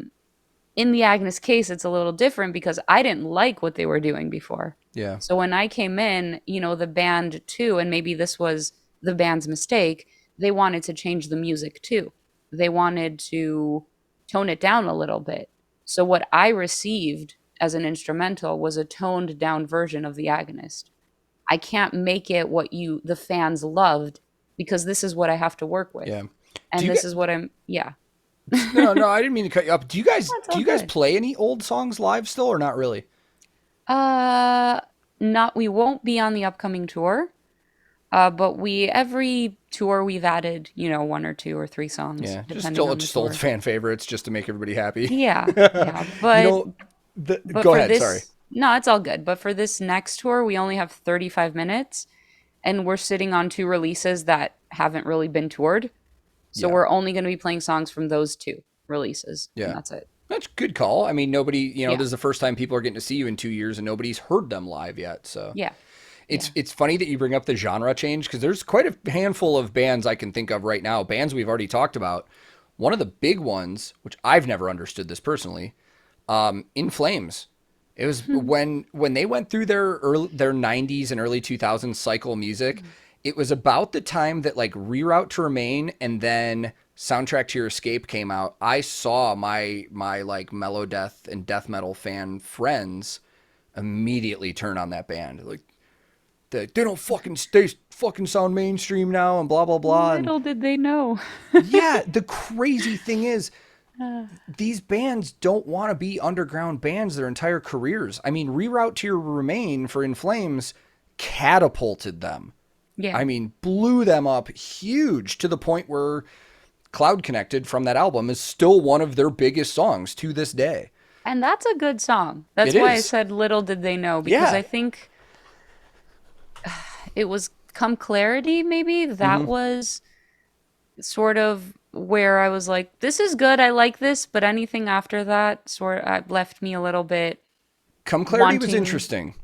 In the Agnes case, it's a little different because I didn't like what they were doing before. Yeah. So when I came in, the band too, and maybe this was the band's mistake, they wanted to change the music too. They wanted to tone it down a little bit. So what I received as an instrumental was a toned down version of the Agonist. I can't make it what the fans loved, because this is what I have to work with. Yeah. Do And you this get is what yeah. no, no, I didn't mean to cut you up. That's Do all you guys good. play any old songs live still or not really? Uh, not we won't be on the upcoming tour. But every tour we've added, one or two or three songs, Yeah, depending on the just old tour. fan favorites just to make everybody happy. Yeah, yeah. You But know, But Go for ahead. Sorry. this, no, it's all good. But for this next tour, we only have 35 minutes and we're sitting on two releases that haven't really been toured. So Yeah. we're only going to be playing songs from those two releases, and Yeah. that's it. That's a good call. I mean, nobody, Yeah. this is the first time people are getting to see you in 2 years and nobody's heard them live yet. So Yeah. it's Yeah. it's funny that you bring up the genre change because there's quite a handful of bands I can think of right now, bands we've already talked about. One of the big ones, which I've never understood this personally, In Flames. It was when they went through their 90s and early 2000s cycle music. It was about the time that like Reroute to Remain and then Soundtrack to Your Escape came out. I saw my like mellow death and death metal fan friends immediately turn on that band. Like they don't fucking fucking sound mainstream now and blah blah blah. And Little did they know. yeah, the crazy thing is these bands don't want to be underground bands their entire careers. I mean, Reroute to Your Remain for In Flames catapulted them. Yeah. I mean, blew them up huge to the point where Cloud Connected from that album is still one of their biggest songs to this day. And that's a good song. That's It why I is. said little did they know, because Yeah. I think it was Come Clarity, maybe. That was sort of where I was like, this is good. I like this. But anything after that sort of left me a little bit Come Clarity was wanting. interesting.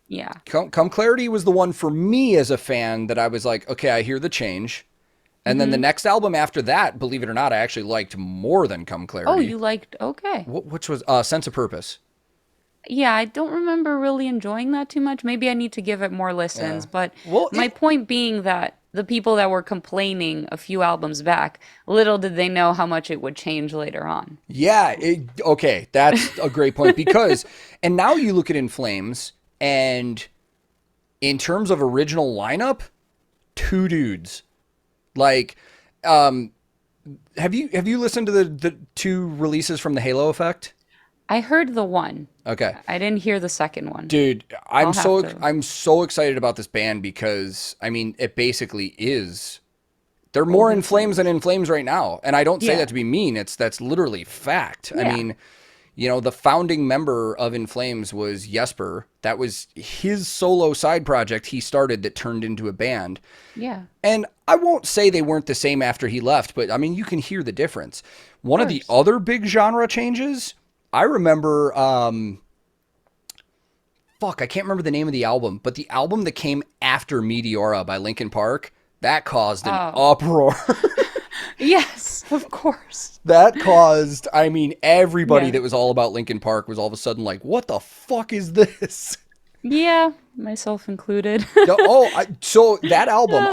Yeah. Come Clarity was the one for me as a fan that I was like, okay, I hear the change. And then the next album after that, believe it or not, I actually liked more than Come Clarity. Oh, you liked, okay. Which was Sense of Purpose. Yeah, I don't remember really enjoying that too much. Maybe I need to give it more listens. Yeah. But Well, my point being that the people that were complaining a few albums back, little did they know how much it would change later on. yeah, okay, that's a great point because, and now you look at In Flames, and in terms of original lineup, two dudes. Like, have you listened to the two releases from the Halo Effect? I heard the one. Okay. I didn't hear the second one. Dude, I'll have to. I'm so excited about this band because I mean it basically is they're more In Flames than In Flames right now. And I don't say Yeah. that to be mean. That's literally fact. I Yeah. mean, the founding member of In Flames was Jesper. That was his solo side project he started that turned into a band. Yeah. And I won't say they weren't the same after he left, but I mean, you can hear the difference. One of the course. other big genre changes, I remember, I can't remember the name of the album, but the album that came after Meteora by Linkin Park, that caused an uproar. Yes, of course. That caused, I mean, everybody Yeah. that was all about Linkin Park was all of a sudden like, what the fuck is this? Yeah, myself included. So that album,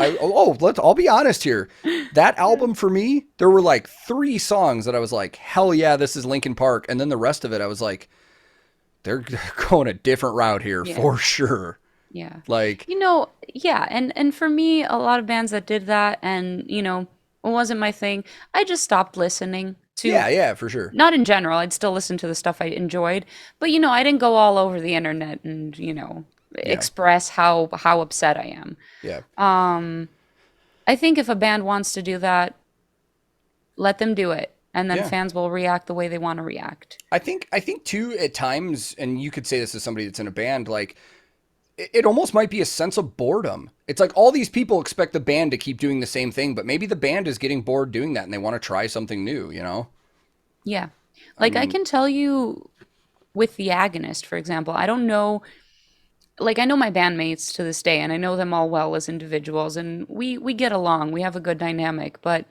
I'll be honest here. That album for me, there were like 3 songs that I was like, hell yeah, this is Linkin Park. And then the rest of it, I was like, they're going a different route here Yeah. for sure. Yeah. Like, Yeah, and for me, a lot of bands that did that and, it wasn't my thing, I just stopped listening to. yeah, for sure. Not in general, I'd still listen to the stuff I enjoyed, but I didn't go all over the internet and, express how upset I am. Yeah. I think if a band wants to do that, let them do it, and then Yeah. fans will react the way they want to react. I think too at times, and you could say this as somebody that's in a band, like it almost might be a sense of boredom. It's like all these people expect the band to keep doing the same thing, but maybe the band is getting bored doing that and they want to try something new, Yeah. Like I can tell you with the Agonist, for example, I don't know, like I know my bandmates to this day and I know them all well as individuals and we get along, we have a good dynamic, but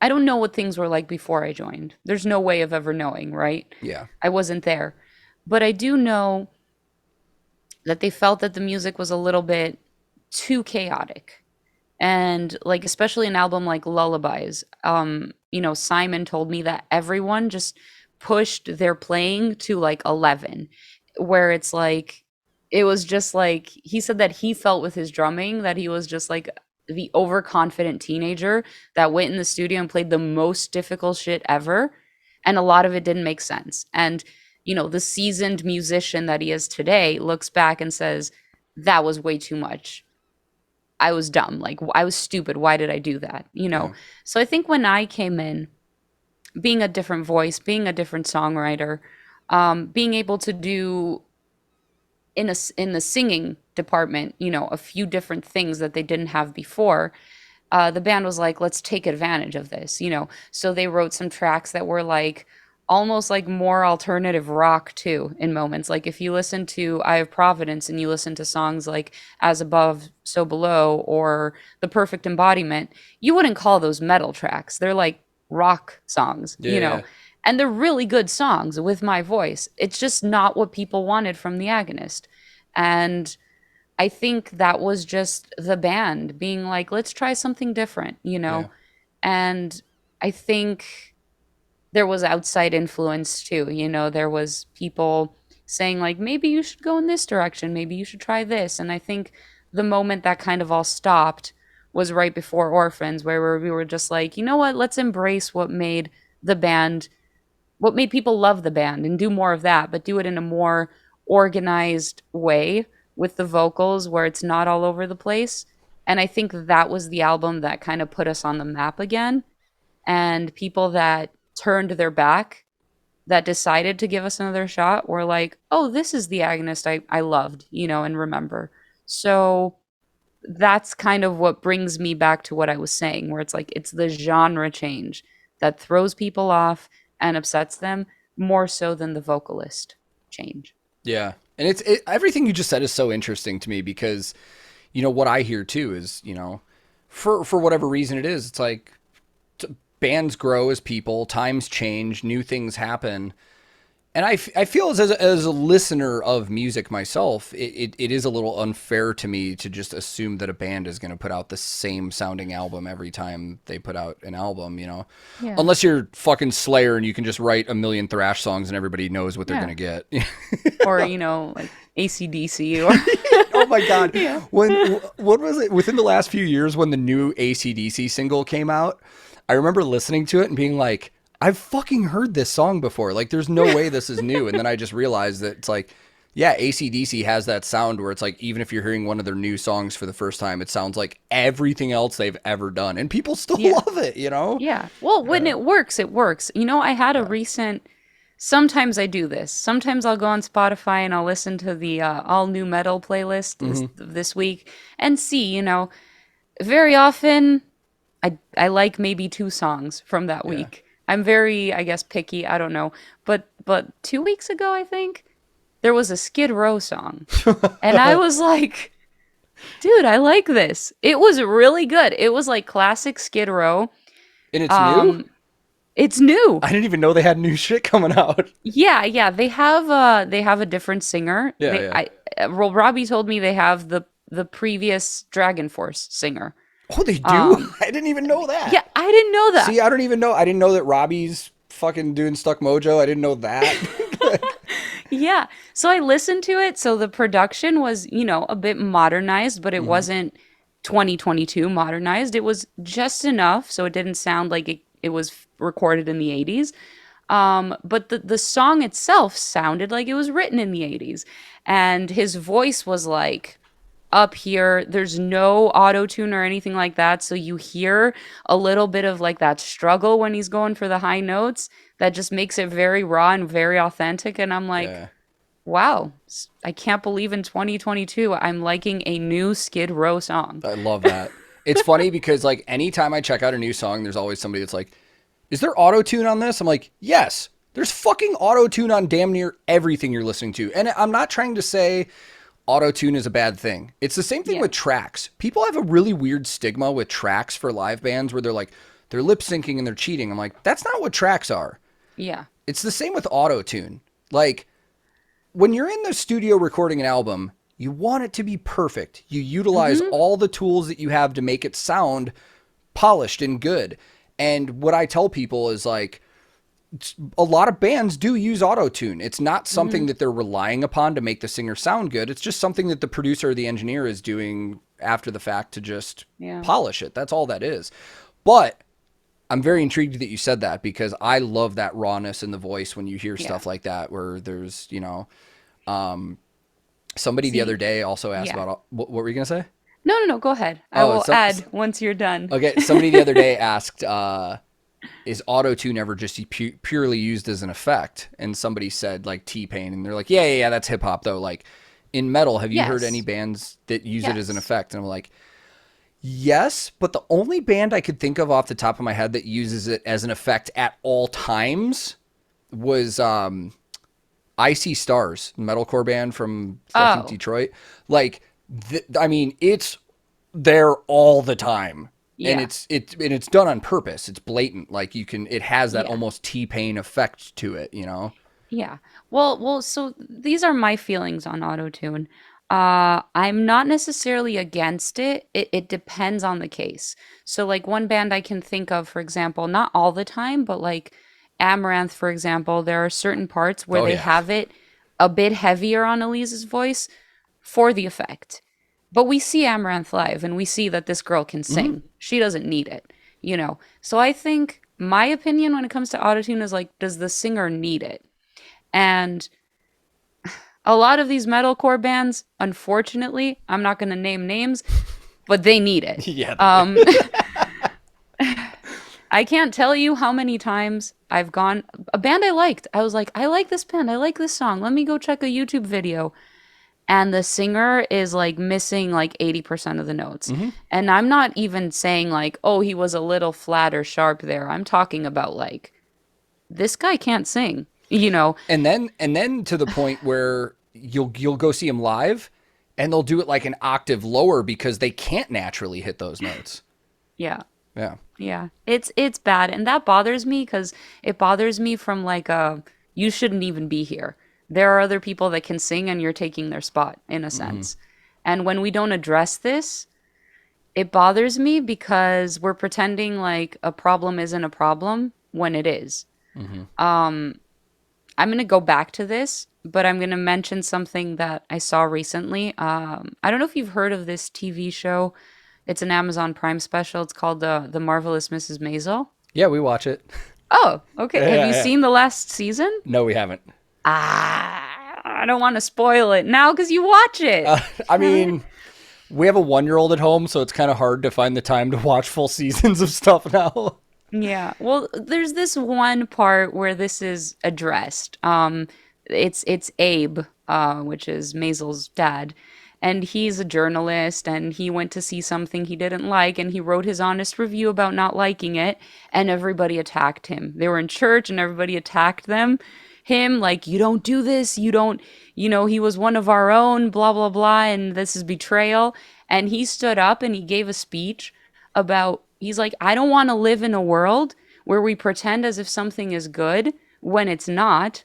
I don't know what things were like before I joined. There's no way of ever knowing, right? Yeah. I wasn't there. But I do know that they felt that the music was a little bit too chaotic. And like especially an album like Lullabies, Simon told me that everyone just pushed their playing to like 11, where it's like it was just like he said that he felt with his drumming that he was just like the overconfident teenager that went in the studio and played the most difficult shit ever, and a lot of it didn't make sense. And the seasoned musician that he is today looks back and says that was way too much. I was dumb. Like, I was stupid. Why did I do that? Yeah. So I think when I came in, being a different voice, being a different songwriter, Being able to do in the singing department, a few different things that they didn't have before. The band was like, let's take advantage of this, So they wrote some tracks that were like almost like more alternative rock too in moments. Like if you listen to Eye of Providence and you listen to songs like As Above, So Below or The Perfect Embodiment, you wouldn't call those metal tracks. They're like rock songs, Yeah. And they're really good songs with my voice. It's just not what people wanted from the Agonist. And I think that was just the band being like, let's try something different, Yeah. And I think there was outside influence too, there was people saying like, maybe you should go in this direction, maybe you should try this. And I think the moment that kind of all stopped was right before Orphans, where we were just like, you know what, let's embrace the band, what made people love the band and do more of that, but do it in a more organized way with the vocals where it's not all over the place. And I think that was the album that kind of put us on the map again. And people that turned their back, that decided to give us another shot, were like, oh, this is the Agonist I loved, and remember. So that's kind of what brings me back to what I was saying, where it's like, it's the genre change that throws people off and upsets them more so than the vocalist change. Yeah. And everything you just said is so interesting to me because, what I hear too is, for whatever reason it is, it's like bands grow as people, times change, new things happen. And I feel as a listener of music myself, it is a little unfair to me to just assume that a band is going to put out the same sounding album every time they put out an album, Yeah. Unless you're fucking Slayer and you can just write a million thrash songs and everybody knows what they're going to get. Or, like AC/DC or... Oh my God. Yeah. What was it? Within the last few years when the new AC/DC single came out, I remember listening to it and being like, I've fucking heard this song before. Like, there's no way this is new. And then I just realized that it's like, yeah, AC/DC has that sound where it's like, even if you're hearing one of their new songs for the first time, it sounds like everything else they've ever done. And people still love it, Yeah. Well, when it works, it works. I had a recent... Sometimes I do this. Sometimes I'll go on Spotify and I'll listen to the all new metal playlist this week and see, very often I like maybe 2 songs from that week. I'm very, I guess, picky. I don't know. But 2 weeks ago, I think, there was a Skid Row song. And I was like, dude, I like this. It was really good. It was like classic Skid Row. And it's new? It's new. I didn't even know they had new shit coming out. Yeah. They have a different singer. Robbie told me they have the previous Dragon Force singer. Oh, they do? I didn't even know that. Yeah, I didn't know that. See, I don't even know. I didn't know that Robbie's fucking doing Stuck Mojo. I didn't know that. Yeah. So I listened to it. So the production was, a bit modernized, but it wasn't 2022 modernized. It was just enough so it didn't sound like it was recorded in the 80s. But the song itself sounded like it was written in the 80s. And his voice was like up here. There's no auto-tune or anything like that. So you hear a little bit of like that struggle when he's going for the high notes that just makes it very raw and very authentic. And I'm like, wow, I can't believe in 2022 I'm liking a new Skid Row song. I love that. It's funny because like anytime I check out a new song, there's always somebody that's like, is there auto-tune on this? I'm like, yes, there's fucking auto-tune on damn near everything you're listening to. And I'm not trying to say auto-tune is a bad thing. It's the same thing with tracks. People have a really weird stigma with tracks for live bands where they're like, they're lip syncing and they're cheating. I'm like, that's not what tracks are. Yeah. It's the same with auto-tune. Like, when you're in the studio recording an album, you want it to be perfect. You utilize all the tools that you have to make it sound polished and good. And what I tell people is like, a lot of bands do use auto-tune. It's not something that they're relying upon to make the singer sound good. It's just something that the producer or the engineer is doing after the fact to just polish it. That's all that is. But I'm very intrigued that you said that because I love that rawness in the voice when you hear stuff like that where there's, somebody the other day also asked about, what were you going to say? No, go ahead. I will add once you're done. Okay, somebody the other day asked, is Autotune ever just purely used as an effect? And somebody said like T-Pain, and they're like, yeah, that's hip hop though. Like in metal, have you heard any Yes. bands that use it as an Yes. effect? And I'm like, yes, but the only band I could think of off the top of my head that uses it as an effect at all times was I See Stars, metalcore band from I think Oh, Detroit. Like, I mean, it's there all the time, and yeah. it's done on purpose. It's blatant. Like it has that Yeah. almost T-Pain effect to it. You know? Yeah. So these are my feelings on autotune. I'm not necessarily against it. It depends on the case. So like one band I can think of, for example, not all the time, but like Amaranth, for example, there are certain parts where Oh they yeah. have it a bit heavier on Elise's voice for the effect. But we see Amaranth live and we see that this girl can Hmm. sing. She doesn't need it, you know. So I think my opinion when it comes to autotune is like, does the singer need it? And a lot of these metalcore bands, unfortunately, I'm not going to name names, but they need it. Yeah. Um, I can't tell you how many times I've gone, a band I liked, I was like, I like this band, I like this song, let me go check a YouTube video. And the singer is like missing like 80% of the notes. Hmm. And I'm not even saying like, oh, he was a little flat or sharp there. I'm talking about like, this guy can't sing, you know? And then to the point where you'll go see them live, and they'll do it like an octave lower because they can't naturally hit those notes. Yeah. Yeah. Yeah, it's bad, and that bothers me because it bothers me from like you shouldn't even be here. There are other people that can sing, and you're taking their spot in a Hmm. sense. And when we don't address this, it bothers me because we're pretending like a problem isn't a problem when it is. Hmm. I'm gonna go back to this, but I'm gonna mention something that I saw recently. I don't know if you've heard of this TV show. It's an Amazon Prime special. It's called The Marvelous Mrs. Maisel. Yeah, we watch it. Oh, okay. Yeah, Have you yeah. seen the last season? No, we haven't. I don't want to spoil it now because you watch it. I Damn it. mean, we have a 1-year-old at home, so it's kind of hard to find the time to watch full seasons of stuff now. Yeah. Well, there's this one part where this is addressed. It's Abe, which is Maisel's dad, and he's a journalist, and he went to see something he didn't like, and he wrote his honest review about not liking it, and everybody attacked him. They were in church, and everybody attacked him, like, you don't do this, you don't, he was one of our own, blah blah blah, and this is betrayal. And he stood up and he gave a speech about, he's like, I don't want to live in a world where we pretend as if something is good when it's not,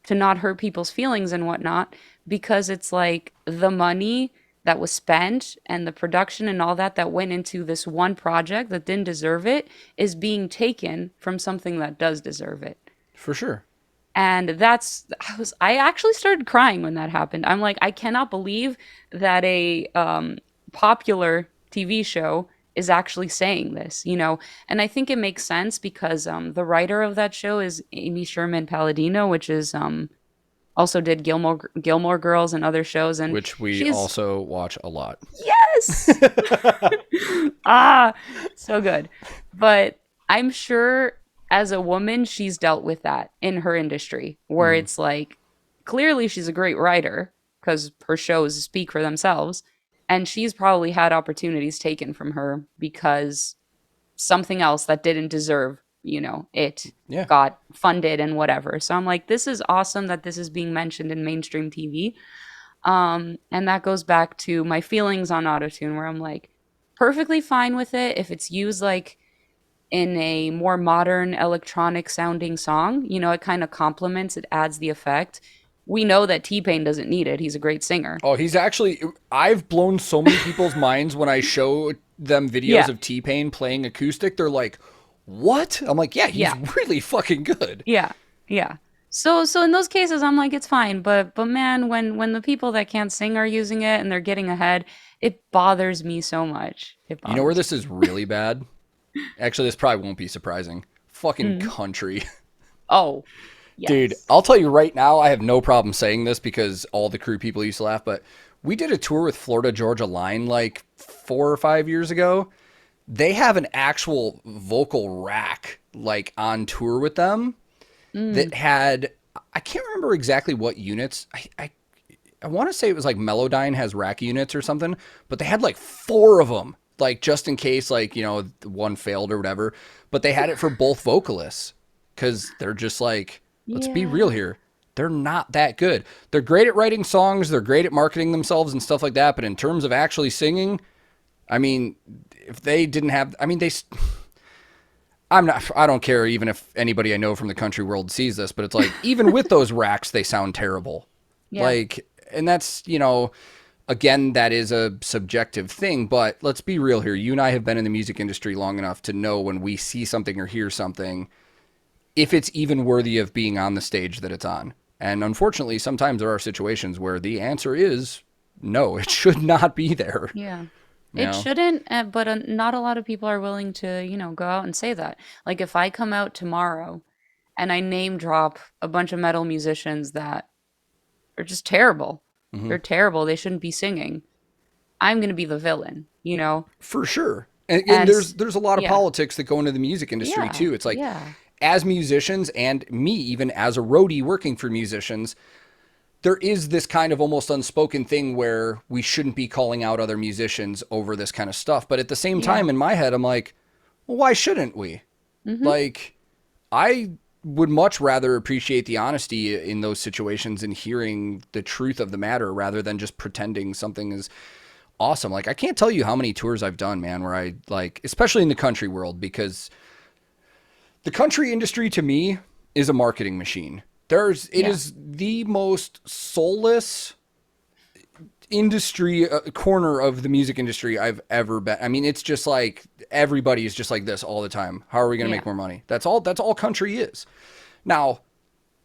to not hurt people's feelings and whatnot, because it's like the money that was spent and the production and all that went into this one project that didn't deserve it is being taken from something that does deserve it. For sure. And I actually started crying when that happened. I'm like, I cannot believe that a popular TV show is actually saying this. And I think it makes sense because the writer of that show is Amy Sherman Palladino, which is also did Gilmore Girls and other shows, and Which we she's also watch a lot. yes, ah, so good. But I'm sure as a woman, she's dealt with that in her industry, where Hmm. it's like clearly she's a great writer because her shows speak for themselves, and she's probably had opportunities taken from her because something else that didn't deserve, it Yeah. got funded and whatever. So I'm like, this is awesome that this is being mentioned in mainstream TV. And that goes back to my feelings on autotune, where I'm like, perfectly fine with it if it's used like in a more modern electronic sounding song. It kind of complements, it adds the effect. We know that T-Pain doesn't need it. He's a great singer. Oh, I've blown so many people's minds when I show them videos Yeah. of T-Pain playing acoustic. They're like, what? I'm like, yeah, he's Yeah. really fucking good. Yeah. Yeah. So in those cases I'm like it's fine, but man, when the people that can't sing are using it and they're getting ahead, it bothers me so much. It You know where bothers this is really bad? Actually, this probably won't be surprising. me. Fucking country. Oh, Dude, yes. I'll tell you right now, I have no problem saying this because all the crew people used to laugh, but we did a tour with Florida Georgia Line like 4 or 5 years ago. They have an actual vocal rack like on tour with them Mm. that had, I can't remember exactly what units. I want to say it was like Melodyne has rack units or something, but they had like 4 of them, like just in case, like, you know, one failed or whatever. But they had it for both vocalists because they're just like, let's be real Yeah. here. They're not that good. They're great at writing songs. They're great at marketing themselves and stuff like that. But in terms of actually singing, I mean, if they didn't have, I mean, I don't care even if anybody I know from the country world sees this, but it's like, even with those racks, they sound terrible. Yeah. Like, and that's, you know, again, that is a subjective thing, but let's be real here. You and I have been in the music industry long enough to know when we see something or hear something, if it's even worthy of being on the stage that it's on. And unfortunately, sometimes there are situations where the answer is no, it should not be there. Yeah. You It know? shouldn't, but not a lot of people are willing to, go out and say that. Like if I come out tomorrow and I name drop a bunch of metal musicians that are just terrible. Hmm. They're terrible. They shouldn't be singing. I'm going to be the villain. For sure. And And there's a lot of yeah. politics that go into the music industry Yeah. too. It's like, Yeah. as musicians, and me even as a roadie working for musicians, there is this kind of almost unspoken thing where we shouldn't be calling out other musicians over this kind of stuff. But at the same Yeah. time, in my head, I'm like, well, why shouldn't we? Mhm. Like, I would much rather appreciate the honesty in those situations and hearing the truth of the matter rather than just pretending something is awesome. Like, I can't tell you how many tours I've done, man, where I, like, especially in the country world, because the country industry to me is a marketing machine. It Yeah. is the most soulless industry corner of the music industry I've ever been. I mean, it's just like everybody is just like this all the time. How are we going to Yeah. make more money? That's all country is. Now,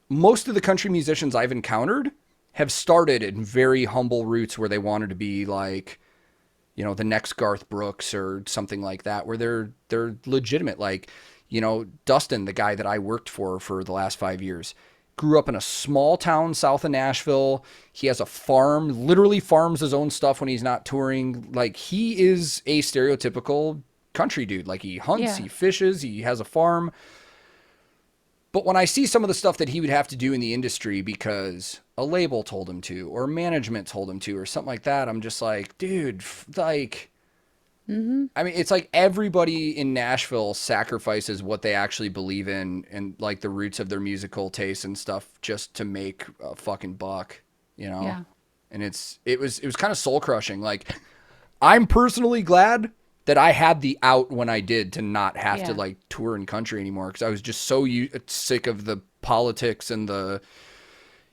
most of the country musicians I've encountered have started in very humble roots where they wanted to be like, you know, the next Garth Brooks or something like that, where they're legitimate. Like, you know, Dustin, the guy that I worked for the last 5 years, grew up in a small town south of Nashville. He has a farm, literally farms his own stuff when he's not touring. Like, he is a stereotypical country dude. Like, he hunts, Yeah. he fishes, he has a farm. But when I see some of the stuff that he would have to do in the industry because a label told him to, or management told him to, or something like that, I'm just like, dude, like, Mhm. I mean, it's like everybody in Nashville sacrifices what they actually believe in and like the roots of their musical taste and stuff just to make a fucking buck, you know? Yeah. And it was kind of soul crushing. Like, I'm personally glad that I had the out when I did to not have to Yeah. like tour in country anymore because I was just so sick of the politics and the,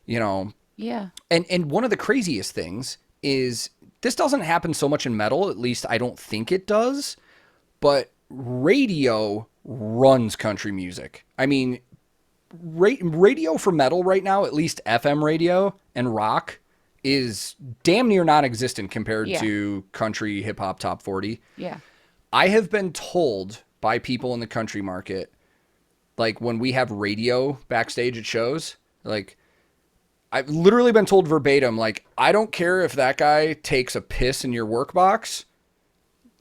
you know, Yeah. and one of the craziest things is this doesn't happen so much in metal, at least I don't think it does, but radio runs country music. I mean, radio for metal right now, at least FM radio and rock, is damn near non-existent compared Yeah. to country hip hop top 40. Yeah. I have been told by people in the country market, like when we have radio backstage at shows, like I've literally been told verbatim, like, I don't care if that guy takes a piss in your work box.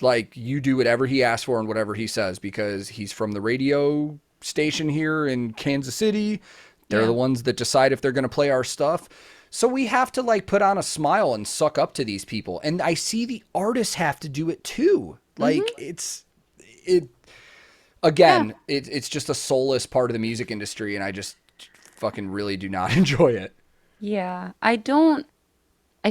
Like, you do whatever he asks for and whatever he says because he's from the radio station here in Kansas City. They're the Yeah. ones that decide if they're going to play our stuff. So we have to like put on a smile and suck up to these people. And I see the artists have to do it too. Like, Mhm. it Yeah. again, it's just a soulless part of the music industry. And I just fucking really do not enjoy it. Yeah. I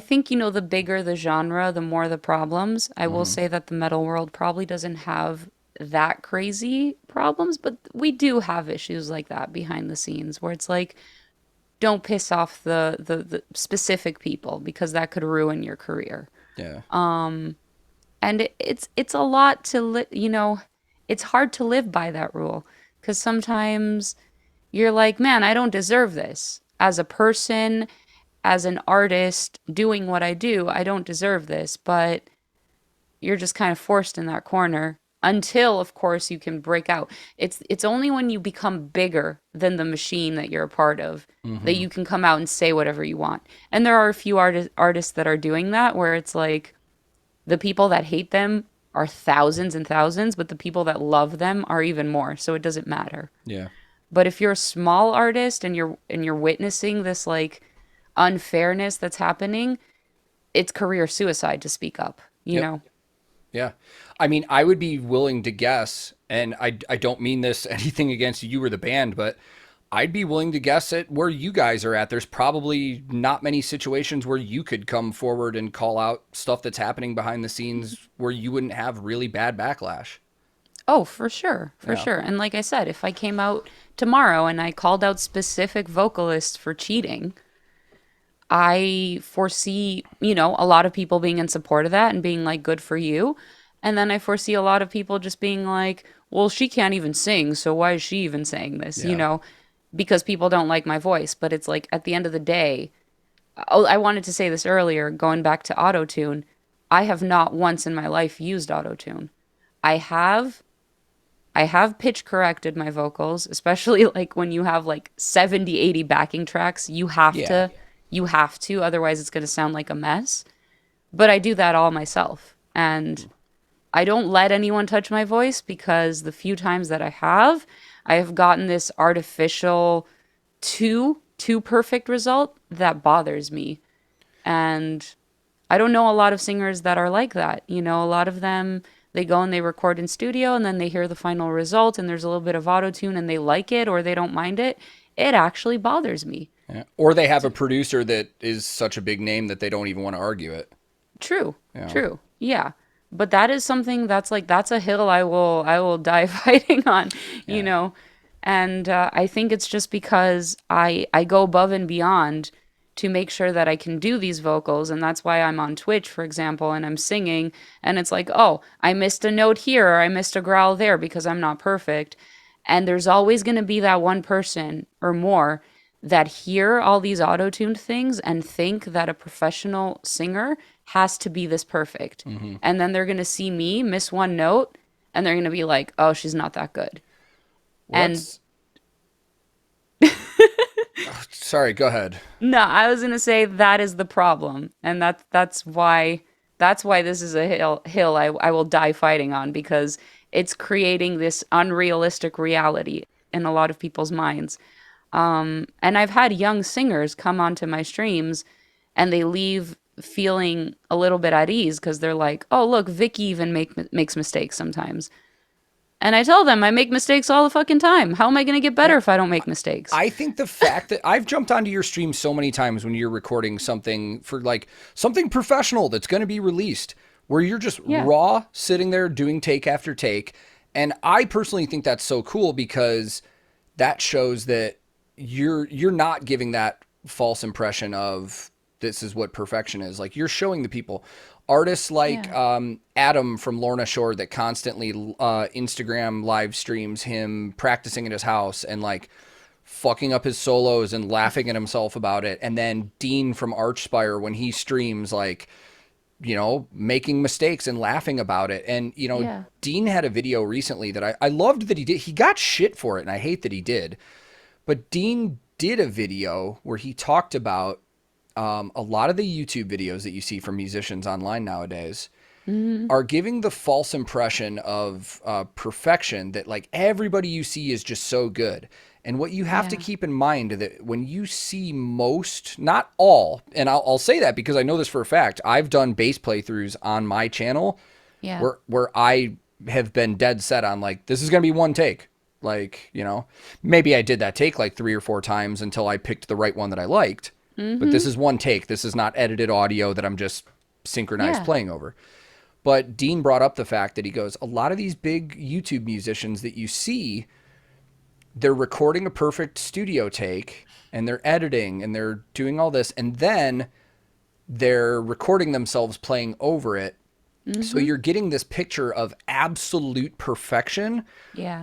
think, the bigger the genre, the more the problems. I will Hmm. say that the metal world probably doesn't have that crazy problems, but we do have issues like that behind the scenes where it's like, don't piss off the specific people because that could ruin your career. Yeah. And it's a lot to it's hard to live by that rule because sometimes you're like, man, I don't deserve this. As a person, as an artist doing what I do, I don't deserve this, but you're just kind of forced in that corner until of course you can break out. It's only when you become bigger than the machine that you're a part of that Hmm. you can come out and say whatever you want. And there are a few artists that are doing that where it's like the people that hate them are thousands and thousands, but the people that love them are even more. So it doesn't matter. Yeah. But if you're a small artist and you're witnessing this like unfairness that's happening, it's career suicide to speak up, you Yep. know? Yeah. I mean, I would be willing to guess, and I don't mean this anything against you or the band, but I'd be willing to guess at where you guys are at. There's probably not many situations where you could come forward and call out stuff that's happening behind the scenes where you wouldn't have really bad backlash. Oh, for sure. For Yeah. sure. And like I said, if I came out tomorrow and I called out specific vocalists for cheating, I foresee, you know, a lot of people being in support of that and being like, good for you. And then I foresee a lot of people just being like, well, she can't even sing, so why is she even saying this? You Yeah. know, because people don't like my voice. But it's like at the end of the day, oh, I wanted to say this earlier, going back to Autotune, I have not once in my life used Autotune. I have I have pitch corrected my vocals, especially like when you have like 70, 80 backing tracks, Yeah. you have to, otherwise it's going to sound like a mess. But I do that all myself. And I don't let anyone touch my voice because the few times that I have gotten this artificial too perfect result that bothers me. And I don't know a lot of singers that are like that. You know, a lot of them, they go and they record in studio and then they hear the final result and there's a little bit of autotune and they like it or they don't mind it. It actually bothers me. Yeah. Or they have a producer that is such a big name that they don't even want to argue it. True. Yeah. True. Yeah. But that is something that's like that's a hill I will die fighting on, you Yeah. know. And I think it's just because I go above and beyond to make sure that I can do these vocals, and that's why I'm on Twitch, for example, and I'm singing, and it's like, oh, I missed a note here or I missed a growl there because I'm not perfect. And there's always going to be that one person or more that hear all these auto-tuned things and think that a professional singer has to be this perfect. Mm-hmm. And then they're going to see me miss one note and they're going to be like, oh, she's not that good. And What's... Oh, sorry, go ahead. no, I was going to say that is the problem. And that's why this is a hill I will die fighting on, because it's creating this unrealistic reality in a lot of people's minds. And I've had young singers come onto my streams and they leave feeling a little bit at ease because they're like, oh, look, Vicky even makes mistakes sometimes. And I tell them I make mistakes all the fucking time. How am I going to get better if I don't make mistakes? I think the fact that I've jumped onto your stream so many times when you're recording something for like something professional that's going to be released, where you're just raw sitting there doing take after take. And I personally think that's so cool because that shows that you're not giving that false impression of this is what perfection is. Like, you're showing the people. Artists like Adam from Lorna Shore that constantly Instagram live streams him practicing at his house and like fucking up his solos and laughing at himself about it. And then Dean from Archspire, when he streams, like, you know, making mistakes and laughing about it. And, you know, Dean had a video recently that I loved that he did. He got shit for it, and I hate that he did. But Dean did a video where he talked about a lot of the YouTube videos that you see from musicians online nowadays are giving the false impression of perfection, that like everybody you see is just so good. And what you have to keep in mind that when you see most, not all, and I'll say that because I know this for a fact, I've done bass playthroughs on my channel where I have been dead set on like, this is going to be one take. Like, you know, maybe I did that take like 3 or 4 times until I picked the right one that I liked. But this is one take. This is not edited audio that I'm just synchronized playing over. But Dean brought up the fact that he goes, a lot of these big YouTube musicians that you see, they're recording a perfect studio take and they're editing and they're doing all this. And then they're recording themselves playing over it. So you're getting this picture of absolute perfection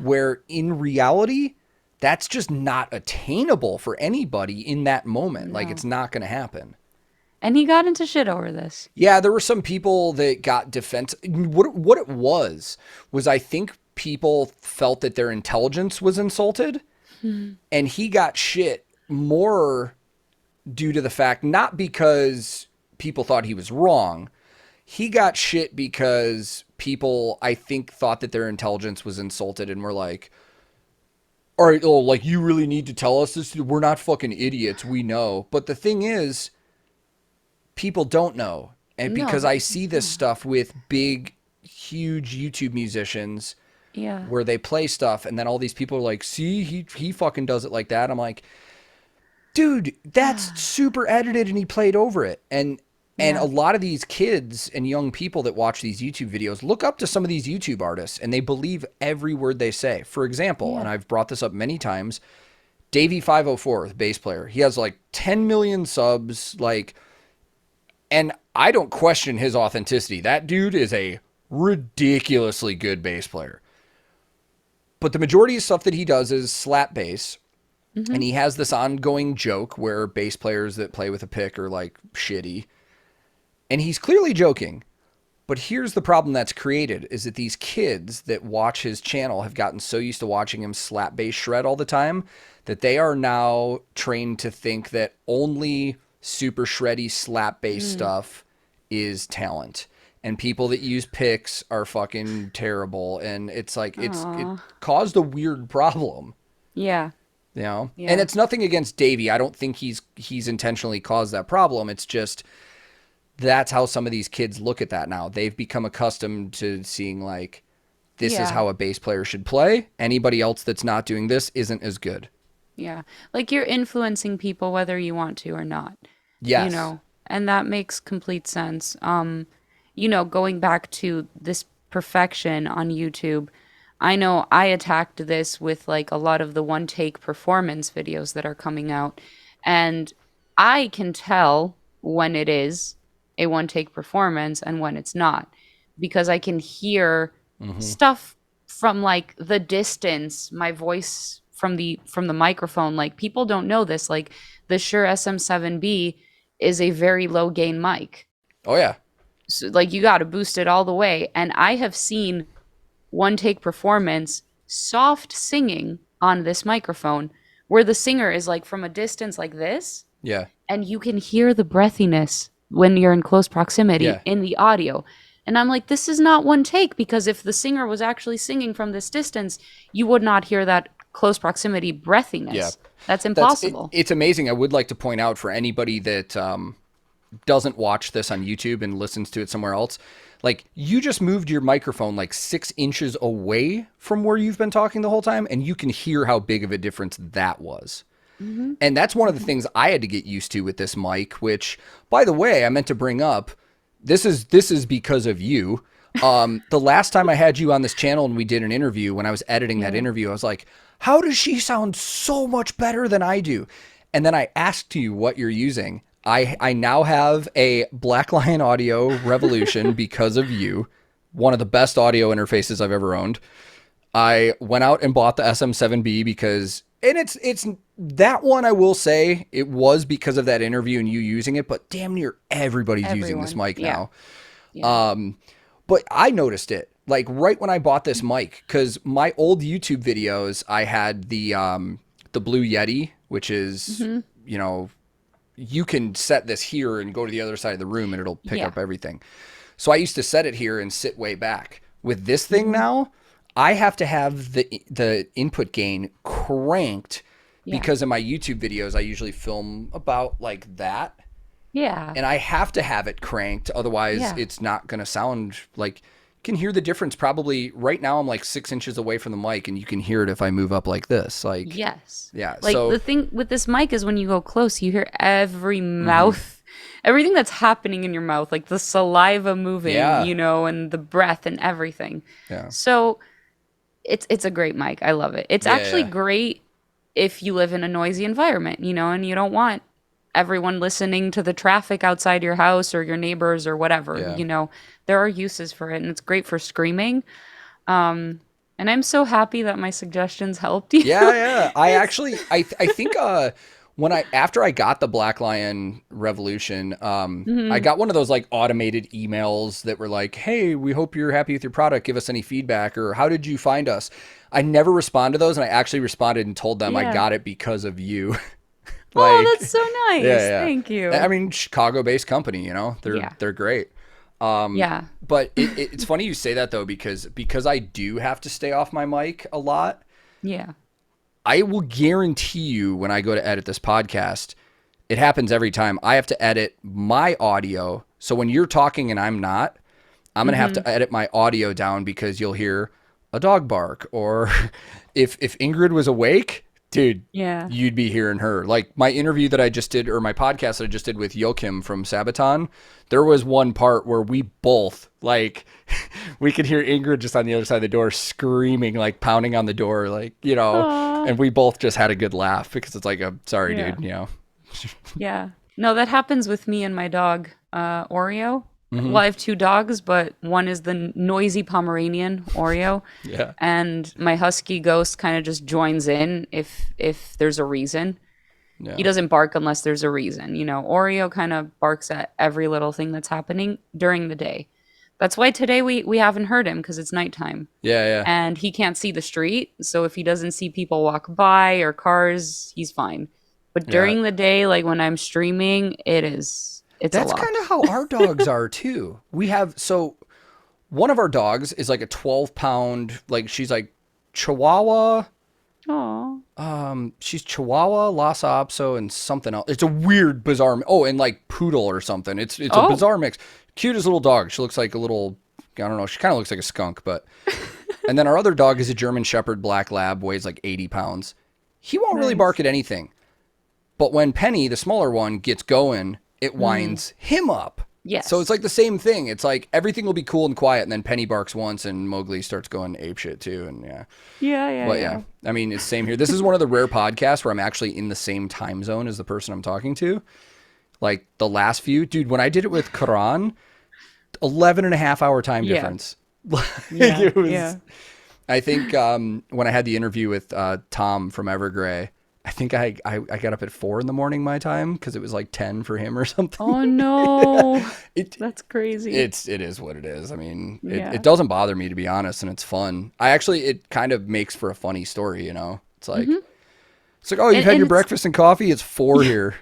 where in reality, that's just not attainable for anybody in that moment. Like, it's not going to happen. And he got into shit over this. Yeah, there were some people that got defense. What it was I think people felt that their intelligence was insulted. And he got shit more due to the fact, not because people thought he was wrong. he got shit because people, I think, thought that their intelligence was insulted and were like, all right, oh, like, you really need to tell us this? We're not fucking idiots. We know. But the thing is, people don't know. And No, because I see this stuff with big, huge YouTube musicians yeah. where they play stuff and then all these people are like, see, he fucking does it like that. I'm like, dude, that's super edited and he played over it. And a lot of these kids and young people that watch these YouTube videos look up to some of these YouTube artists and they believe every word they say. For example, and I've brought this up many times, Davey504, the bass player, he has like 10 million subs, like, and I don't question his authenticity. That dude is a ridiculously good bass player. But the majority of stuff that he does is slap bass. And he has this ongoing joke where bass players that play with a pick are like shitty. And he's clearly joking. But here's the problem that's created is that these kids that watch his channel have gotten so used to watching him slap bass shred all the time that they are now trained to think that only super shreddy slap bass stuff is talent. And people that use picks are fucking terrible. And it's like, it caused a weird problem. Yeah. You know, and it's nothing against Davey. I don't think he's intentionally caused that problem. It's just that's how some of these kids look at that now. They've become accustomed to seeing like this is how a bass player should play. Anybody else that's not doing this isn't as good. Yeah. Like you're influencing people whether you want to or not. Yes. You know, and that makes complete sense. You know, going back to this perfection on YouTube, I know I attacked this with like a lot of the one take performance videos that are coming out. And I can tell when it is a one take performance and when it's not, because I can hear stuff from like the distance, my voice from the microphone. Like people don't know this. Like the Shure SM7B is a very low gain mic. Oh yeah. So like you got to boost it all the way. And I have seen one take performance soft singing on this microphone where the singer is like from a distance like this. Yeah. And you can hear the breathiness when you're in close proximity in the audio. And I'm like, this is not one take, because if the singer was actually singing from this distance, you would not hear that close proximity breathiness. Yeah. That's impossible. It's amazing. I would like to point out for anybody that doesn't watch this on YouTube and listens to it somewhere else, like you just moved your microphone like 6 inches away from where you've been talking the whole time, and you can hear how big of a difference that was. And that's one of the things I had to get used to with this mic, which, by the way, I meant to bring up. This is because of you. The last time I had you on this channel and we did an interview, when I was editing that interview, I was like, how does she sound so much better than I do? And then I asked you what you're using. I now have a Black Lion Audio Revolution because of you. One of the best audio interfaces I've ever owned. I went out and bought the SM7B because, and it's that one, I will say, it was because of that interview and you using it, but damn near everybody's using this mic now. Yeah. But I noticed it like right when I bought this mic, because my old YouTube videos, I had the Blue Yeti, which is, you know, you can set this here and go to the other side of the room and it'll pick up everything. So I used to set it here and sit way back. With this thing now, I have to have the input gain cranked because in my YouTube videos, I usually film about like that. Yeah. And I have to have it cranked. Otherwise, it's not going to sound like... You can hear the difference probably right now. I'm like 6 inches away from the mic and you can hear it if I move up like this. Like, yes. Yeah. Like so, the thing with this mic is when you go close, you hear every mouth, everything that's happening in your mouth, like the saliva moving, you know, and the breath and everything. Yeah. So it's a great mic. I love it. It's actually great if you live in a noisy environment, you know, and you don't want everyone listening to the traffic outside your house or your neighbors or whatever, you know, there are uses for it and it's great for screaming. And I'm so happy that my suggestions helped you. Yeah. I actually, I think, after I got the Black Lion Revolution, I got one of those like automated emails that were like, hey, we hope you're happy with your product. Give us any feedback, or how did you find us? I never responded to those. And I actually responded and told them I got it because of you. Like, oh, that's so nice. Thank you. I mean, Chicago-based company, you know, they're great. Yeah. But it's funny you say that though, because I do have to stay off my mic a lot. Yeah. I will guarantee you when I go to edit this podcast, it happens every time. I have to edit my audio. So when you're talking and I'm not, I'm going to have to edit my audio down because you'll hear a dog bark. Or if Ingrid was awake, dude, Yeah. you'd be hearing her. Like my interview that I just did, or my podcast that I just did with Joachim from Sabaton, there was one part where we both, like, we could hear Ingrid just on the other side of the door screaming, like pounding on the door, like, you know, Aww. and we both just had a good laugh because it's like, sorry, Yeah. dude, you know. Yeah. No, that happens with me and my dog, Oreo. Mm-hmm. Well, I have two dogs, but one is the noisy Pomeranian, Oreo. Yeah. And my husky Ghost kind of just joins in if there's a reason. Yeah. He doesn't bark unless there's a reason. You know, Oreo kind of barks at every little thing that's happening during the day. That's why today we haven't heard him because it's nighttime. Yeah, yeah. And he can't see the street. So if he doesn't see people walk by or cars, he's fine. But during the day, like when I'm streaming, it's That's a lot. kind of how our dogs are too. We have, so one of our dogs is like a 12-pound, like she's like Chihuahua. Aw. She's Chihuahua, Lhasa Apso, and something else. It's a weird, bizarre. Oh, and like poodle or something. It's a bizarre mix. Cutest little dog. She looks like a little, I don't know. She kind of looks like a skunk, but. And then our other dog is a German Shepherd Black Lab, weighs like 80 pounds. He won't really bark at anything. But when Penny, the smaller one, gets going, it winds him up. Yes. So it's like the same thing. It's like everything will be cool and quiet, and then Penny barks once, and Mowgli starts going apeshit too. And yeah. Yeah. But yeah, I mean, it's same here. This is one of the rare podcasts where I'm actually in the same time zone as the person I'm talking to. Like the last few, dude, when I did it with Karan, 11 and a half hour time difference. Yeah. It was, Yeah. I think when I had the interview with Tom from Evergrey, I think I got up at 4 a.m. my time because it was like 10 for him or something. Oh no. That's crazy. It is what it is. I mean, Yeah. it doesn't bother me, to be honest, and it's fun. It kind of makes for a funny story, you know? It's like, it's like, oh, you've had your breakfast and coffee? It's 4 here.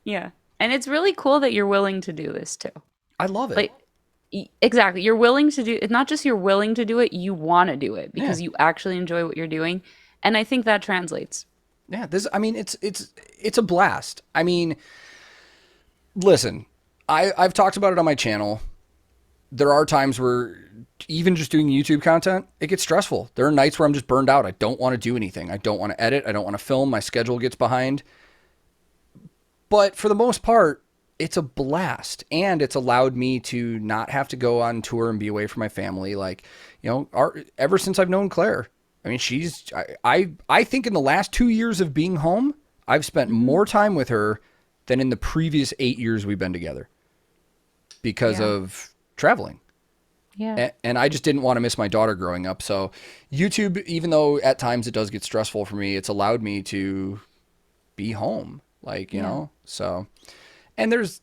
Yeah. And it's really cool that you're willing to do this too. I love it. Like, exactly. You're willing to do it. Not just you're willing to do it, you want to do it because you actually enjoy what you're doing. And I think that translates. Yeah, it's a blast. I mean, listen, I've talked about it on my channel. There are times where even just doing YouTube content, it gets stressful. There are nights where I'm just burned out. I don't want to do anything. I don't want to edit. I don't want to film. My schedule gets behind. But for the most part, it's a blast, and it's allowed me to not have to go on tour and be away from my family. Like, you know, ever since I've known Claire, I mean, I think in the last 2 years of being home, I've spent more time with her than in the previous 8 years we've been together because of traveling. Yeah. And I just didn't want to miss my daughter growing up. So YouTube, even though at times it does get stressful for me, it's allowed me to be home, like, you know, so, and there's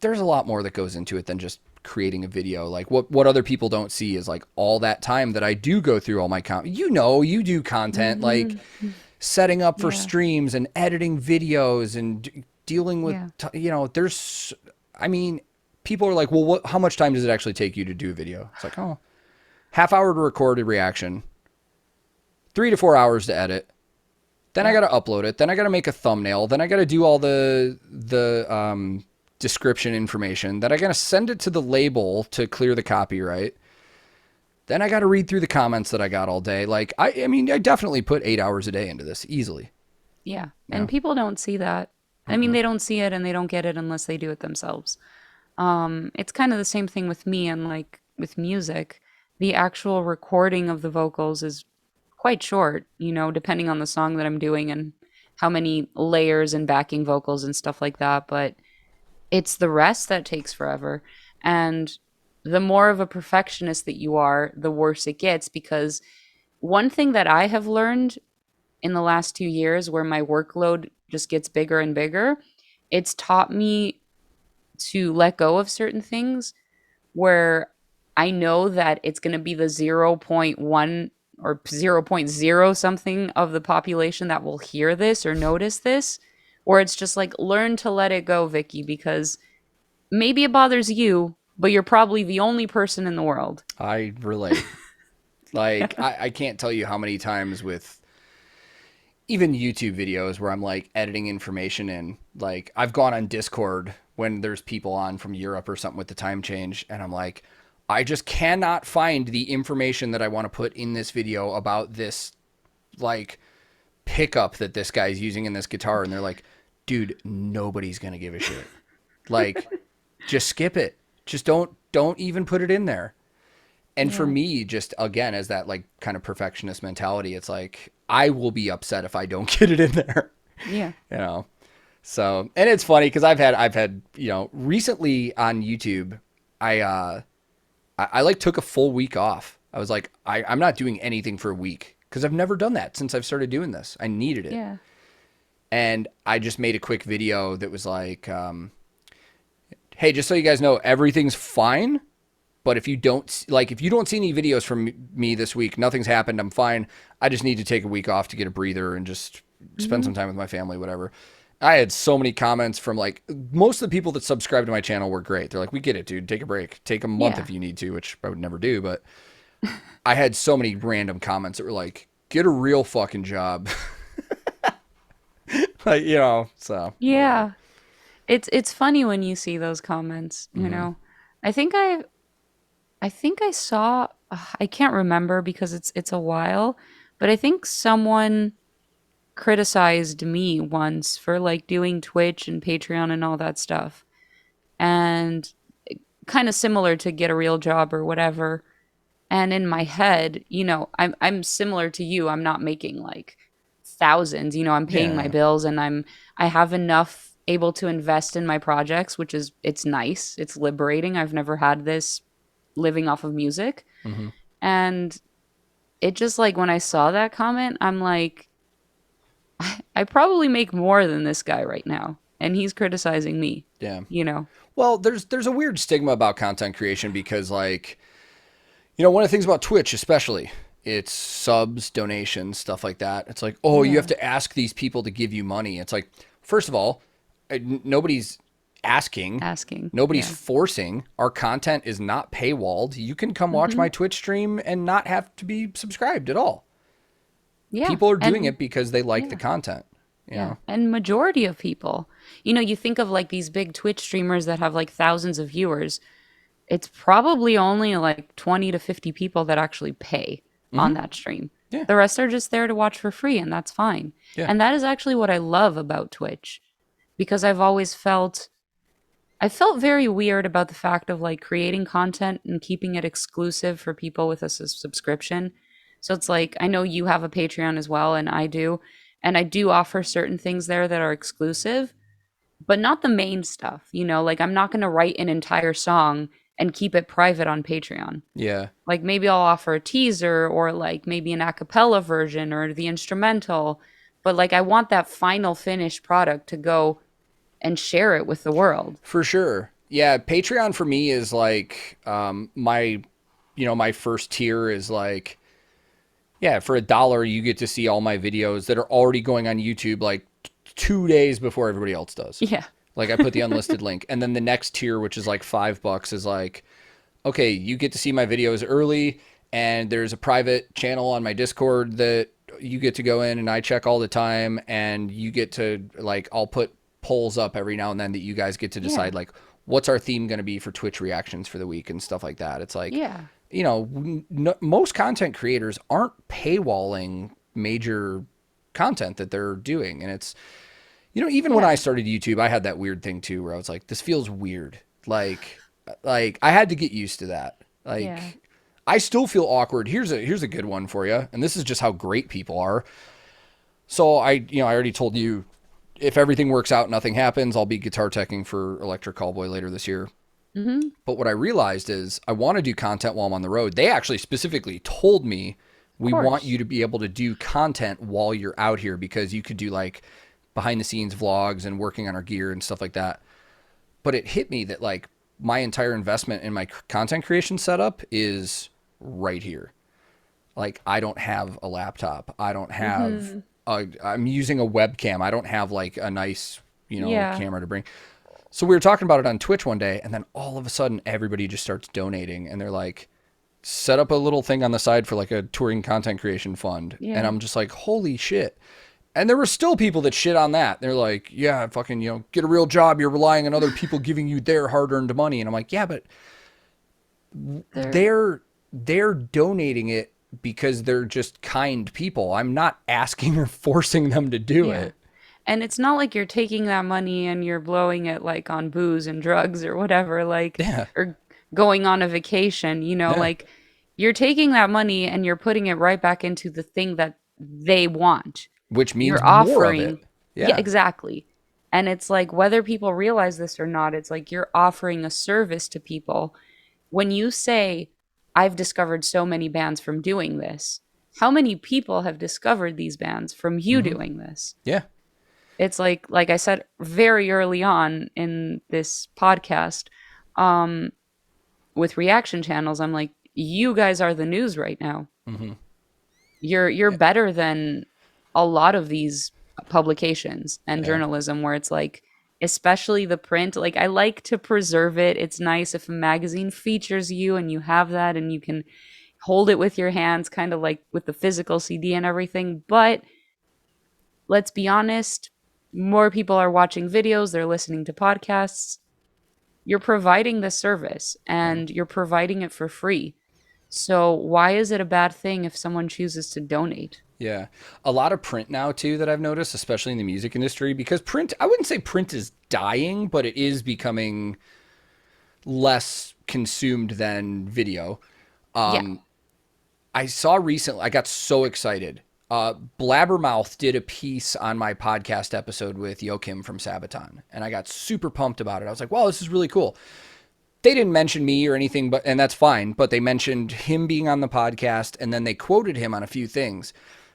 a lot more that goes into it than just creating a video. Like what other people don't see is like all that time that I do go through all my you know, you do content, like setting up for streams and editing videos and dealing with, you know, I mean, people are like, well, how much time does it actually take you to do a video? It's like, oh, half hour to record a reaction, 3 to 4 hours to edit. Then I got to upload it. Then I got to make a thumbnail. Then I got to do all the description information. Then I got to send it to the label to clear the copyright. Then I got to read through the comments that I got all day. Like, I mean, I definitely put 8 hours a day into this easily. Yeah. And people don't see that. I mean, they don't see it and they don't get it unless they do it themselves. It's kind of the same thing with me and like with music. The actual recording of the vocals is quite short, you know, depending on the song that I'm doing and how many layers and backing vocals and stuff like that. But it's the rest that takes forever. And the more of a perfectionist that you are, the worse it gets. Because one thing that I have learned in the last 2 years where my workload just gets bigger and bigger, it's taught me to let go of certain things where I know that it's going to be the 0.1 or 0.0 something of the population that will hear this or notice this, or it's just like, learn to let it go, Vicky, because maybe it bothers you, but you're probably the only person in the world. I relate. Like, I can't tell you how many times with even YouTube videos where I'm like editing information in, like I've gone on Discord when there's people on from Europe or something with the time change, and I'm like, I just cannot find the information that I want to put in this video about this like pickup that this guy's using in this guitar. And they're like, dude, nobody's going to give a shit. Like, just skip it. Just don't even put it in there. And for me, just again, as that like kind of perfectionist mentality, it's like, I will be upset if I don't get it in there. Yeah. You know? So, and it's funny because I've had, you know, recently on YouTube, I like took a full week off. I was like, I'm not doing anything for a week because I've never done that since I've started doing this. I needed it. Yeah. And I just made a quick video that was like, hey, just so you guys know, everything's fine. But if you don't see any videos from me this week, nothing's happened. I'm fine. I just need to take a week off to get a breather and just spend some time with my family, whatever. I had so many comments from like, most of the people that subscribe to my channel were great. They're like, we get it, dude. Take a break. Take a month if you need to, which I would never do. But I had so many random comments that were like, get a real fucking job. Like, you know, so. Yeah. It's funny when you see those comments, you know. I think I saw, I can't remember because it's a while, but I think someone criticized me once for like doing Twitch and Patreon and all that stuff. And kind of similar to get a real job or whatever. And in my head, you know, I'm similar to you. I'm not making like thousands, you know, I'm paying my bills and I have enough able to invest in my projects, which is, it's nice. It's liberating. I've never had this living off of music. And it just like, when I saw that comment, I'm like, I probably make more than this guy right now. And he's criticizing me. Yeah. You know? Well, there's a weird stigma about content creation because like, you know, one of the things about Twitch, especially, it's subs, donations, stuff like that. It's like, oh, you have to ask these people to give you money. It's like, first of all, nobody's asking. Nobody's forcing. Our content is not paywalled. You can come watch my Twitch stream and not have to be subscribed at all. Yeah. People are doing it because they like the content. You know? And majority of people, you know, you think of like these big Twitch streamers that have like thousands of viewers. It's probably only like 20 to 50 people that actually pay on that stream. Yeah. The rest are just there to watch for free, and that's fine. Yeah. And that is actually what I love about Twitch, because I've always felt very weird about the fact of like creating content and keeping it exclusive for people with a subscription. So it's like, I know you have a Patreon as well, and I do offer certain things there that are exclusive, but not the main stuff. You know, like I'm not going to write an entire song and keep it private on Patreon. Yeah. Like maybe I'll offer a teaser or like maybe an a cappella version or the instrumental, but like I want that final finished product to go and share it with the world. For sure. Yeah, Patreon for me is like my first tier is like, yeah, for $1 you get to see all my videos that are already going on YouTube like 2 days before everybody else does. Yeah. Like I put the unlisted link. And then the next tier, which is like $5, is like, okay, you get to see my videos early, and there's a private channel on my Discord that you get to go in and I check all the time, and you get to like, I'll put polls up every now and then that you guys get to decide like, what's our theme going to be for Twitch reactions for the week and stuff like that. It's like, you know, most content creators aren't paywalling major content that they're doing. And it's, you know, even when I started YouTube, I had that weird thing too, where I was like, this feels weird. Like I had to get used to that. Like I still feel awkward. Here's a good one for you. And this is just how great people are. So I already told you, if everything works out, nothing happens, I'll be guitar teching for Electric Callboy later this year. But what I realized is I want to do content while I'm on the road. They actually specifically told me, we want you to be able to do content while you're out here, because you could do like behind the scenes vlogs and working on our gear and stuff like that. But it hit me that like my entire investment in my content creation setup is right here. Like I don't have a laptop. I don't have I'm using a webcam. I don't have like a nice, camera to bring. So we were talking about it on Twitch one day, and then all of a sudden everybody just starts donating, and they're like, set up a little thing on the side for like a touring content creation fund. Yeah. And I'm just like, holy shit. And there were still people that shit on that. They're like, yeah, fucking, get a real job. You're relying on other people giving you their hard-earned money. And I'm like, yeah, but they're donating it because they're just kind people. I'm not asking or forcing them to do it. And it's not like you're taking that money and you're blowing it like on booze and drugs or whatever, like, or going on a vacation, like you're taking that money and you're putting it right back into the thing that they want. Which means you're offering more of it. Yeah, exactly. And it's like, whether people realize this or not, it's like you're offering a service to people. When you say, I've discovered so many bands from doing this, how many people have discovered these bands from you doing this? Yeah. It's like I said very early on in this podcast, with reaction channels, I'm like, you guys are the news right now. Mm-hmm. You're better than a lot of these publications and journalism, where it's like, especially the print, like, I like to preserve it. It's nice if a magazine features you and you have that and you can hold it with your hands, kind of like with the physical CD and everything. But let's be honest, more people are watching videos, they're listening to podcasts. You're providing the service and you're providing it for free. So why is it a bad thing if someone chooses to donate? Yeah. A lot of print now, too, that I've noticed, especially in the music industry, because print, I wouldn't say print is dying, but it is becoming less consumed than video. I saw recently, I got so excited. Blabbermouth did a piece on my podcast episode with Joachim from Sabaton, and I got super pumped about it. I was like, wow, this is really cool. They didn't mention me or anything, and that's fine, but they mentioned him being on the podcast, and then they quoted him on a few things.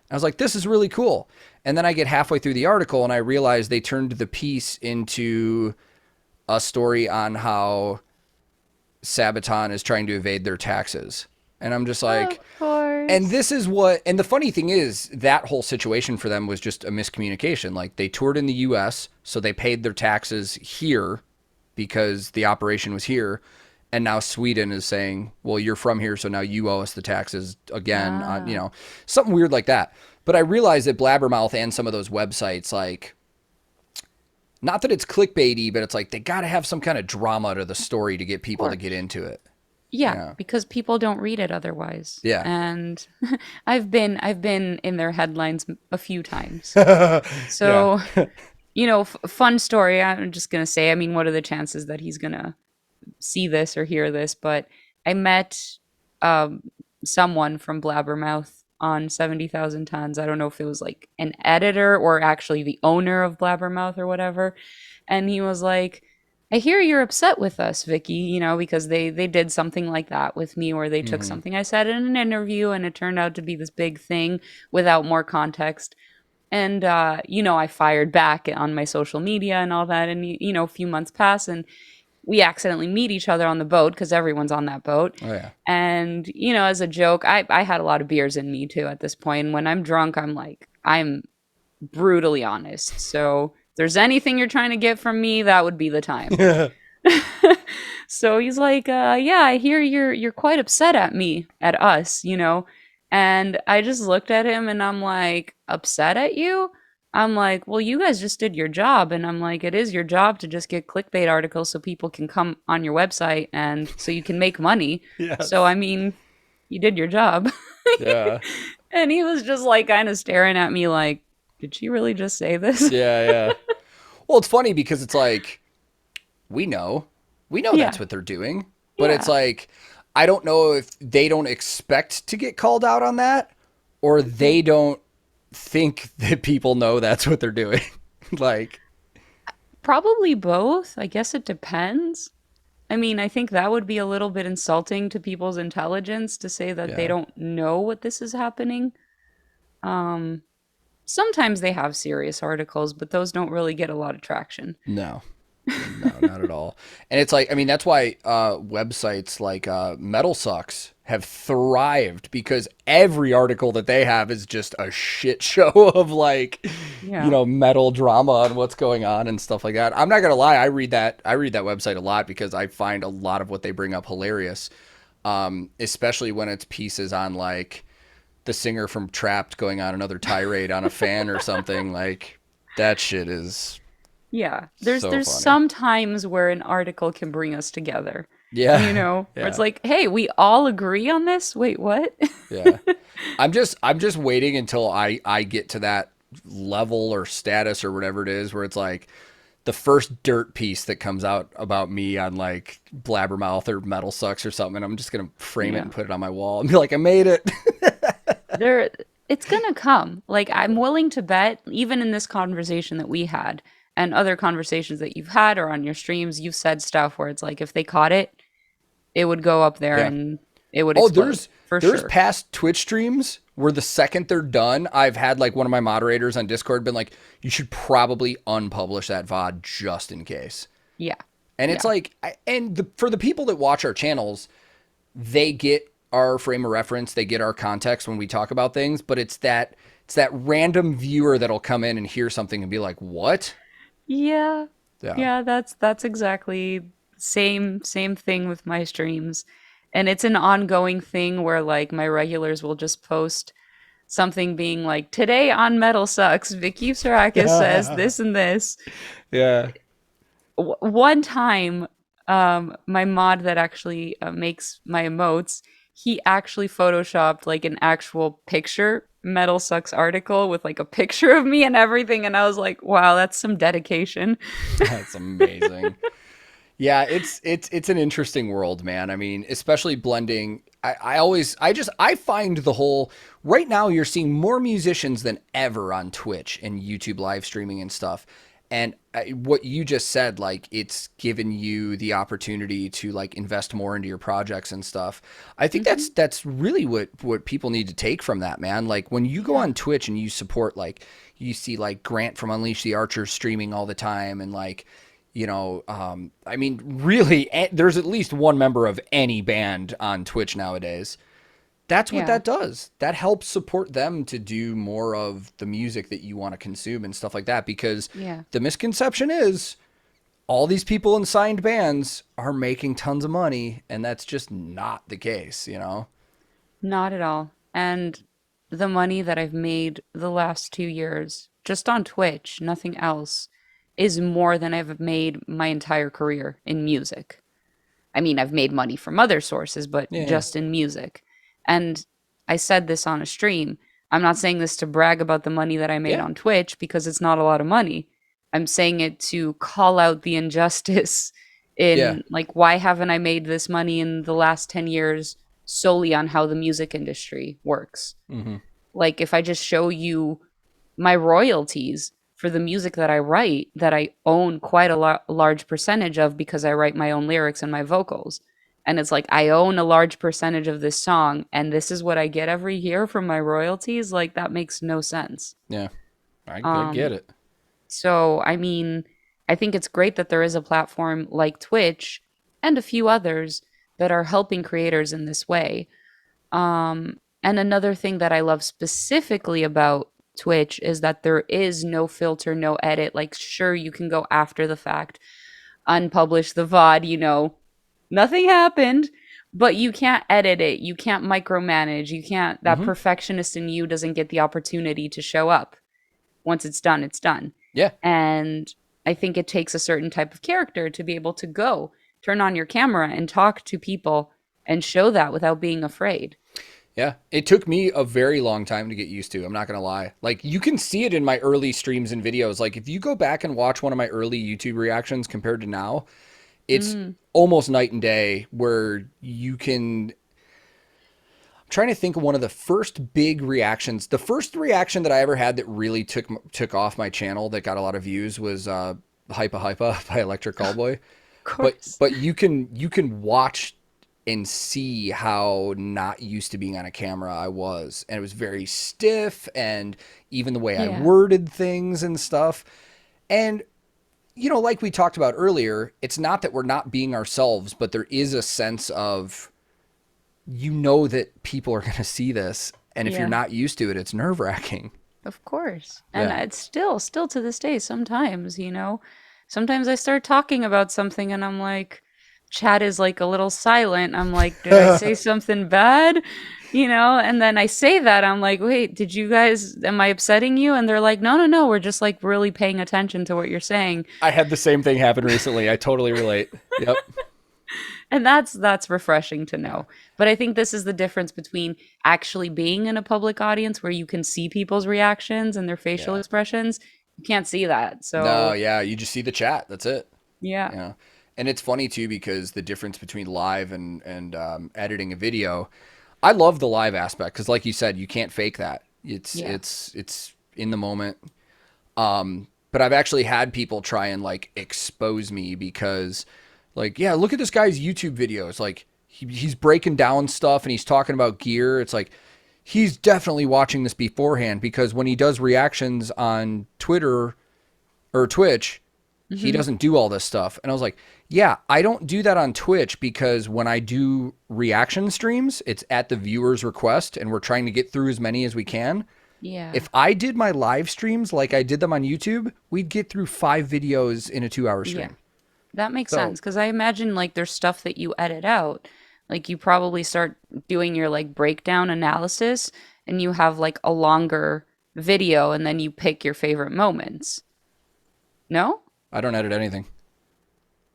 I was like, this is really cool. And then I get halfway through the article, and I realize they turned the piece into a story on how Sabaton is trying to evade their taxes. And I'm just like, of course. And this is what, and the funny thing is, that whole situation for them was just a miscommunication. Like, they toured in the US, so they paid their taxes here because the operation was here. And now Sweden is saying, well, you're from here, so now you owe us the taxes again. On, something weird like that. But I realized that Blabbermouth and some of those websites, like, not that it's clickbaity, but it's like they got to have some kind of drama to the story to get people to get into it. Yeah, because people don't read it otherwise. Yeah. And I've been in their headlines a few times. So, fun story. I'm just going to say, I mean, what are the chances that he's going to see this or hear this? But I met someone from Blabbermouth on 70,000 Tons. I don't know if it was like an editor or actually the owner of Blabbermouth or whatever. And he was like, I hear you're upset with us, Vicky, because they did something like that with me, where they took something I said in an interview and it turned out to be this big thing without more context. And, I fired back on my social media and all that. And, a few months pass and we accidentally meet each other on the boat because everyone's on that boat. Oh, yeah. And, as a joke, I had a lot of beers in me, too, at this point. And when I'm drunk, I'm brutally honest. So there's anything you're trying to get from me, that would be the time. So he's like, yeah, I hear you're quite upset at us, And I just looked at him and I'm like, upset at you? I'm like, well, you guys just did your job. And I'm like, it is your job to just get clickbait articles so people can come on your website and so you can make money. Yes. So, I mean, you did your job. Yeah. And he was just like kind of staring at me like, did she really just say this? Yeah. Well, it's funny because it's like, we know that's what they're doing, but it's like, I don't know if they don't expect to get called out on that, or they don't think that people know that's what they're doing. Like, probably both. I guess it depends. I mean, I think that would be a little bit insulting to people's intelligence to say that they don't know what this is happening. Sometimes they have serious articles, but those don't really get a lot of traction. No. No, not at all. And it's like, I mean, that's why websites like Metal Sucks have thrived, because every article that they have is just a shit show of like, Yeah. metal drama and what's going on and stuff like that. I'm not gonna lie, I read that website a lot because I find a lot of what they bring up hilarious. Especially when it's pieces on like the singer from Trapped going on another tirade on a fan or something. Like, that shit is Yeah. so There's funny. some times where an article can bring us together. Yeah. Where it's Yeah. like, "Hey, we all agree on this?" Wait, what? Yeah. I'm just waiting until I get to that level or status or whatever it is where it's like the first dirt piece that comes out about me on like Blabbermouth or Metal Sucks or something. I'm just gonna frame it Yeah. and put it on my wall and be like, I made it. There it's gonna come. Like, I'm willing to bet, even in this conversation that we had and other conversations that you've had or on your streams, you've said stuff where it's like if they caught it, it would go up there Yeah. and it would Oh, explode there's for there's sure. past Twitch streams where the second they're done, I've had like one of my moderators on Discord been like, you should probably unpublish that VOD just in case. Yeah. And it's Yeah. like, for the people that watch our channels, they get our frame of reference, they get our context when we talk about things, but it's that random viewer that'll come in and hear something and be like, "What?" Yeah. Yeah. Yeah, that's exactly same thing with my streams. And it's an ongoing thing where like my regulars will just post something being like, "Today on Metal Sucks, Vicky Psarakis says this and this." Yeah. One time, my mod that actually makes my emotes, he actually photoshopped like an actual picture Metal Sucks article with like a picture of me and everything, and I was like, wow, that's some dedication. That's amazing. Yeah, it's an interesting world, man. I mean, especially blending. I find the whole right now you're seeing more musicians than ever on Twitch and YouTube live streaming and stuff. And what you just said, like it's given you the opportunity to like invest more into your projects and stuff. I think Hmm. that's really what people need to take from that, man. Like when you go Yeah. on Twitch and you support, like you see like Grant from Unleash the Archers streaming all the time, and like I mean, really, there's at least one member of any band on Twitch nowadays. That's what Yeah. that does. That helps support them to do more of the music that you want to consume and stuff like that. Because Yeah. the misconception is all these people in signed bands are making tons of money, and that's just not the case. Not at all. And the money that I've made the last 2 years, just on Twitch, nothing else, is more than I've made my entire career in music. I mean, I've made money from other sources, but Yeah. just in music. And I said this on a stream. I'm not saying this to brag about the money that I made Yeah. on Twitch because it's not a lot of money. I'm saying it to call out the injustice Yeah. in like, why haven't I made this money in the last 10 years solely on how the music industry works? Mm-hmm. Like, if I just show you my royalties for the music that I write, that I own quite a large percentage of because I write my own lyrics and my vocals. And it's like, I own a large percentage of this song, and this is what I get every year from my royalties. Like, that makes no sense. Yeah. I get Um, it. so, I mean, I think it's great that there is a platform like Twitch and a few others that are helping creators in this way. And another thing that I love specifically about Twitch is that there is no filter, no edit. Like, sure, you can go after the fact, unpublish the VOD, nothing happened, but you can't edit it. You can't micromanage. You can't, that Mm-hmm. perfectionist in you doesn't get the opportunity to show up. Once it's done, it's done. Yeah. And I think it takes a certain type of character to be able to go turn on your camera and talk to people and show that without being afraid. Yeah, it took me a very long time to get used to. I'm not going to lie. Like, you can see it in my early streams and videos. Like, if you go back and watch one of my early YouTube reactions compared to now, it's Mm, almost night and day where you can. I'm trying to think of one of the first big reactions. The first reaction that I ever had that really took off my channel that got a lot of views was Hypa Hypa by Electric Callboy. of But course. but you can watch and see how not used to being on a camera I was. And it was very stiff, and even the way I Yeah. worded things and stuff. And like we talked about earlier, it's not that we're not being ourselves, but there is a sense of, that people are going to see this. And if you're Yeah. not used to it, it's nerve wracking. Of course. And Yeah. it's still to this day sometimes, Sometimes I start talking about something and I'm like, chat is like a little silent. I'm like, did I say something bad? And then I say that, I'm like, wait, am I upsetting you? And they're like, no, no, no, we're just like really paying attention to what you're saying. I had the same thing happen recently. I totally relate. Yep. And that's refreshing to know. But I think this is the difference between actually being in a public audience where you can see people's reactions and their facial Yeah. expressions. You can't see that. No, So, yeah, you just see the chat. That's it. yeah. Yeah. And it's funny too because the difference between live and editing a video, I love the live aspect because, like you said, you can't fake that. Yeah. It's in the moment. But I've actually had people try and like expose me because, like, yeah, look at this guy's YouTube videos. Like he's breaking down stuff and he's talking about gear. It's like he's definitely watching this beforehand because when he does reactions on Twitter or Twitch, he doesn't do all this stuff. And I was like, yeah, I don't do that on Twitch because when I do reaction streams, it's at the viewer's request and we're trying to get through as many as we can. Yeah. If I did my live streams like I did them on YouTube, we'd get through 5 videos in a 2-hour stream. Yeah. That makes So- sense because I imagine like there's stuff that you edit out. Like you probably start doing your like breakdown analysis and you have like a longer video and then you pick your favorite moments. No? I don't edit anything.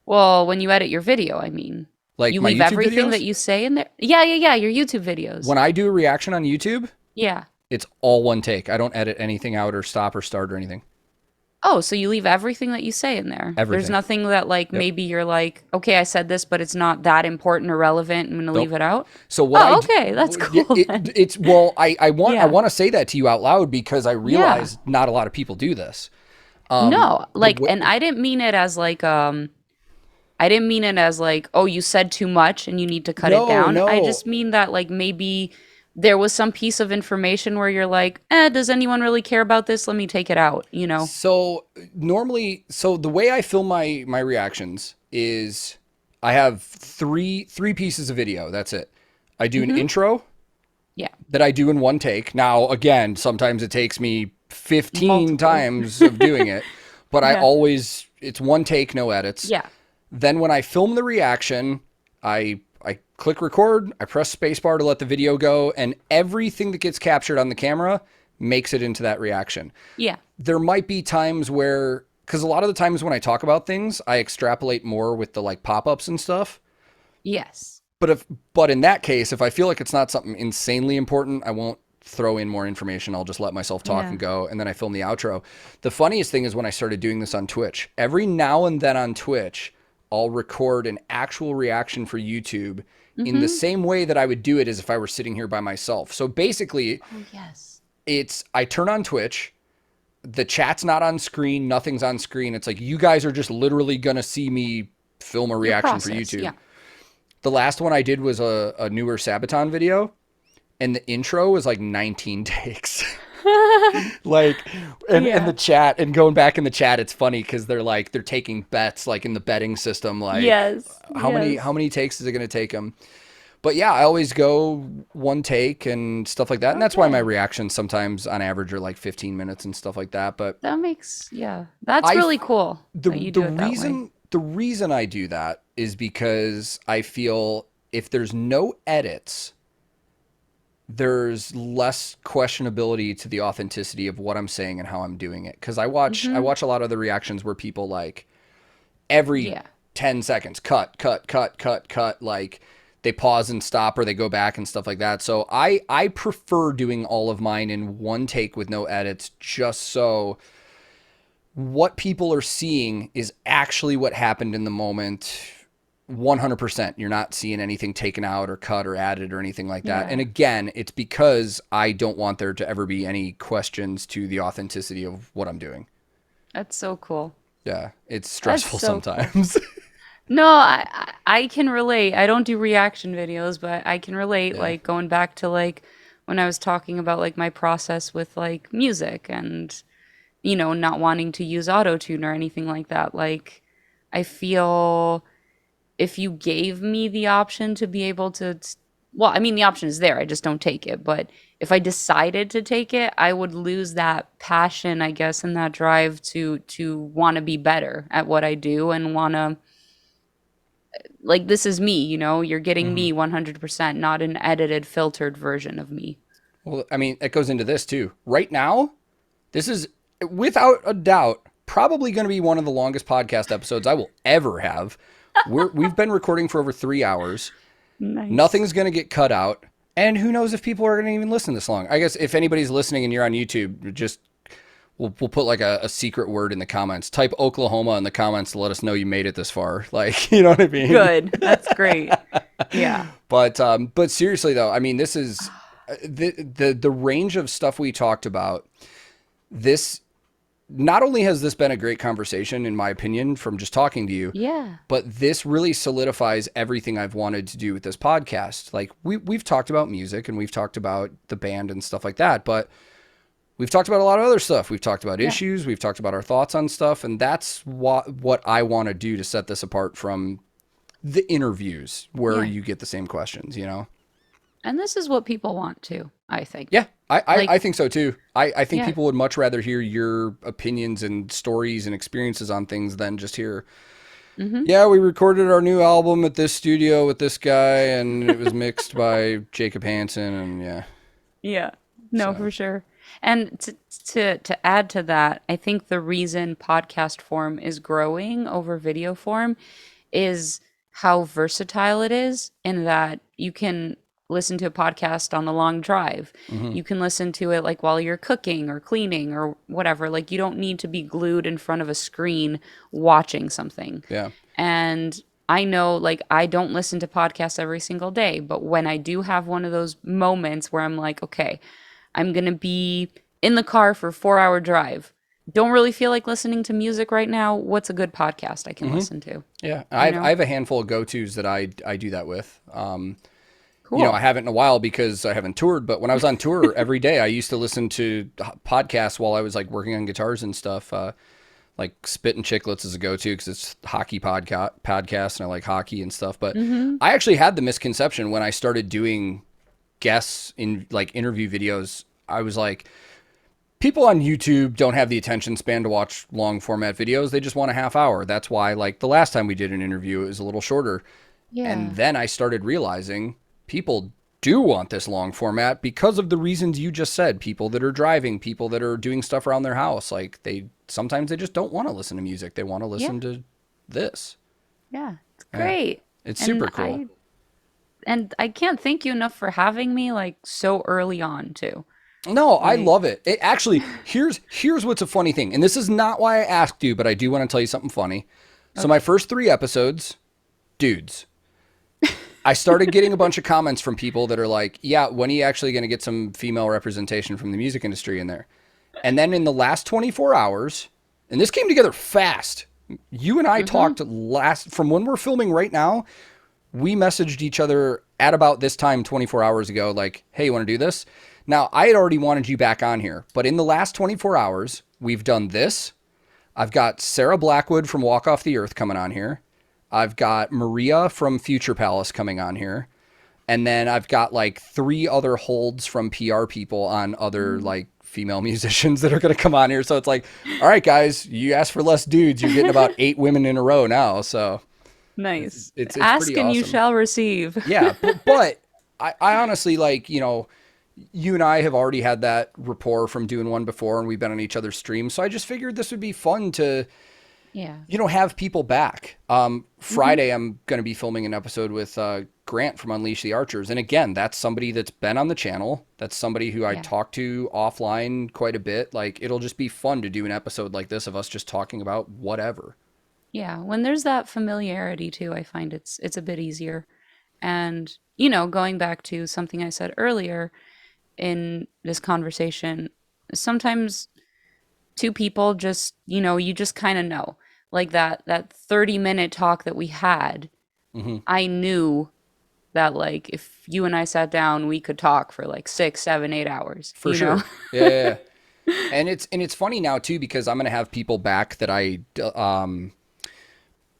Well, when you edit your video, I mean. Like You my leave YouTube everything videos? that you say in there? Yeah, your YouTube videos. When I do a reaction on YouTube, Yeah. it's all one take. I don't edit anything out or stop or start or anything. Oh, so you leave everything that you say in there. There's Everything. nothing that like maybe you're like, okay, I said this, but it's not that important or relevant. I'm gonna leave it out. So what Oh, I okay, that's cool. then. It's well, I want Yeah. to say that to you out loud because I realize not a lot of people do this. No, like, wa- and I didn't mean it as like, oh, you said too much and you need to cut No, it down. I no. just mean that like maybe there was some piece of information where you're like, does anyone really care about this? Let me take it out, So normally, the way I film my reactions is I have three pieces of video. That's it. I do an intro Yeah. that I do in one take. Now, again, sometimes it takes me 15 Multiple. times of doing it, but Yeah. it's one take, no edits. Yeah. Then when I film the reaction, I click record, I press spacebar to let the video go, and everything that gets captured on the camera makes it into that reaction. Yeah. There might be times where, because a lot of the times when I talk about things, I extrapolate more with the like pop-ups and stuff. Yes. But in that case, if I feel like it's not something insanely important, I won't throw in more information. I'll just let myself talk Yeah. and go, and then I film the outro. The funniest thing is when I started doing this on Twitch. Every now and then on Twitch, I'll record an actual reaction for YouTube in the same way that I would do it as if I were sitting here by myself. So basically, Oh, yes. I turn on Twitch, the chat's not on screen, nothing's on screen. It's like you guys are just literally going to see me film a reaction for process, YouTube. yeah. The last one I did was a newer Sabaton video, and the intro was like 19 takes. Like, and Yeah. the chat, and going back in the chat, it's funny because they're taking bets like in the betting system. Like, Yes. how many takes is it going to take them? But yeah, I always go one take and stuff like that. And that's why my reactions sometimes on average are like 15 minutes and stuff like that. But That makes, that's really cool. that you do it that way. the reason I do that is because I feel if there's no edits, there's less questionability to the authenticity of what I'm saying and how I'm doing it. Because I watch a lot of the reactions where people like every Yeah. 10 seconds cut, like they pause and stop or they go back and stuff like that. So I prefer doing all of mine in one take with no edits, just so what people are seeing is actually what happened in the moment. 100%. You're not seeing anything taken out or cut or added or anything like that. Yeah. And again, it's because I don't want there to ever be any questions to the authenticity of what I'm doing. That's so cool. Yeah, it's stressful so cool. sometimes. No, I can relate. I don't do reaction videos, but I can relate, like going back to like when I was talking about like my process with like music and not wanting to use Autotune or anything like that. Like, I feel if you gave me the option to be able to, well, I mean, the option is there. I just don't take it. But if I decided to take it, I would lose that passion, I guess, and that drive to want to be better at what I do and want to, like, this is me, you're getting Mm-hmm. me 100%, not an edited, filtered version of me. Well, I mean, it goes into this too. Right now, this is without a doubt probably going to be one of the longest podcast episodes I will ever have. We've been recording for over 3 hours. Nice. Nothing's going to get cut out. And who knows if people are going to even listen this long. I guess if anybody's listening and you're on YouTube, just we'll put like a secret word in the comments. Type Oklahoma in the comments to let us know you made it this far. Like, you know what I mean? Good. That's great. Yeah. But seriously though, I mean, this is the range of stuff we talked about. This not only has this been a great conversation, in my opinion, from just talking to you, Yeah. but this really solidifies everything I've wanted to do with this podcast. Like we've talked about music and we've talked about the band and stuff like that, but we've talked about a lot of other stuff. We've talked about issues. We've talked about our thoughts on stuff. And that's what I want to do to set this apart from the interviews where you get the same questions, And this is what people want to, I think. Yeah, Like- I think so too. I think Yeah. people would much rather hear your opinions and stories and experiences on things than just hear, yeah, we recorded our new album at this studio with this guy and it was mixed by Jacob Hansen and Yeah. No, So- for sure. And to add to that, I think the reason podcast form is growing over video form is how versatile it is, in that you can listen to a podcast on the long drive. You can listen to it like while you're cooking or cleaning or whatever. Like, you don't need to be glued in front of a screen watching something. Yeah. And I know, like, I don't listen to podcasts every single day, but when I do have one of those moments where I'm like, okay, I'm going to be in the car for a 4-hour drive. Don't really feel like listening to music right now. What's a good podcast I can listen to? Yeah. I have a handful of go-tos that I do that with. Cool. I haven't in a while because I haven't toured, but when I was on tour every day, I used to listen to podcasts while I was like working on guitars and stuff. Like Spit and Chicklets is a go-to because it's hockey podcast and I like hockey and stuff. But I actually had the misconception when I started doing guests in like interview videos. I was like, people on YouTube don't have the attention span to watch long format videos. They just want a half hour. That's why, like, the last time we did an interview, it was a little shorter. Yeah. And then I started realizing people do want this long format because of the reasons you just said. People that are driving, people that are doing stuff around their house. Like, sometimes they just don't want to listen to music. They want to listen to this. Yeah. It's great. It's super cool. I can't thank you enough for having me, like, so early on too. No, I love it. It actually, here's what's a funny thing. And this is not why I asked you, but I do want to tell you something funny. So my first 3 episodes, dudes. I started getting a bunch of comments from people that are like, yeah, when are you actually going to get some female representation from the music industry in there? And then in the last 24 hours, and this came together fast. You and I talked from when we're filming right now, we messaged each other at about this time 24 hours ago, like, hey, you want to do this? Now, I had already wanted you back on here, but in the last 24 hours, we've done this. I've got Sarah Blackwood from Walk Off the Earth coming on here. I've got Maria from Future Palace coming on here. And then I've got like 3 other holds from PR people on other like female musicians that are going to come on here. So it's like, all right, guys, you asked for less dudes. You're getting about 8 women in a row now. So nice. It's Ask pretty and you awesome. shall receive. Yeah. But I honestly, like, you and I have already had that rapport from doing one before, and we've been on each other's streams. So I just figured this would be fun to, Yeah. have people back. Friday, I'm going to be filming an episode with Grant from Unleash the Archers. And again, that's somebody that's been on the channel. That's somebody who I talk to offline quite a bit. Like, it'll just be fun to do an episode like this of us just talking about whatever. Yeah, when there's that familiarity too, I find it's a bit easier. And, going back to something I said earlier in this conversation, sometimes 2 people just, you just kind of know. Like that 30-minute talk that we had, I knew that, like, if you and I sat down, we could talk for like 6, 7, 8 hours. For sure. Yeah. it's funny now too, because I'm going to have people back that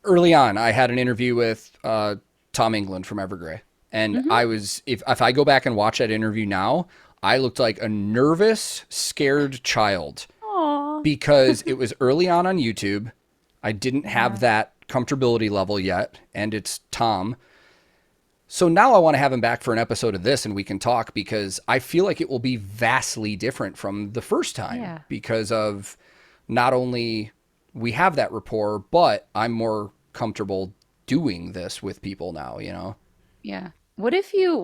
early on, I had an interview with Tom England from Evergrey. And I was, if I go back and watch that interview now, I looked like a nervous, scared child. Aw. Because it was early on YouTube. I didn't have that comfortability level yet. And it's Tom. So now I want to have him back for an episode of this and we can talk, because I feel like it will be vastly different from the first time because of not only we have that rapport, but I'm more comfortable doing this with people now, you know? Yeah. What if you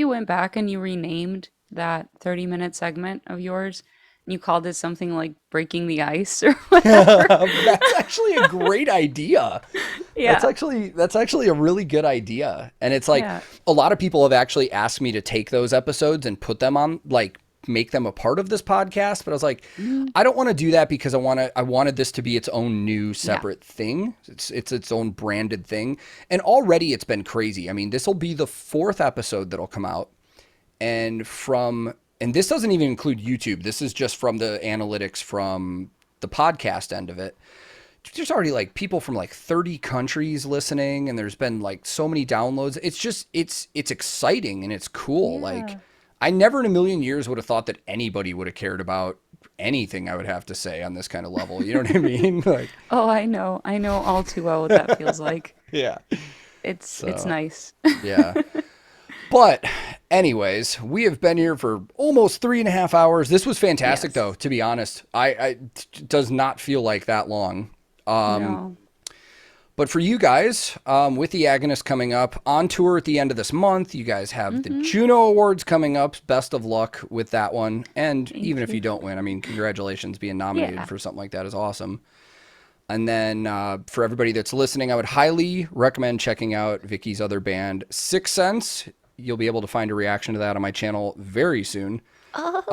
went back and you renamed that 30-minute segment of yours and you called it something like Breaking the Ice or whatever? That's actually a great idea. Yeah. That's actually a really good idea. And it's like a lot of people have actually asked me to take those episodes and put them on, like, make them a part of this podcast, but I was like, I don't want to do that because I wanted this to be its own new separate thing. It's its own branded thing. And already it's been crazy. I mean, this will be the 4th episode that'll come out. And this doesn't even include YouTube. This is just from the analytics from the podcast end of it. There's already like people from like 30 countries listening, and there's been like so many downloads. It's just, it's exciting and it's cool. Yeah. Like, I never in a million years would have thought that anybody would have cared about anything I would have to say on this kind of level. You know what I mean? Like, Oh, I know all too well what that feels like. yeah. It's nice. Yeah. But anyways, we have been here for almost 3.5 hours. This was fantastic though, to be honest. It does not feel like that long. No. But for you guys, with the Agonist coming up on tour at the end of this month, you guys have the Juno Awards coming up. Best of luck with that one. And even if you don't win, I mean, congratulations. Being nominated for something like that is awesome. And then for everybody that's listening, I would highly recommend checking out Vicky's other band, Sicksense. You'll be able to find a reaction to that on my channel very soon. Oh,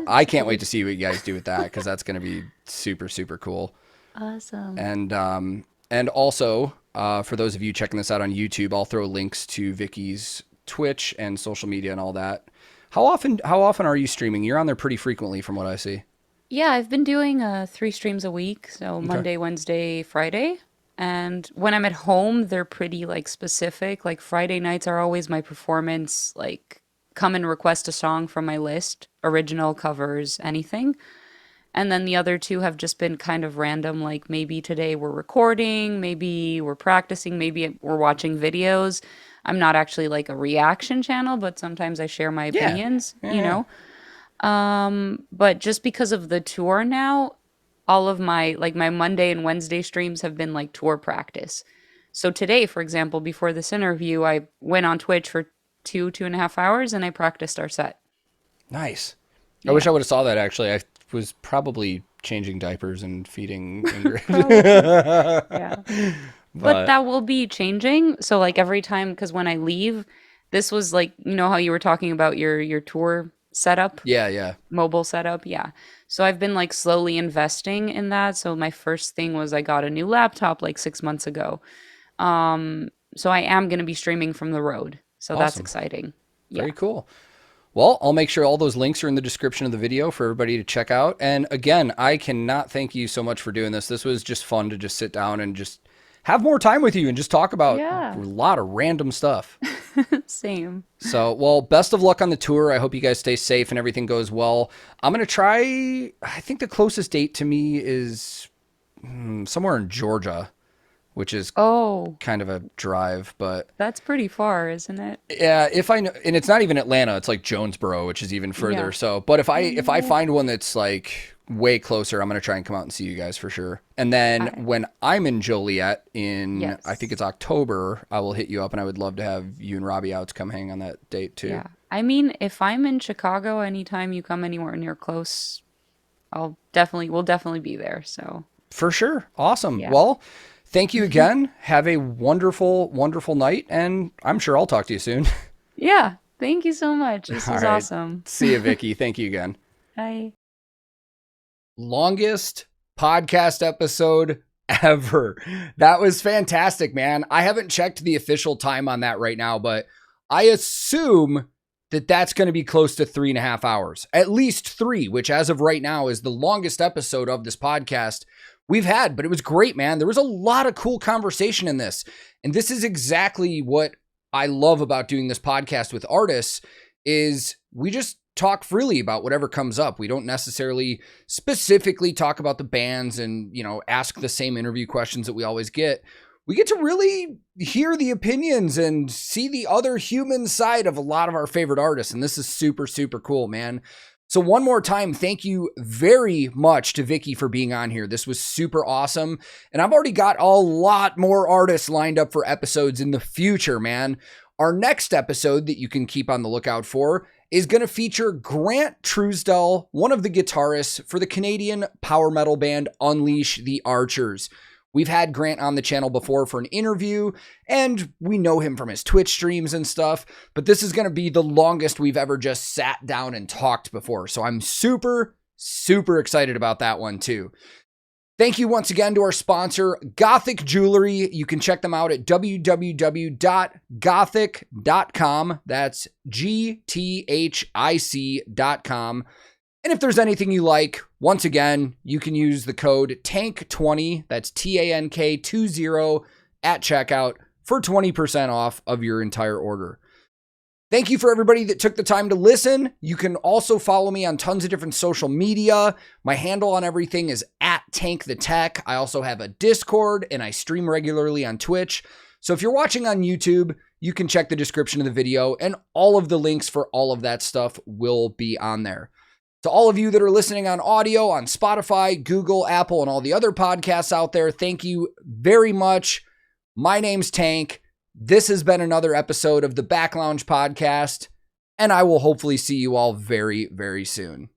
I can't wait to see what you guys do with that, because that's going to be super, super cool. awesome. And also, for those of you checking this out on YouTube, I'll throw links to Vicky's Twitch and social media and all that. How often are you streaming? You're on there pretty frequently from what I see. Yeah, I've been doing 3 streams a week, so Monday, Wednesday, Friday. And when I'm at home, they're pretty like specific. Like Friday nights are always my performance, like come and request a song from my list, original, covers, anything. And then the other 2 have just been kind of random, like maybe today we're recording, maybe we're practicing, maybe we're watching videos. I'm not actually like a reaction channel, but sometimes I share my opinions, you know? But just because of the tour now, all of my Monday and Wednesday streams have been like tour practice. So today, for example, before this interview, I went on Twitch for 2.5 hours and I practiced our set. Nice. I wish I would have saw that actually. I was probably changing diapers and feeding Ingrid. Yeah. But that will be changing. So like every time, because when I leave, this was like, you know how you were talking about your tour setup? Yeah. Mobile setup? Yeah. So I've been like slowly investing in that. So my first thing was I got a new laptop like 6 months ago. So I am going to be streaming from the road. So that's exciting. Very cool. Well, I'll make sure all those links are in the description of the video for everybody to check out. And again, I cannot thank you so much for doing this. This was just fun to just sit down and just have more time with you and just talk about a lot of random stuff. Same. So, well, best of luck on the tour. I hope you guys stay safe and everything goes well. I'm going to try, I think the closest date to me is somewhere in Georgia, which is kind of a drive, but that's pretty far, isn't it? Yeah, if I know, and it's not even Atlanta, it's like Jonesboro, which is even further. So, but if I find one that's like way closer, I'm going to try and come out and see you guys for sure. And then when I'm in Joliet in, I think it's October, I will hit you up, and I would love to have you and Robbie out to come hang on that date too. Yeah. I mean, if I'm in Chicago, anytime you come anywhere near close, we'll definitely be there. So for sure. Awesome. Yeah. Well, thank you again. Have a wonderful, wonderful night, and I'm sure I'll talk to you soon. Yeah. Thank you so much. This was awesome. See you, Vicky. Thank you again. Bye. Longest podcast episode ever. That was fantastic, man. I haven't checked the official time on that right now, but I assume that's going to be close to 3.5 hours, at least 3, which as of right now is the longest episode of this podcast we've had. But it was great, man. There was a lot of cool conversation in this. And this is exactly what I love about doing this podcast with artists is we just talk freely about whatever comes up. We don't necessarily specifically talk about the bands and, ask the same interview questions that we always get. We get to really hear the opinions and see the other human side of a lot of our favorite artists. And this is super, super cool, man. So one more time, thank you very much to Vicky for being on here. This was super awesome. And I've already got a lot more artists lined up for episodes in the future, man. Our next episode that you can keep on the lookout for is going to feature Grant Truesdell, one of the guitarists for the Canadian power metal band Unleash the Archers. We've had Grant on the channel before for an interview, and we know him from his Twitch streams and stuff, but this is going to be the longest we've ever just sat down and talked before. So I'm super, super excited about that one too. Thank you once again to our sponsor, Gothic Jewelry. You can check them out at www.gothic.com. That's GTHIC.com. And if there's anything you like, once again, you can use the code TANK20, that's TANK20 at checkout for 20% off of your entire order. Thank you for everybody that took the time to listen. You can also follow me on tons of different social media. My handle on everything is at TankTheTech. I also have a Discord and I stream regularly on Twitch. So if you're watching on YouTube, you can check the description of the video and all of the links for all of that stuff will be on there. To all of you that are listening on audio, on Spotify, Google, Apple, and all the other podcasts out there, thank you very much. My name's Tank. This has been another episode of the Back Lounge Podcast, and I will hopefully see you all very, very soon.